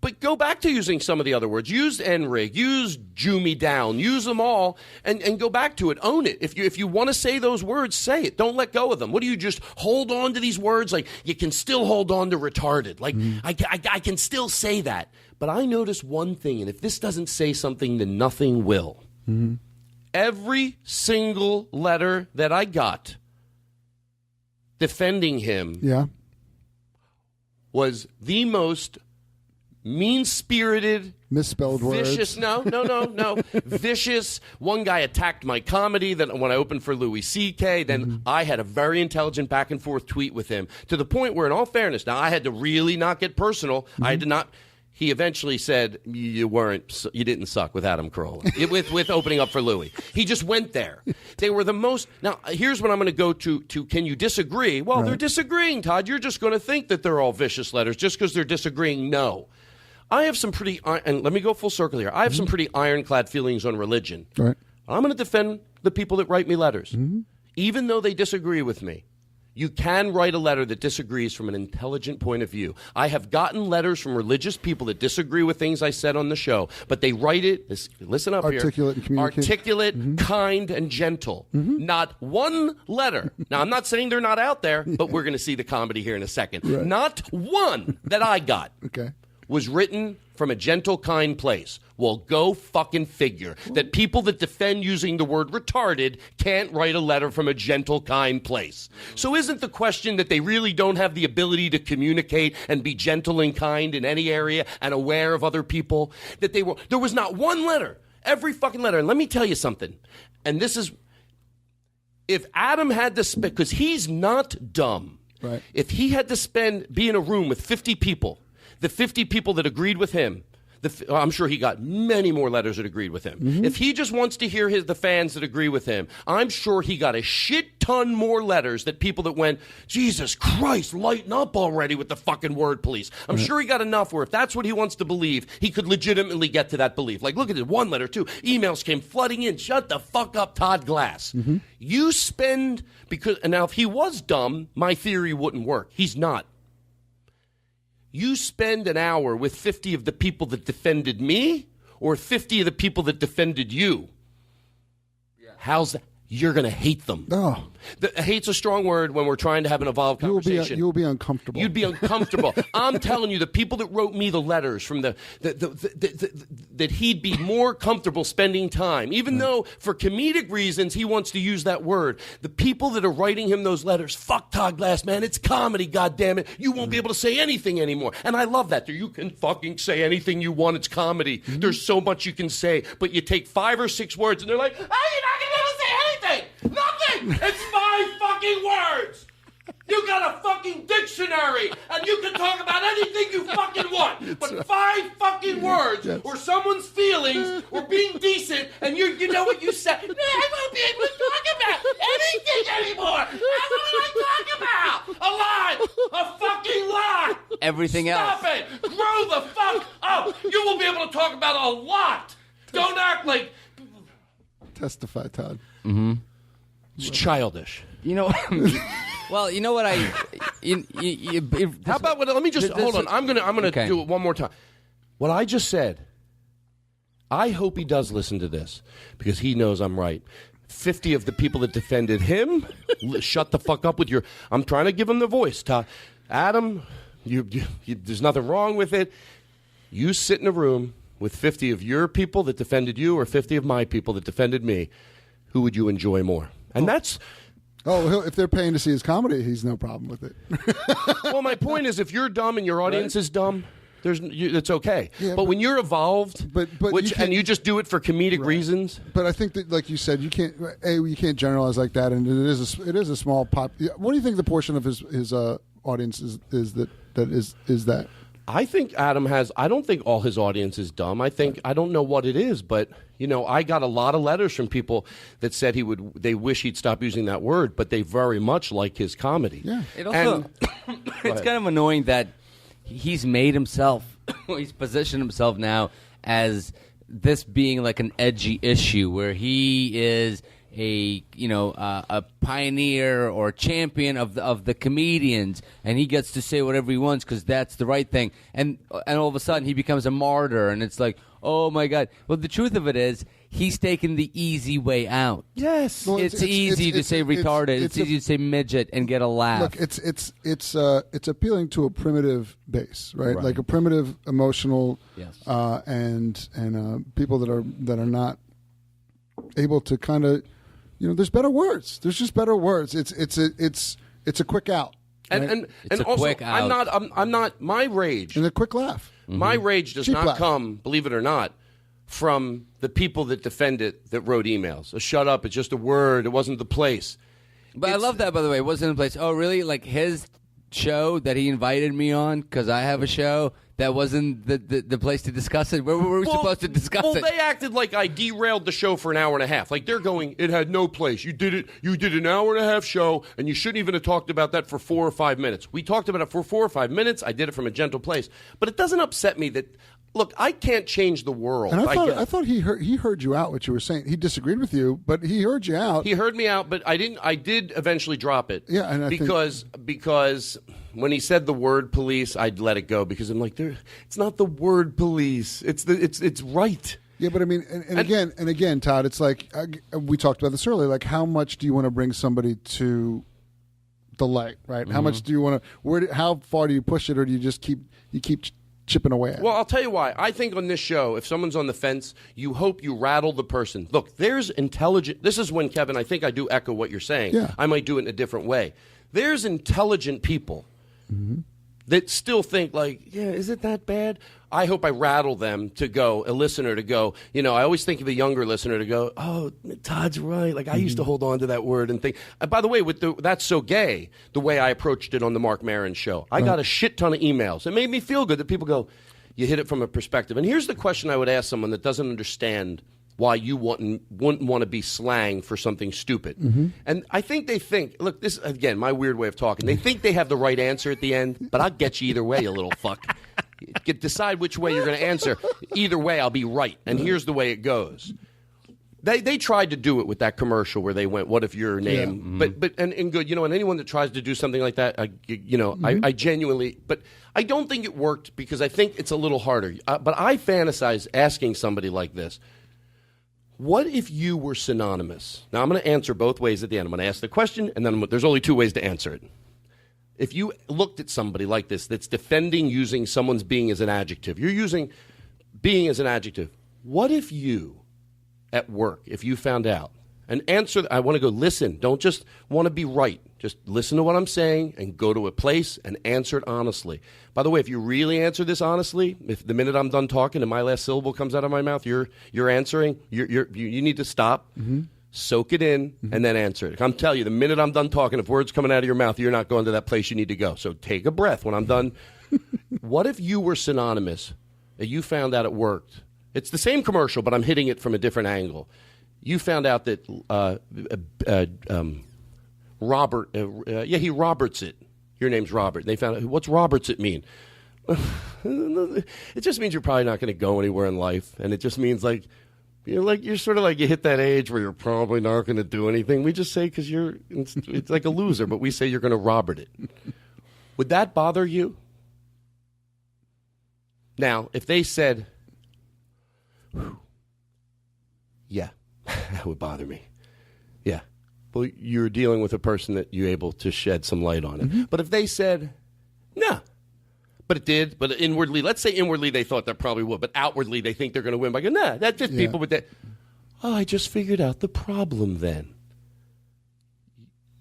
But go back to using some of the other words. Use N-rig, use Jew me down, use them all, and go back to it. Own it. If you want to say those words, say it. Don't let go of them. What do you just hold on to these words? Like, you can still hold on to retarded. Like, I can still say that. But I notice one thing, and if this doesn't say something, then nothing will. Every single letter that I got defending him was the most mean-spirited,
misspelled
vicious,
words.
No. Vicious. One guy attacked my comedy that when I opened for Louis C.K., then I had a very intelligent back-and-forth tweet with him to the point where, in all fairness, now I had to really not get personal. I had to not... He eventually said, you didn't suck with Adam Carolla, with opening up for Louis. He just went there. They were the most... Now, here's what I'm going to go to can you disagree? Well, they're disagreeing, Todd. You're just going to think that they're all vicious letters just because they're disagreeing. No. I have some pretty... And let me go full circle here. I have some pretty ironclad feelings on religion.
Right.
I I'm going to defend the people that write me letters. Even though they disagree with me. You can write a letter that disagrees from an intelligent point of view. I have gotten letters from religious people that disagree with things I said on the show, but they write it, listen up
articulate
here.
And
articulate, kind, and gentle. Not one letter. Now, I'm not saying they're not out there, but we're going to see the comedy here in a second.
Right.
Not one that I got was written from a gentle, kind place. Well, go fucking figure that people that defend using the word retarded can't write a letter from a gentle, kind place. So isn't the question that they really don't have the ability to communicate and be gentle and kind in any area and aware of other people? That they were, there was not one letter, every fucking letter. And let me tell you something. And this is, if Adam had to spend, because he's not dumb.
Right.
If he had to be in a room with 50 people, the 50 people that agreed with him, I'm sure he got many more letters that agreed with him. If he just wants to hear the fans that agree with him, I'm sure he got a shit ton more letters that people that went, Jesus Christ, lighten up already with the fucking word police. I'm sure he got enough where if that's what he wants to believe, he could legitimately get to that belief. Like, look at it, one letter, two. Emails came flooding in. Shut the fuck up, Todd Glass. You spend, and now if he was dumb, my theory wouldn't work. He's not. You spend an hour with 50 of the people that defended me or 50 of the people that defended you. How's that? You're going to hate them.
Oh.
Hate's a strong word when we're trying to have an evolved conversation.
You will be uncomfortable.
You'd be uncomfortable. I'm telling you, the people that wrote me the letters from that he'd be more comfortable spending time, even though for comedic reasons he wants to use that word. The people that are writing him those letters, fuck Todd Glass, man, it's comedy, goddammit. You won't be able to say anything anymore. And I love that. You can fucking say anything you want. It's comedy. There's so much you can say, but you take 5 or 6 words and they're like, oh, you're not going to be able to say anything. Nothing. It's 5 fucking words. You got a fucking dictionary, and you can talk about anything you fucking want. But 5 fucking words, or someone's feelings, or being decent, and you know what you said. I won't be able to talk about anything anymore. That's what I talk about. A lie. A fucking lie.
Everything
Stop
else.
it. Grow the fuck up. You will be able to talk about a lot. Don't act like...
Testify, Todd.
It's childish.
You know, well, you know what
How about let me just hold on. I'm gonna do it one more time. What I just said. I hope he does listen to this because he knows I'm right. 50 of the people that defended him, shut the fuck up with your. I'm trying to give him the voice, Todd. Adam, you, there's nothing wrong with it. You sit in a room with 50 of your people that defended you, or 50 of my people that defended me. Who would you enjoy more? And that's.
Oh, if they're paying to see his comedy, he's no problem with it.
Well, my point is, if you're dumb and your audience is dumb, it's okay. Yeah, but when you're evolved, and you just do it for comedic reasons.
But I think that, like you said, you can't generalize like that, and it is a small pop. What do you think the portion of his audience is that?
I think Adam has. I don't think all his audience is dumb. I don't know what it is, but I got a lot of letters from people that said they wish he'd stop using that word, but they very much like his comedy.
Yeah.
It also, it's kind of annoying that he's made himself, he's positioned himself now as this being like an edgy issue where he is a pioneer or champion of the comedians, and he gets to say whatever he wants because that's the right thing, and all of a sudden he becomes a martyr, and it's like, oh my God. Well, the truth of it is he's taken the easy way out.
Yes,
well, it's easy to say retarded. It's easy to say midget and get a laugh.
Look, it's appealing to a primitive base, right? Like a primitive, emotional, and people that are not able to kind of. There's better words. There's just better words. It's a quick out. Right?
And
a
also,
quick out.
I'm not my rage.
And a quick laugh.
My rage does
Cheap
not
laugh.
come, believe it or not, from the people that defend it that wrote emails. Shut up! It's just a word. It wasn't the place.
But I love that, by the way. It wasn't the place. Oh, really? Like his show that he invited me on because I have a show. That wasn't the place to discuss it. Where were we supposed to discuss it?
Well, they acted like I derailed the show for an hour and a half. Like they're going, it had no place. You did an hour and a half show, and you shouldn't even have talked about that for 4 or 5 minutes. We talked about it for 4 or 5 minutes. I did it from a gentle place. But it doesn't upset me that look, I can't change the world.
And I thought he heard you out what you were saying. He disagreed with you, but he heard you out.
He heard me out, but I didn't. I did eventually drop it.
Yeah, and
because when he said the word police, I'd let it go because I'm like, it's not the word police. It's right.
Yeah, but I mean, and again, Todd, it's like we talked about this earlier. Like, how much do you want to bring somebody to the light, right? How much do you want to? How far do you push it, or do you just keep chipping away at it?
Well, I'll tell you why. I think on this show, if someone's on the fence, you hope you rattle the person. Look, there's intelligent. This is when, Kevin, I think I do echo what you're saying.
Yeah.
I might do it in a different way. There's intelligent people that still think like, yeah, is it that bad? I hope I rattle them to go, a listener to go, I always think of a younger listener to go, oh, Todd's right. Like, I used to hold on to that word and think. By the way, That's So Gay, the way I approached it on the Mark Maron show, I got a shit ton of emails. It made me feel good that people go, you hit it from a perspective. And here's the question I would ask someone that doesn't understand why you wouldn't want to be slang for something stupid. And I think they think, look, this, again, my weird way of talking, they think they have the right answer at the end, but I'll get you either way, you little fuck. Decide which way you're going to answer. Either way, I'll be right. And here's the way it goes. They tried to do it with that commercial where they went, what if your name, but good, and anyone that tries to do something like that, I genuinely, but I don't think it worked because I think it's a little harder. But I fantasize asking somebody like this, what if you were synonymous? Now, I'm going to answer both ways at the end. I'm going to ask the question, and then there's only two ways to answer it. If you looked at somebody like this that's defending using someone's being as an adjective, you're using being as an adjective. What if you, at work, if you found out, and answer, I want to go, listen, don't just want to be right. Just listen to what I'm saying and go to a place and answer it honestly. By the way, if you really answer this honestly, if the minute I'm done talking and my last syllable comes out of my mouth, you're answering, you need to stop, soak it in, and then answer it. I'm telling you, the minute I'm done talking, if words coming out of your mouth, you're not going to that place you need to go. So take a breath when I'm done. What if you were synonymous and you found out it worked? It's the same commercial, but I'm hitting it from a different angle. You found out that Robert, he Roberts it. Your name's Robert. And they found out, what's Roberts it mean? It just means you're probably not going to go anywhere in life. And it just means you're sort of like you hit that age where you're probably not going to do anything. We just say because it's like a loser, but we say you're going to Robert it. Would that bother you? Now, if they said, yeah, that would bother me. Yeah. Well, you're dealing with a person that you're able to shed some light on it. But if they said, no, but it did, but inwardly, let's say inwardly they thought that probably would, but outwardly they think they're going to win by going, nah, that's just people with that. Oh, I just figured out the problem then.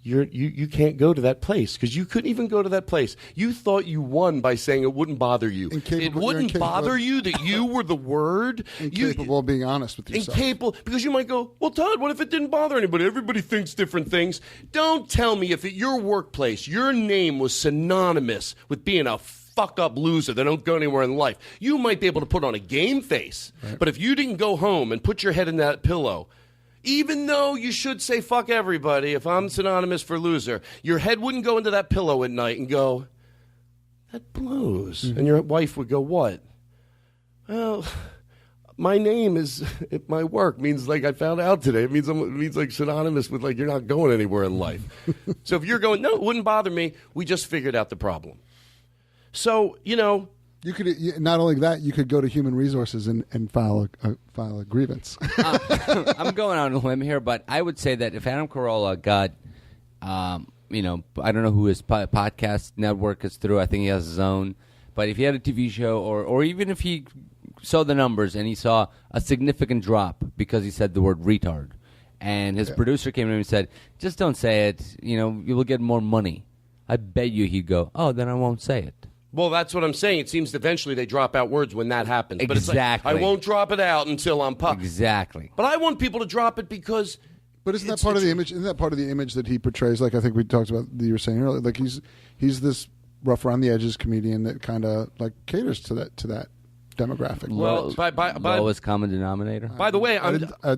You can't go to that place because you couldn't even go to that place. You thought you won by saying it wouldn't bother you. It wouldn't bother you that you were the word.
Incapable of being honest with yourself.
Incapable, because you might go, well, Todd, what if it didn't bother anybody? Everybody thinks different things. Don't tell me if at your workplace your name was synonymous with being a fuck-up loser that don't go anywhere in life. You might be able to put on a game face, but if you didn't go home and put your head in that pillow, even though you should say fuck everybody, if I'm synonymous for loser, your head wouldn't go into that pillow at night and go, that blows. And your wife would go, what? Well, my name is at my work means like I found out today. It means like synonymous with like you're not going anywhere in life. So if you're going, no, it wouldn't bother me. We just figured out the problem. So,
you could not only that, you could go to Human Resources and file a grievance.
I'm going out on a limb here, but I would say that if Adam Carolla got, I don't know who his podcast network is through. I think he has his own. But if he had a TV show, or even if he saw the numbers and he saw a significant drop because he said the word retard, and his producer came to him and said, "Just don't say it. You will get more money." I bet you he'd go, "Oh, then I won't say it."
Well, that's what I'm saying. It seems eventually they drop out words when that happens. But
Exactly.
It's like, I won't drop it out until I'm pop.
Exactly.
But I want people to drop it because...
But isn't that part of the image? Isn't that part of the image that he portrays? Like I think we talked about, that you were saying earlier. Like he's this rough around the edges comedian that kind of like caters to that demographic.
Well,
lowest common denominator.
By the way,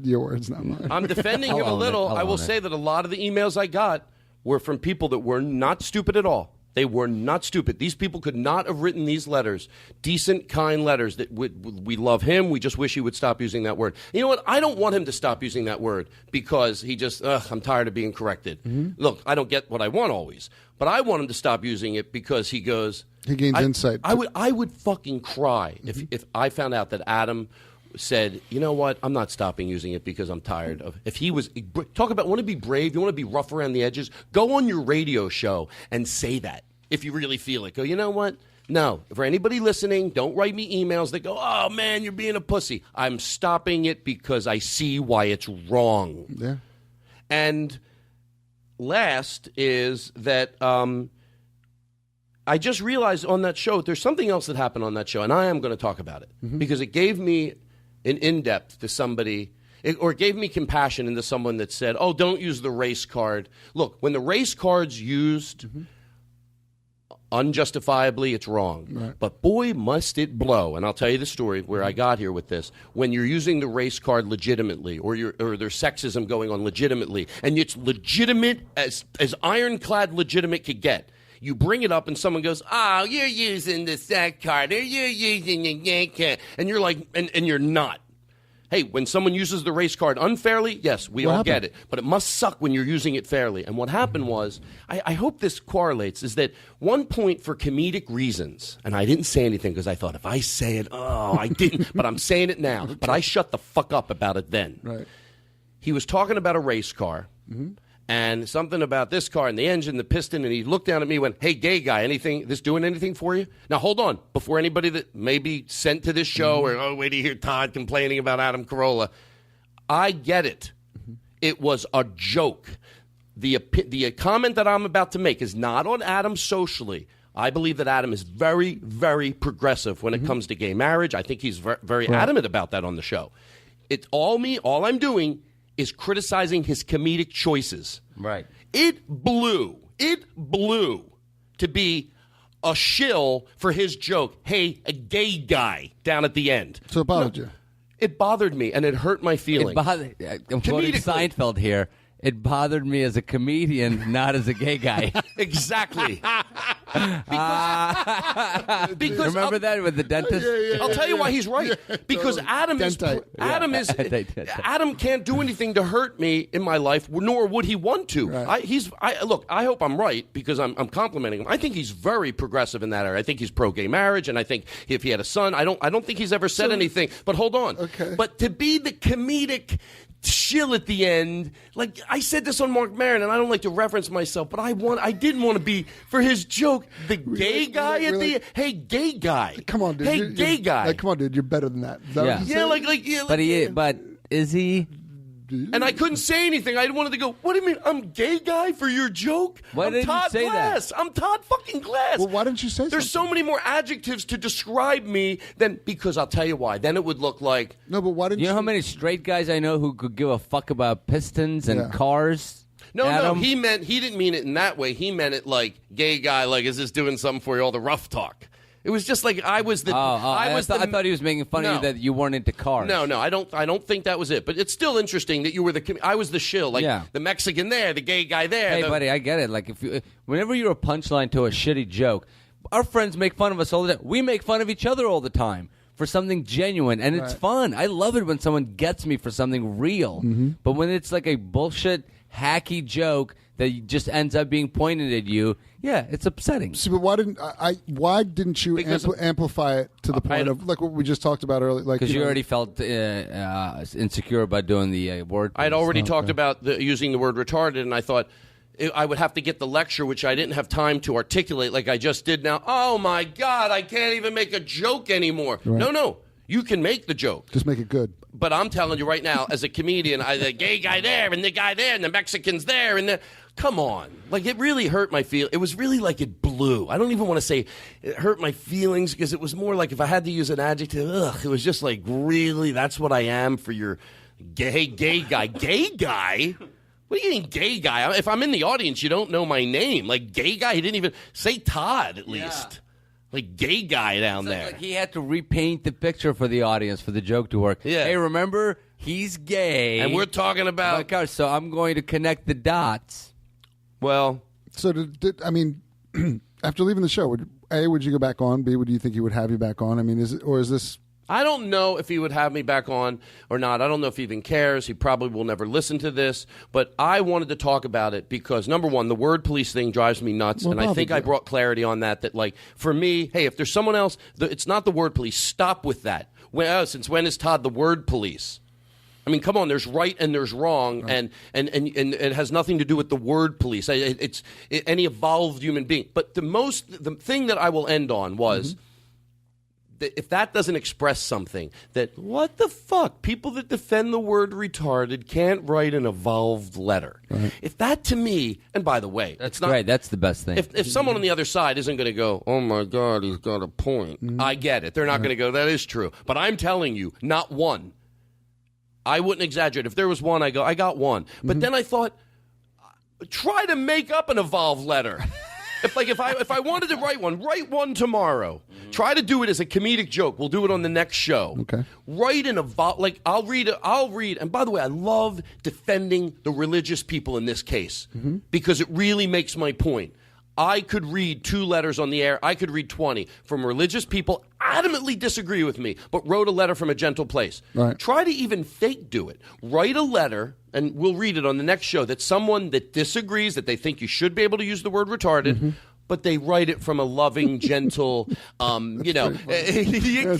your words, not mine.
I'm defending him a little. I will say that a lot of the emails I got were from people that were not stupid at all. They were not stupid. These people could not have written these letters, decent, kind letters that we love him. We just wish he would stop using that word. You know what? I don't want him to stop using that word because he just, I'm tired of being corrected. Mm-hmm. Look, I don't get what I want always, but I want him to stop using it because he goes.
He gains insight.
I would fucking cry if I found out that Adam said, you know what, I'm not stopping using it because I'm tired of. If he was talk about want to be brave, you want to be rough around the edges, go on your radio show and say that if you really feel it. Go, you know what? No, for anybody listening, don't write me emails that go, oh man, you're being a pussy. I'm stopping it because I see why it's wrong.
Yeah.
And last is that I just realized on that show there's something else that happened on that show, and I am going to talk about it because it gave me an in-depth to somebody, or it gave me compassion into someone that said, oh, don't use the race card. Look, when the race card's used unjustifiably, it's wrong. Right. But boy, must it blow. And I'll tell you the story where I got here with this. When you're using the race card legitimately, or there's sexism going on legitimately, and it's legitimate as ironclad legitimate could get. You bring it up and someone goes, oh, you're using the sack card, or you're using the yank card. And you're like, and you're not. Hey, when someone uses the race card unfairly, yes, we all get it. But it must suck when you're using it fairly. And what happened was, I hope this correlates, is that one point for comedic reasons, and I didn't say anything because I thought if I say it, I didn't, but I'm saying it now. But I shut the fuck up about it then.
Right.
He was talking about a race car. And something about this car and the engine, the piston, and he looked down at me and went, hey, gay guy, this doing anything for you? Now, hold on. Before anybody that may be sent to this show or, oh, wait to hear Todd complaining about Adam Carolla, I get it. It was a joke. The comment that I'm about to make is not on Adam socially. I believe that Adam is very, very progressive when it comes to gay marriage. I think he's very adamant about that on the show. It's all me. All I'm doing is criticizing his comedic choices.
Right.
It blew to be a shill for his joke, hey, a gay guy, down at the end.
So it bothered you?
It bothered me, and it hurt my feelings.
I'm quoting Seinfeld here. It bothered me as a comedian, not as a gay guy.
Exactly. Because
remember that with the dentist?
I'll tell you why he's right. Because Adam can't do anything to hurt me in my life, nor would he want to. Right. I hope I'm right because I'm complimenting him. I think he's very progressive in that area. I think he's pro-gay marriage, and I think if he had a son, I don't think he's ever said anything. But hold on.
Okay.
But to be the comedic chill at the end, like I said this on Mark Maron, and I don't like to reference myself, but I didn't want to be for his joke the gay guy at the end. Hey, gay guy!
Come on, dude!
Hey, gay guy!
Like, come on, dude! You're better than that.
But is he?
And I couldn't say anything. I wanted to go, what do you mean? I'm gay guy for your joke?
Why didn't you say
Glass.
that?
I'm Todd fucking Glass.
Well, why didn't you say something?
There's so many more adjectives to describe me than, because I'll tell you why. Then it would look like.
No, but why didn't you?
You know how many straight guys I know who could give a fuck about pistons and cars?
No,
Adam?
he didn't mean it in that way. He meant it like gay guy, like, is this doing something for you? All the rough talk. It was just like I was the. I
thought he was making fun of you that you weren't into cars.
No, I don't think that was it. But it's still interesting that you were I was the shill, like the Mexican there, the gay guy there.
Hey, buddy, I get it. Like whenever you're a punchline to a shitty joke, our friends make fun of us all the time. We make fun of each other all the time for something genuine, and it's fun. I love it when someone gets me for something real. But when it's like a bullshit, hacky joke that just ends up being pointed at you, it's upsetting.
See, but why didn't you amplify it to the point of like what we just talked about earlier? Like,
because you already felt insecure about doing the word.
I'd already talked about using the word retarded, and I thought I would have to get the lecture, which I didn't have time to articulate like I just did now. Oh, my God, I can't even make a joke anymore. Right. No, you can make the joke.
Just make it good.
But I'm telling you right now, as a comedian, the gay guy there and the guy there and the Mexicans there and come on. Like, it really hurt my feelings. It was really like it blew. I don't even want to say it hurt my feelings because it was more like if I had to use an adjective, it was just like, really, that's what I am for your gay guy. Gay guy? What do you mean gay guy? If I'm in the audience, you don't know my name. Like, gay guy? He didn't even say Todd, at least. Yeah. Like, gay guy down there.
Like he had to repaint the picture for the audience for the joke to work.
Yeah.
Hey, remember, he's gay.
And we're talking about...
So I'm going to connect the dots.
Well...
So, after leaving the show, would you go back on? B, would you think he would have you back on? I mean, is this?
I don't know if he would have me back on or not. I don't know if he even cares. He probably will never listen to this. But I wanted to talk about it because, number one, the word police thing drives me nuts.
Well,
and I think I brought clarity on that, like, for me, hey, if there's someone else, it's not the word police. Stop with that. Since when is Todd the word police? I mean, come on, there's right and there's wrong, right. and it has nothing to do with the word police. It's any evolved human being. But the thing that I will end on was... if that doesn't express something, that what the fuck? People that defend the word retarded can't write an evolved letter. Right. If that to me, and by the way,
that's great. That's the best thing.
If someone on the other side isn't going to go, oh my God, he's got a point. I get it. They're not going to go, that is true. But I'm telling you, not one. I wouldn't exaggerate. If there was one, I go, I got one. But then I thought, try to make up an evolved letter. If I wanted to write one tomorrow. Try to do it as a comedic joke. We'll do it on the next show.
Okay.
Write I'll read. And by the way, I love defending the religious people in this case because it really makes my point. I could read 2 letters on the air. I could read 20 from religious people adamantly disagree with me, but wrote a letter from a gentle place.
Right.
Try to even fake do it. Write a letter, and we'll read it on the next show, that someone that disagrees, that they think you should be able to use the word retarded, but they write it from a loving, gentle,
That's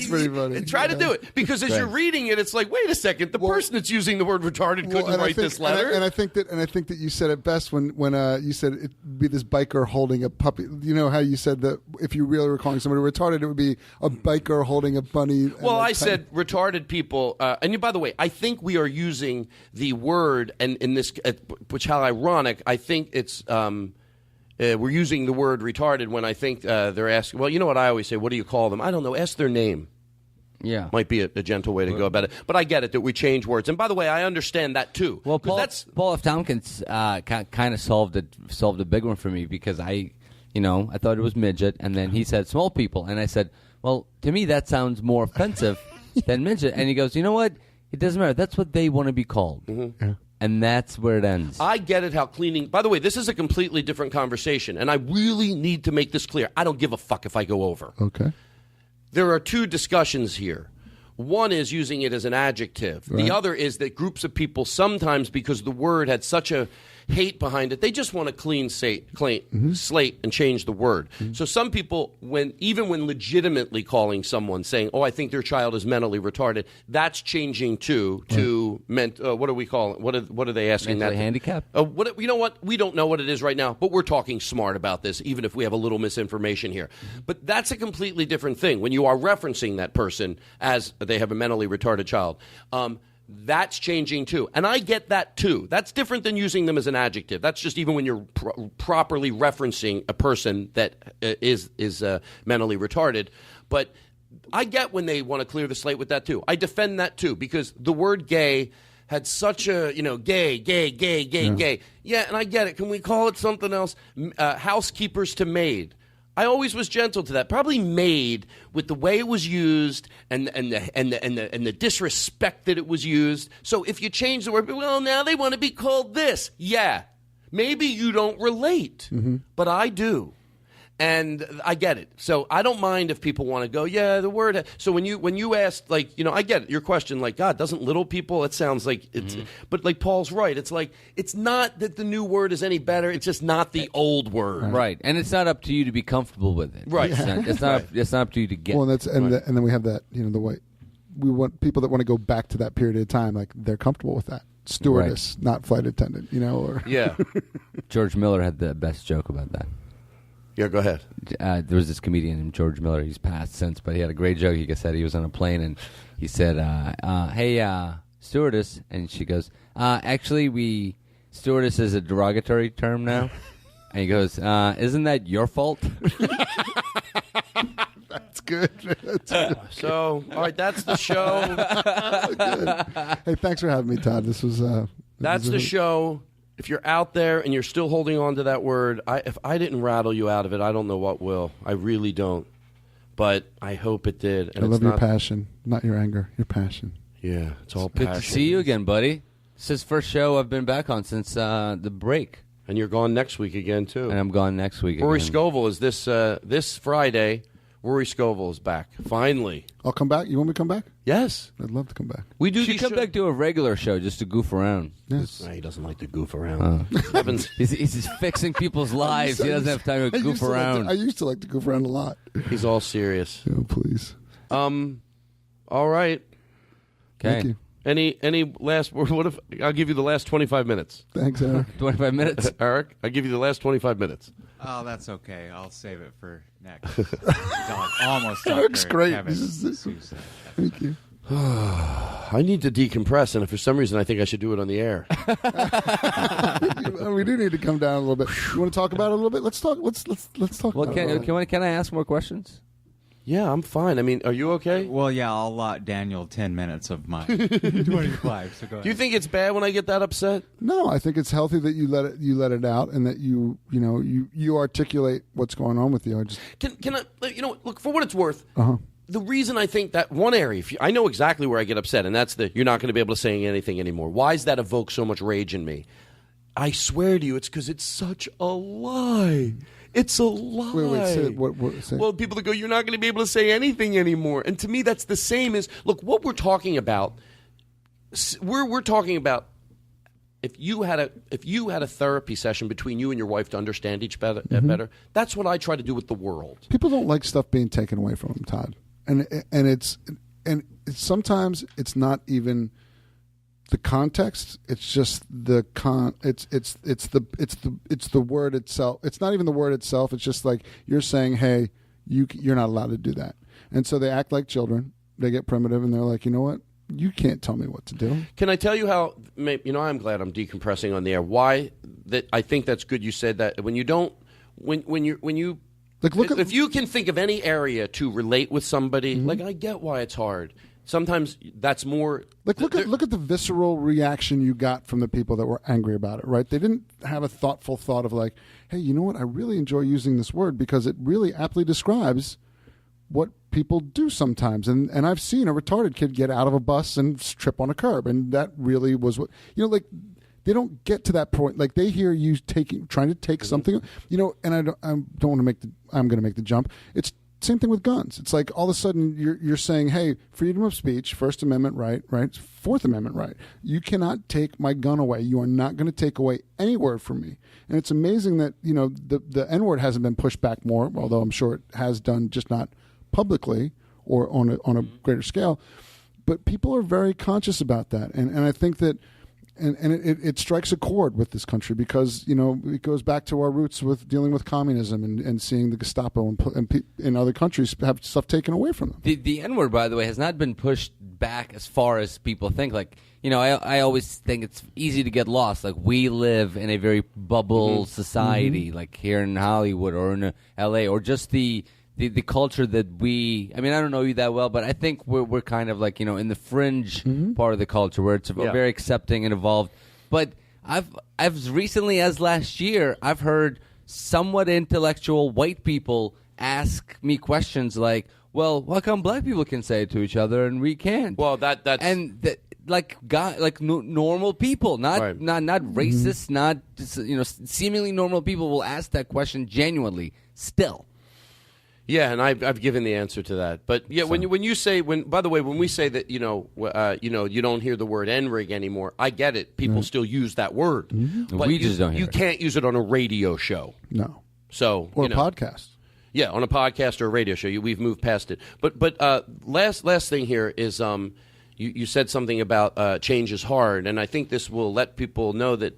pretty funny.
Try to do it. Because as you're reading it, it's like, wait a second, the person that's using the word retarded couldn't write this letter.
And I think that you said it best when you said it'd be this biker holding a puppy. You know how you said that if you really were calling somebody retarded, it would be a biker holding a bunny.
Well, I said retarded people. And by the way, I think we are using the word, and in this, which how ironic, I think it's... we're using the word retarded when I think they're asking, well, you know what I always say, what do you call them? I don't know, ask their name.
Yeah.
Might be a gentle way to go about it. But I get it, that we change words. And by the way, I understand that too.
Well, Paul F. Tompkins kind of solved a big one for me because I thought it was midget, and then he said small people. And I said, well, to me that sounds more offensive than midget. And he goes, you know what? It doesn't matter. That's what they want to be called. Yeah. And that's where it ends.
I get it how cleaning... By the way, this is a completely different conversation, and I really need to make this clear. I don't give a fuck if I go over.
Okay.
There are 2 discussions here. One is using it as an adjective. Right. The other is that groups of people sometimes, because the word had such a hate behind it, they just want a clean slate and change the word. So some people, even when legitimately calling someone, saying, oh, I think their child is mentally retarded, that's changing too to what do we call it? What are they asking?
Mentally handicapped?
You know what? We don't know what it is right now, but we're talking smart about this, even if we have a little misinformation here. But that's a completely different thing. When you are referencing that person as they have a mentally retarded child, that's changing too. And I get that too. That's different than using them as an adjective. That's just even when you're properly referencing a person that is mentally retarded. But I get when they want to clear the slate with that too. I defend that too because the word gay had such a, gay. Yeah, and I get it. Can we call it something else? Housekeepers to maid. I always was gentle to that. Probably made with the way it was used and the disrespect that it was used. So if you change the word, well, now they want to be called this. Yeah, maybe you don't relate, but I do. And I get it. So I don't mind if people want to go, yeah, the word. So when you asked, like, I get it, your question, like, God, doesn't little people, it sounds like it's, but like Paul's right. It's like, it's not that the new word is any better. It's just not the old word.
Right. And it's not up to you to be comfortable with it.
Right.
It's not up to you to get.
Well, and then we have that, the way we want people that want to go back to that period of time, like they're comfortable with that. Stewardess, not flight attendant, or.
Yeah.
George Miller had the best joke about that.
Yeah, go ahead.
There was this comedian named George Miller. He's passed since, but he had a great joke. He said he was on a plane, and he said, hey, stewardess. And she goes, actually, stewardess is a derogatory term now. And he goes, isn't that your fault?
That's good.
So, all right, that's the show.
Hey, thanks for having me, Todd. This was...
that's the show. If you're out there and you're still holding on to that word, if I didn't rattle you out of it, I don't know what will. I really don't. But I hope it did. And
I love your passion, not your anger, your passion.
Yeah, it's all passion.
Good to see you again, buddy. This is the first show I've been back on since the break.
And you're gone next week again, too.
And I'm gone next week
Rory
again.
Scovel is this Friday. Rory Scovel is back, finally.
I'll come back. You want me to come back?
Yes.
I'd love to come back.
We do
You should
these
come
show-
back to a regular show just to goof around.
Yes.
Nah, he doesn't like to goof around.
He's just fixing people's lives. He doesn't have time to goof around.
I used to like to goof around a lot.
He's all serious.
Oh, please.
All right.
Thank you.
Any last? What if I'll give you the last 25 minutes?
Thanks, Eric.
25 minutes.
Eric, I'll give you the last 25 minutes.
Oh, that's okay. I'll save it for next. Almost.
Eric's
Dr.
great.
Kevin
This is-
Sousa.
Thank you.
I need to decompress, and for some reason, I think I should do it on the air.
We do need to come down a little bit. You want to talk about it a little bit? Let's talk. Let's talk.
Well,
about it.
can I ask more questions?
Yeah, I'm fine. I mean, are you okay?
Well, yeah, I'll allot Daniel 10 minutes of my 25. So go ahead.
Do you think it's bad when I get that upset?
No, I think it's healthy that you let it out and that you articulate what's going on with you. I just
Can I? Look, for what it's worth. The reason I think that one area, I know exactly where I get upset, and that's you're not going to be able to say anything anymore. Why does that evoke so much rage in me? I swear to you, it's because it's such a lie. It's a lie.
wait. Say it. What? Say.
Well, people that go, you're not going to be able to say anything anymore. And to me, that's the same as, look, what we're talking about, we're talking about if you had a therapy session between you and your wife to understand each better, that's what I try to do with the world.
People don't like stuff being taken away from them, Todd. And it's sometimes it's not even the context. It's just the it's the word itself. It's not even the word itself. It's just like you're saying, hey, you're not allowed to do that. And so they act like children. They get primitive, and they're like, you know what? You can't tell me what to do.
Can I tell you how? I'm glad I'm decompressing on the air. Why? That I think that's good. You said that when you don't, when you.
Like,
If you can think of any area to relate with somebody, like I get why it's hard. Sometimes that's more.
Like look at the visceral reaction you got from the people that were angry about it, right? They didn't have a thoughtful thought of like, hey, you know what? I really enjoy using this word because it really aptly describes what people do sometimes. And I've seen a retarded kid get out of a bus and trip on a curb, and that really was what like. They don't get to that point. Like they hear you trying to take something, and I don't want to make I'm going to make the jump. It's same thing with guns. It's like all of a sudden you're saying, hey, freedom of speech, First Amendment right, Fourth Amendment right. You cannot take my gun away. You are not going to take away any word from me. And it's amazing that the N word hasn't been pushed back more, although I'm sure it has done, just not publicly or on a greater scale. But people are very conscious about that, and I think that. And it strikes a chord with this country because it goes back to our roots with dealing with communism and seeing the Gestapo and in other countries have stuff taken away from them.
The N-word, by the way, has not been pushed back as far as people think. Like, I always think it's easy to get lost. Like, we live in a very bubble society, like here in Hollywood or in L.A., or just the culture that I don't know you that well, but I think we're kind of like, in the fringe part of the culture where it's very accepting and evolved. But I've as recently as last year, I've heard somewhat intellectual white people ask me questions like, well, how come black people can say it to each other and we can't?
Well, that's
Normal people, not
Right.
not racists, not seemingly normal people will ask that question genuinely still.
Yeah, and I've given the answer to that. But yeah, when we say that you don't hear the word N-rig anymore, I get it. People still use that word, but
We just don't hear
you
it.
can't use it on a radio show.
No,
So
or a podcast.
Yeah, on a podcast or a radio show. We've moved past it. But last thing here is you said something about change is hard, and I think this will let people know that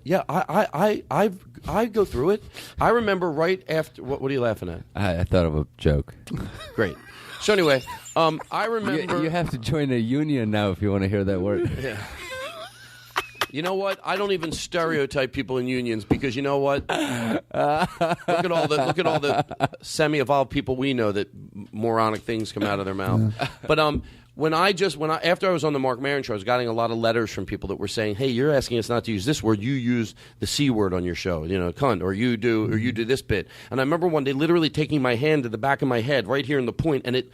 I go through it. I remember right after what are you laughing at?
I thought of a joke.
Great. So anyway, I remember
You have to join a union now if you want to hear that word.
Yeah. You know what? I don't even stereotype people in unions because you know what? Look at all the semi-evolved people we know that moronic things come out of their mouth. But After I was on the Mark Maron show, I was getting a lot of letters from people that were saying, "Hey, you're asking us not to use this word. You use the C word on your show, cunt, or you do this bit." And I remember one day literally taking my hand to the back of my head, right here in the point, and it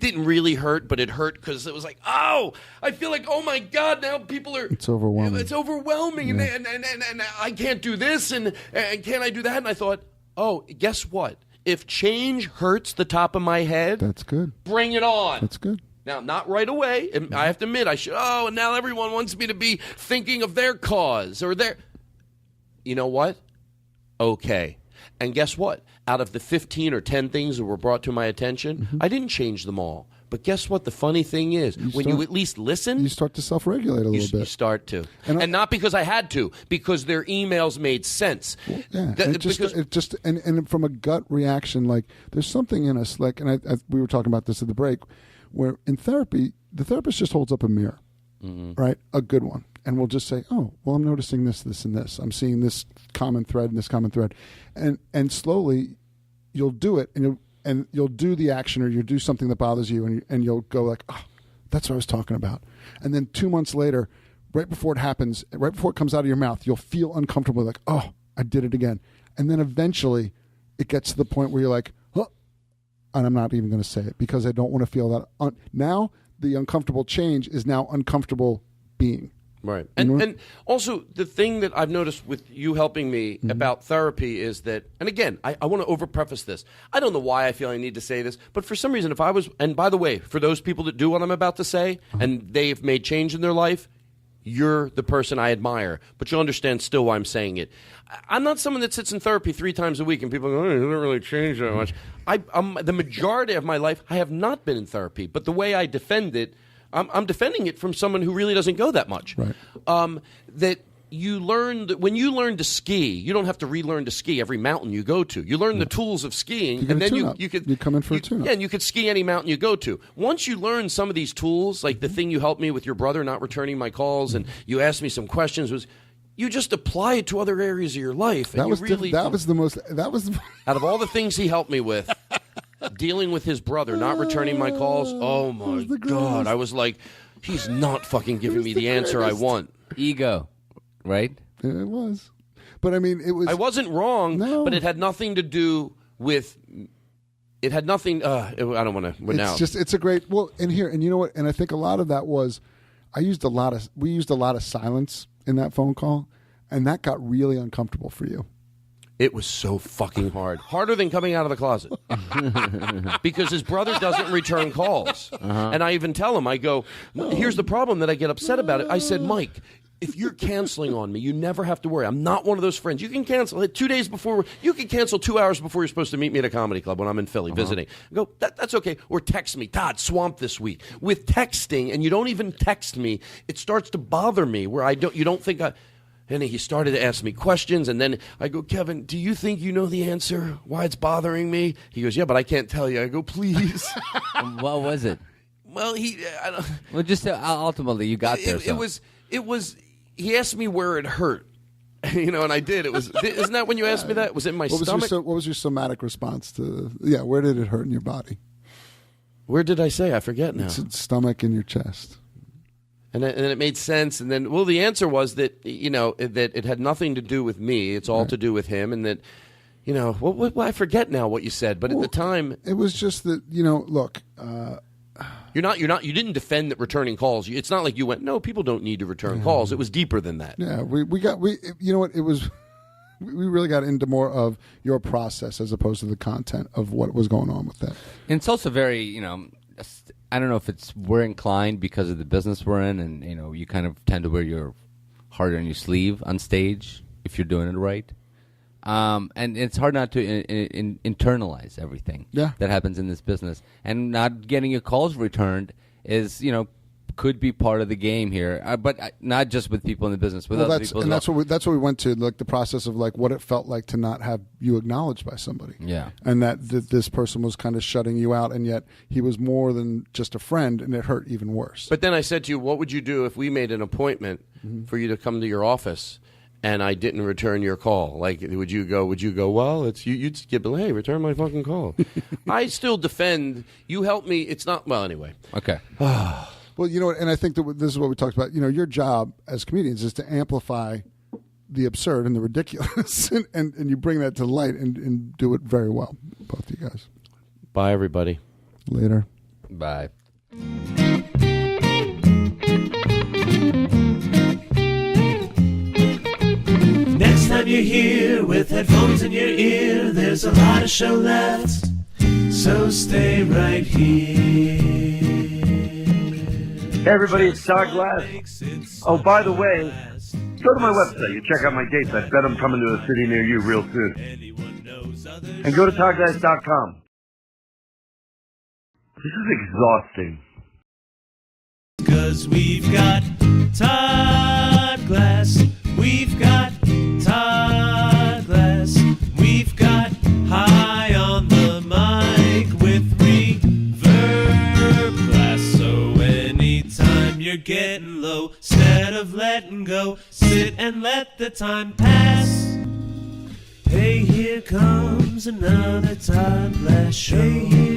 didn't really hurt, but it hurt because it was like, oh, I feel like, oh my God, now people are.
It's overwhelming.
It's overwhelming,
Yeah.
and I can't do this, and can't I do that? And I thought, oh, guess what? If change hurts the top of my head,
That's good.
bring it on.
That's good.
Now, not right away. And I have to admit, and now everyone wants me to be thinking of their cause or their. You know what? Okay. And guess what? Out of the 15 or 10 things that were brought to my attention, I didn't change them all. But guess what? The funny thing is, when you at least listen,
You start to self-regulate a little bit.
you start to.
And
And not because I had to, because their emails made sense.
Yeah,
Because-
and from a gut reaction, like there's something in us, like, and we were talking about this at the break, where in therapy, the therapist just holds up a mirror, right, a good one, and we'll just say, oh, well, I'm noticing this, this, and this. I'm seeing this common thread and this common thread, and slowly, you'll do it, and you'll do the action, or you'll do something that bothers you, and you'll go like, oh, that's what I was talking about, and then 2 months later, right before it happens, right before it comes out of your mouth, you'll feel uncomfortable, like, oh, I did it again. And then eventually it gets to the point where you're like, oh, and I'm not even going to say it because I don't want to feel that. Now the uncomfortable change is now uncomfortable being.
Right. And also, the thing that I've noticed with you helping me about therapy is that, and again, I want to over-preface this. I don't know why I feel I need to say this, but for some reason, if I was, and by the way, for those people that do what I'm about to say, and they've made change in their life, you're the person I admire, but you'll understand still why I'm saying it. I'm not someone that sits in therapy 3 times a week and people go, oh, it doesn't really change that much. The majority of my life, I have not been in therapy, but the way I defend it, I'm defending it from someone who really doesn't go that much.
Right.
That you learn that when you learn to ski, you don't have to relearn to ski every mountain you go to. You learn the tools of skiing, and then you
come in for a tune-up.
Yeah, and you could ski any mountain you go to. Once you learn some of these tools, like the thing you helped me with your brother not returning my calls, and you asked me some questions, was you just apply it to other areas of your life. And
That was the most.
Out of all the things he helped me with, dealing with his brother not returning my calls. Oh my God! I was like, he's not fucking giving me the answer I want.
Ego, right?
It was, but I mean, it was.
I wasn't wrong, but it had nothing to do with. It had nothing. I don't want to.
It's just. It's a great. Well, and you know what? And I think a lot of that was, we used a lot of silence in that phone call, and that got really uncomfortable for you.
It was so fucking hard. Harder than coming out of the closet. Because his brother doesn't return calls. And I even tell him, I go, here's the problem that I get upset about it. I said, Mike, if you're canceling on me, you never have to worry. I'm not one of those friends. You can cancel 2 days before. You can cancel 2 hours before you're supposed to meet me at a comedy club when I'm in Philly visiting. I go, that's okay. Or text me, Todd, swamped this week. With texting, and you don't even text me, it starts to bother me where you don't think I... And he started to ask me questions, and then I go, Kevin, do you think you know the answer, why it's bothering me? He goes, yeah, but I can't tell you. I go, please.
What was it?
Well,
Well, just ultimately, you got there.
It was, he asked me where it hurt, and I did. Isn't that when you asked me that? Was it in my stomach?
What was your somatic response to, where did it hurt in your body?
Where did I say? I forget now.
It's stomach and your chest.
And then it made sense. And then, the answer was that, that it had nothing to do with me. It's all to do with him. And that, I forget now what you said. But at the time.
It was just that, look.
You didn't defend that returning calls. It's not like you went, no, people don't need to return calls. It was deeper than that.
Yeah, you know what, it was. We really got into more of your process as opposed to the content of what was going on with that.
And it's also very, I don't know if we're inclined because of the business we're in, and you kind of tend to wear your heart on your sleeve on stage if you're doing it right. And it's hard not to internalize everything that happens in this business, and not getting your calls returned is could be part of the game here, but not just with people in the business, with other people.
And that's what we went to, like the process of like what it felt like to not have you acknowledged by somebody.
Yeah,
and that this person was kind of shutting you out, and yet he was more than just a friend, and it hurt even worse.
But then I said to you, what would you do if we made an appointment for you to come to your office? and I didn't return your call? Like, would you go, well, it's you, you'd skip, hey, return my fucking call. I still defend, you help me, it's not, well, anyway.
Okay.
Well, you know what, and I think that this is what we talked about. You know, your job as comedians is to amplify the absurd and the ridiculous, and you bring that to light and do it very well, both of you guys.
Bye, everybody.
Later.
Bye.
Next time you're here with headphones in your ear, there's a lot of show left, so stay right here.
Hey everybody, it's Todd Glass. Oh, by the way, go to my website. You check out my dates. I bet I'm coming to a city near you real soon. And go to ToddGlass.com. This is exhausting.
'Cause we've got Todd Glass. We've got Todd Glass. We've got high on the mic with reverb glass. So anytime you're getting low, instead of letting go, sit and let the time pass. Hey, here comes another Todd Glass show.